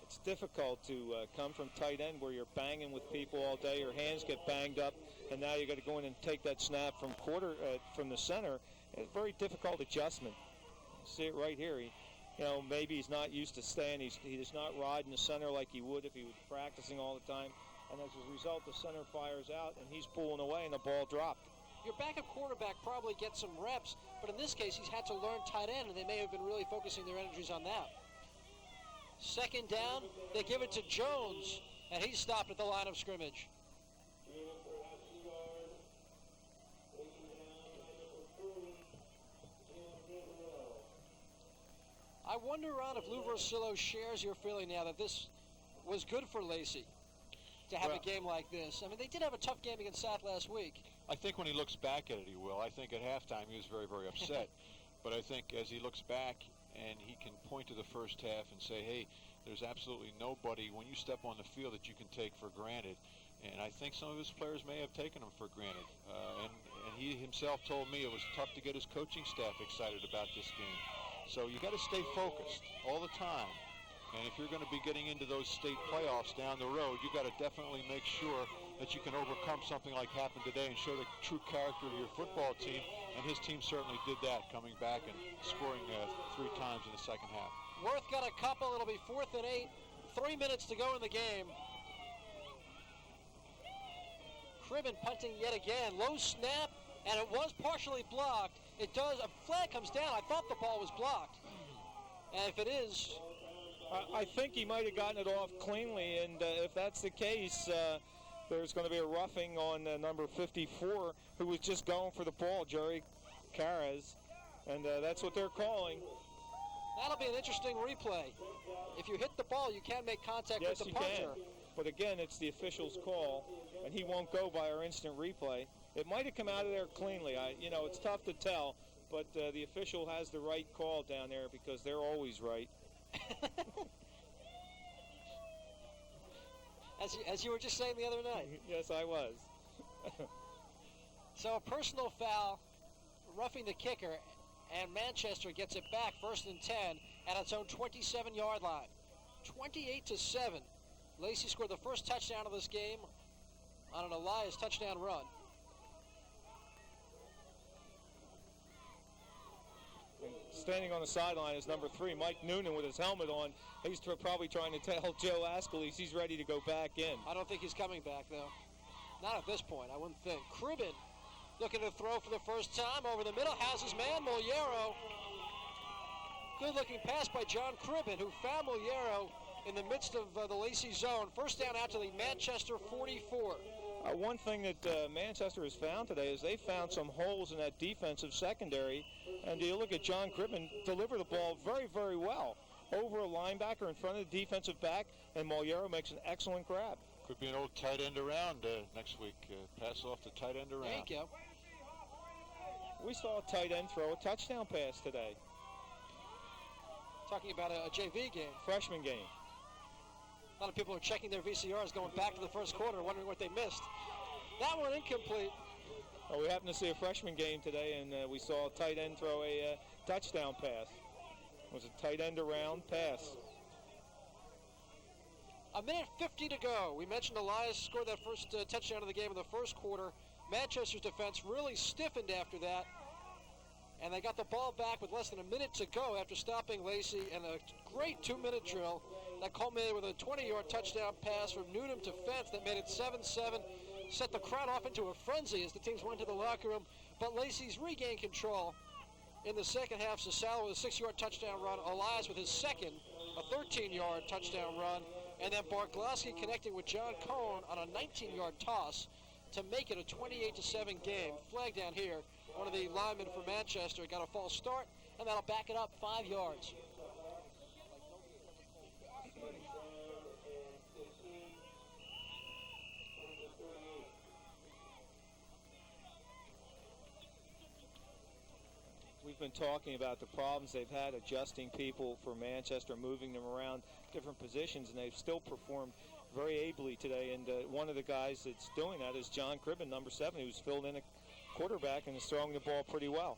It's difficult to come from tight end where you're banging with people all day, your hands get banged up, and now you got to go in and take that snap from the center. It's a very difficult adjustment. You see it right here. Maybe he's not used to staying. He does not ride in the center like he would if he was practicing all the time. And as a result, the center fires out, and he's pulling away, and the ball dropped. Your backup quarterback probably gets some reps, but in this case, he's had to learn tight end, and they may have been really focusing their energies on that. Second down, they give it to Jones, and he's stopped at the line of scrimmage. I wonder, Ron, if Lou Versillo shares your feeling now that this was good for Lacey to have a game like this. I mean, they did have a tough game against South last week. I think when he looks back at it, he will. I think at halftime he was very, very upset. But I think as he looks back and he can point to the first half and say, hey, there's absolutely nobody when you step on the field that you can take for granted. And I think some of his players may have taken him for granted. And he himself told me it was tough to get his coaching staff excited about this game. So you got to stay focused all the time. And if you're going to be getting into those state playoffs down the road, you got to definitely make sure that you can overcome something like happened today and show the true character of your football team. And his team certainly did that, coming back and scoring 3 times in the second half. Worth got a couple. It'll be 4th and 8. 3 minutes to go in the game. Cribben punting yet again. Low snap, and it was partially blocked. It does. A flag comes down. I thought the ball was blocked. And if it is... I think he might have gotten it off cleanly, and if that's the case, there's going to be a roughing on number 54, who was just going for the ball, Jerry Carras, and that's what they're calling. That'll be an interesting replay. If you hit the ball, you can make contact with the punter. Yes, you can. But again, it's the official's call, and he won't go by our instant replay. It might have come out of there cleanly. It's tough to tell, but the official has the right call down there because they're always right. As you were just saying the other night. Yes, I was. So a personal foul, roughing the kicker, and Manchester gets it back 1st and 10 at its own 27-yard line. 28-7. Lacey scored the first touchdown of this game on an Elias touchdown run. Standing on the sideline is number 3, Mike Noonan, with his helmet on. He's probably trying to tell Joe Ascalise he's ready to go back in. I don't think he's coming back, though. Not at this point, I wouldn't think. Cribben looking to throw for the first time over the middle. Has his man, Moliero. Good-looking pass by John Cribben, who found Moliero in the midst of the Lacey zone. First down out to the Manchester 44. One thing that Manchester has found today is they found some holes in that defensive secondary. And you look at John Cribben deliver the ball very, very well over a linebacker in front of the defensive back, and Moliero makes an excellent grab. Could be an old tight end around next week. Pass off the tight end around. There you go. We saw a tight end throw a touchdown pass today. Talking about a JV game. Freshman game. A lot of people are checking their VCRs going back to the first quarter, wondering what they missed. That one incomplete. Well, we happened to see a freshman game today, and we saw a tight end throw a touchdown pass. It was a tight end around pass. A minute 50 to go. We mentioned Elias scored that first touchdown of the game in the first quarter. Manchester's defense really stiffened after that, and they got the ball back with less than a minute to go after stopping Lacey, and a great 2-minute drill that culminated with a 20-yard touchdown pass from Noonan to Fentz that made it 7-7, set the crowd off into a frenzy as the teams went to the locker room, but Lacey's regained control in the second half. Sasala with a 6-yard touchdown run, Elias with his second, a 13-yard touchdown run, and then Barglowski connecting with John Cohn on a 19-yard toss to make it a 28-7 game. Flag down here. One of the linemen for Manchester got a false start, and that'll back it up 5 yards. been talking about the problems they've had adjusting people for Manchester, moving them around different positions, and they've still performed very ably today. And one of the guys that's doing that is John Cribben, number 7, who's filled in a quarterback and is throwing the ball pretty well.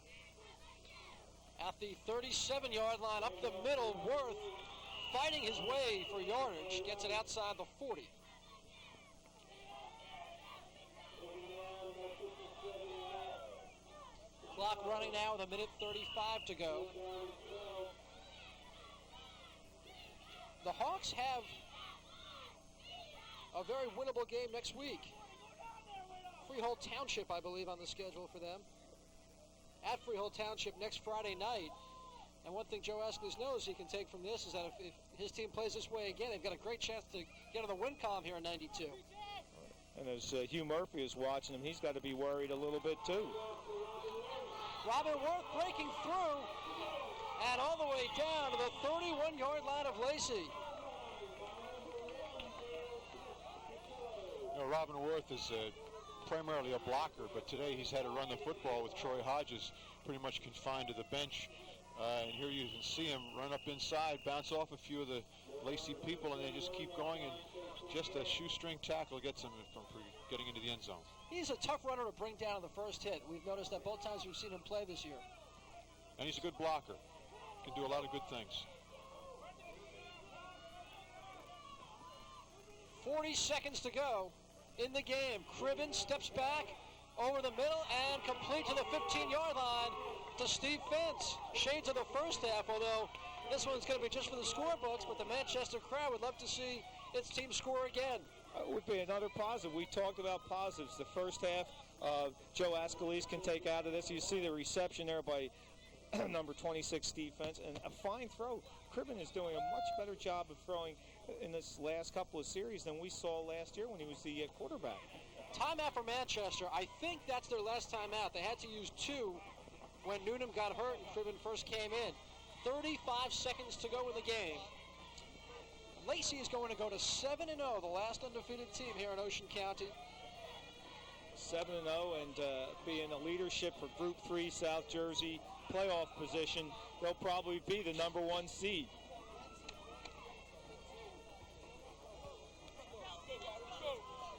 At the 37-yard line, up the middle, Worth fighting his way for yardage, gets it outside the 40. Clock running now with 1:35 to go. The Hawks have a very winnable game next week. Freehold Township, I believe, on the schedule for them. At Freehold Township next Friday night. And one thing Joe Ascles knows he can take from this is that if his team plays this way again, they've got a great chance to get on the win column here in 92. And as Hugh Murphy is watching him, he's got to be worried a little bit too. Robin Worth breaking through and all the way down to the 31-yard line of Lacey. You know, Robin Worth is primarily a blocker, but today he's had to run the football with Troy Hodges pretty much confined to the bench. And here you can see him run up inside, bounce off a few of the Lacey people, and they just keep going, and just a shoestring tackle gets him from getting into the end zone. He's a tough runner to bring down in the first hit. We've noticed that both times we've seen him play this year. And he's a good blocker. Can do a lot of good things. 40 seconds to go in the game. Cribben steps back over the middle and complete to the 15-yard line to Steve Fentz. Shades of the first half, although this one's going to be just for the scorebooks, but the Manchester crowd would love to see its team score again. Would be another positive. We talked about positives. The first half, Joe Ascles can take out of this. You see the reception there by number 26, Steve Fentz, and a fine throw. Cribben is doing a much better job of throwing in this last couple of series than we saw last year when he was the quarterback. Timeout for Manchester. I think that's their last timeout. They had to use 2 when Noonan got hurt and Cribben first came in. 35 seconds to go in the game. Lacey is going to go to 7-0, the last undefeated team here in Ocean County. 7-0 and be in the leadership for Group 3 South Jersey playoff position. They'll probably be the number 1 seed.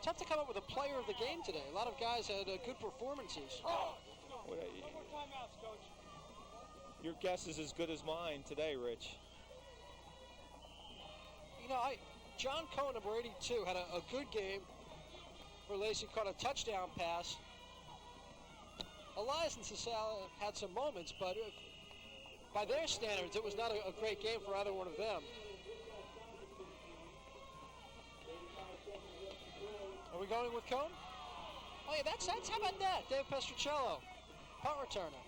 Tough to come up with a player of the game today. A lot of guys had good performances. Your guess is as good as mine today, Rich. You know, John Cohen, number 82, had a good game for Lacey, caught a touchdown pass. Elias and Cesala had some moments, but by their standards, it was not a great game for either one of them. Are we going with Cohen? Oh yeah, that's how about that? Dave Pestricello, punt returner.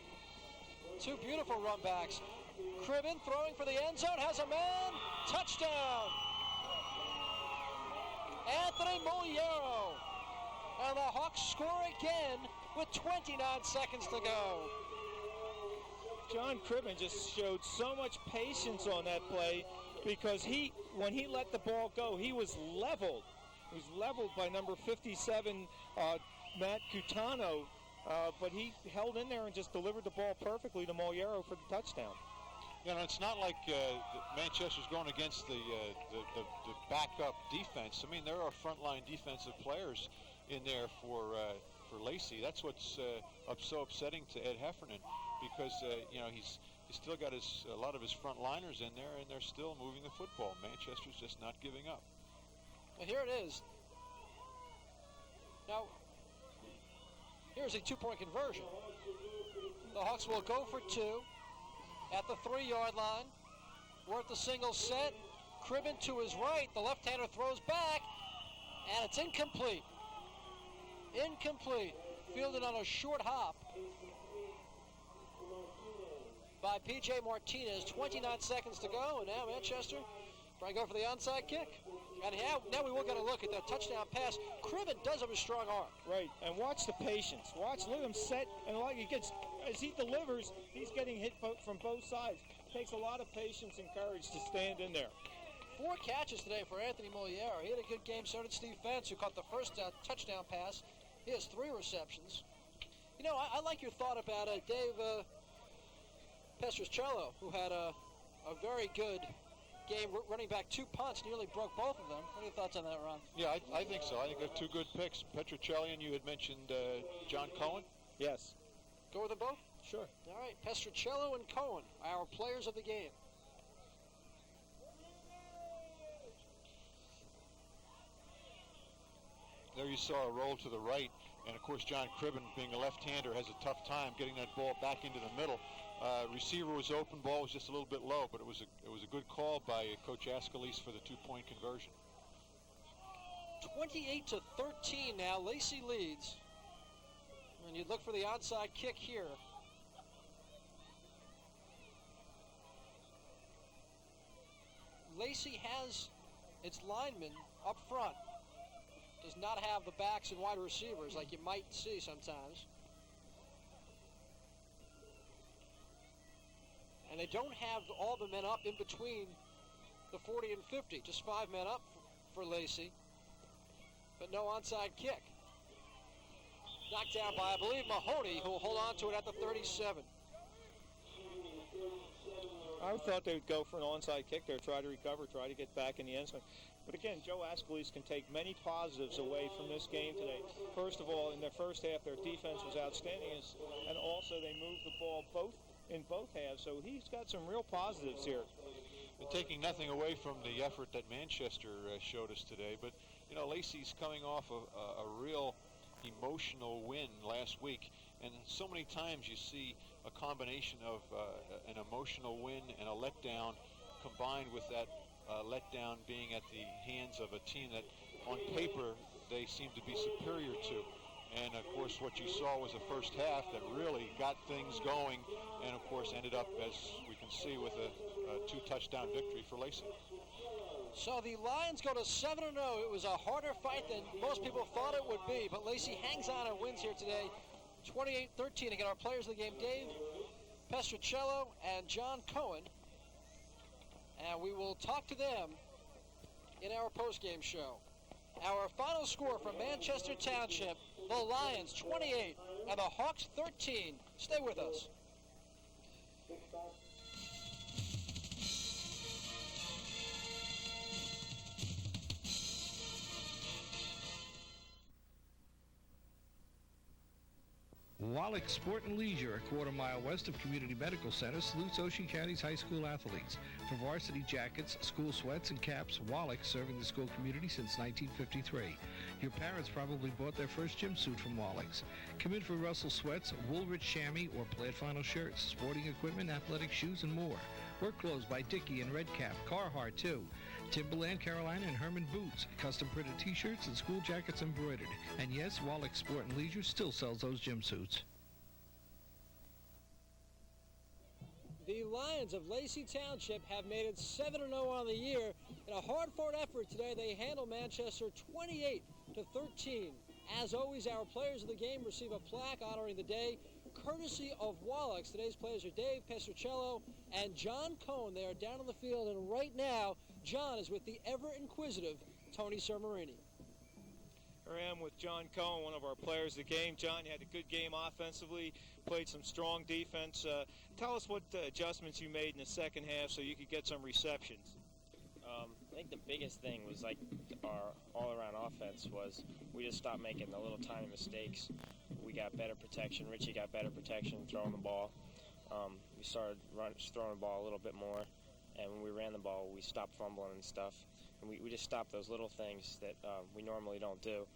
2 beautiful run backs. Cribben throwing for the end zone, has a man, touchdown! Anthony Moliero. And the Hawks score again with 29 seconds to go. John Cribben just showed so much patience on that play because when he let the ball go, he was leveled. He was leveled by number 57, Matt Cutano, but he held in there and just delivered the ball perfectly to Moliero for the touchdown. You know, it's not like Manchester's going against the backup defense. I mean, there are frontline defensive players in there for Lacey. That's what's so upsetting to Ed Heffernan, because you know, he's still got a lot of his frontliners in there, and they're still moving the football. Manchester's just not giving up. And here it is. Now, here's a 2-point conversion. The Hawks will go for 2 at the 3-yard line. Worth a single set. Cribben to his right. The left-hander throws back, and it's incomplete. Incomplete. Fielded on a short hop by P.J. Martinez. 29 seconds to go, and now Manchester trying to go for the onside kick. And now we will get a look at that touchdown pass. Cribben does have a strong arm. Right, and watch the patience. Look at him set, and like he gets, as he delivers, he's getting hit from both sides. Takes a lot of patience and courage to stand in there. 4 catches today for Anthony Moliero. He had a good game. So did Steve Fentz, who caught the first touchdown pass. He has 3 receptions. You know, I like your thought about Dave Pestruzzello, who had a very good game running back 2 punts, nearly broke both of them. What are your thoughts on that, Ron? Yeah, I think so. I think they're 2 good picks. Petruzzello, you had mentioned John Cohen. Yes. Go with them both? Sure. All right, Pestruzzello and Cohen, our players of the game. There you saw a roll to the right, and of course John Cribben, being a left-hander, has a tough time getting that ball back into the middle. Receiver was open, ball was just a little bit low, but it was a good call by Coach Ascalise for the 2-point conversion. 28-13 now. Lacey leads. And you'd look for the onside kick here. Lacey has its linemen up front. Does not have the backs and wide receivers like you might see sometimes. And they don't have all the men up in between the 40 and 50. Just 5 men up for Lacey. But no onside kick. Knocked down by, I believe, Mahoney, who will hold on to it at the 37. I thought they would go for an onside kick there, try to recover, try to get back in the end zone. But again, Joe Ascalise can take many positives away from this game today. First of all, in their first half, their defense was outstanding, and also they moved the ball in both halves, so he's got some real positives here. And taking nothing away from the effort that Manchester showed us today, but you know, Lacey's coming off a real emotional win last week, and so many times you see a combination of an emotional win and a letdown combined with that letdown being at the hands of a team that on paper they seem to be superior to. And of course what you saw was a first half that really got things going, and of course ended up, as we can see, with a 2-touchdown victory for Lacey. So the Lions go to 7-0. It was a harder fight than most people thought it would be, but Lacey hangs on and wins here today, 28-13. Again, our players of the game, Dave Pestruzzello and John Cohen, and we will talk to them in our post-game show. Our final score from Manchester Township, the Lions 28 and the Hawks 13. Stay with us. Wallach Sport and Leisure, a quarter-mile west of Community Medical Center, salutes Ocean County's high school athletes. For varsity jackets, school sweats, and caps, Wallach serving the school community since 1953. Your parents probably bought their first gym suit from Wallach's. Come in for Russell sweats, Woolrich chamois, or plaid flannel shirts, sporting equipment, athletic shoes, and more. Work clothes by Dickie and Redcap, Carhartt too. Timberland, Carolina, and Herman boots, custom printed t-shirts, and school jackets embroidered. And yes, Wallach Sport and Leisure still sells those gym suits. The Lions of Lacey Township have made it 7-0 on the year. In a hard-fought effort today, they handle Manchester 28-13. As always, our players of the game receive a plaque honoring the day, courtesy of Wallach's. Today's players are Dave Pestruzzello and John Cohen. They are down on the field, and right now, John is with the ever-inquisitive Tony Sermarini. Here I am with John Cohen, one of our players of the game. John, you had a good game offensively, played some strong defense. Tell us what adjustments you made in the second half so you could get some receptions. I think the biggest thing was like our all-around offense was we just stopped making the little tiny mistakes. We got better protection. Richie got better protection throwing the ball. We started throwing the ball a little bit more, and when we ran the ball, we stopped fumbling and stuff. And we just stopped those little things that we normally don't do.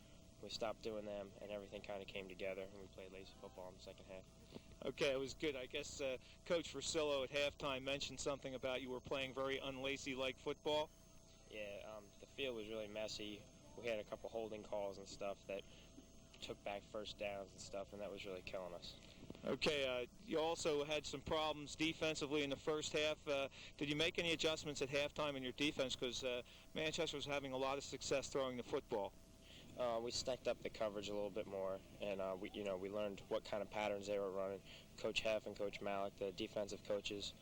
We stopped doing them, and everything kind of came together, and we played lazy football in the second half. Okay, it was good. I guess Coach Versillo at halftime mentioned something about you were playing very un-Lacey-like football. Yeah, the field was really messy. We had a couple holding calls and stuff that took back first downs and stuff, and that was really killing us. Okay, you also had some problems defensively in the first half. Did you make any adjustments at halftime in your defense? Because Manchester was having a lot of success throwing the football. We stacked up the coverage a little bit more, and we learned what kind of patterns they were running. Coach Heff and Coach Malik, the defensive coaches,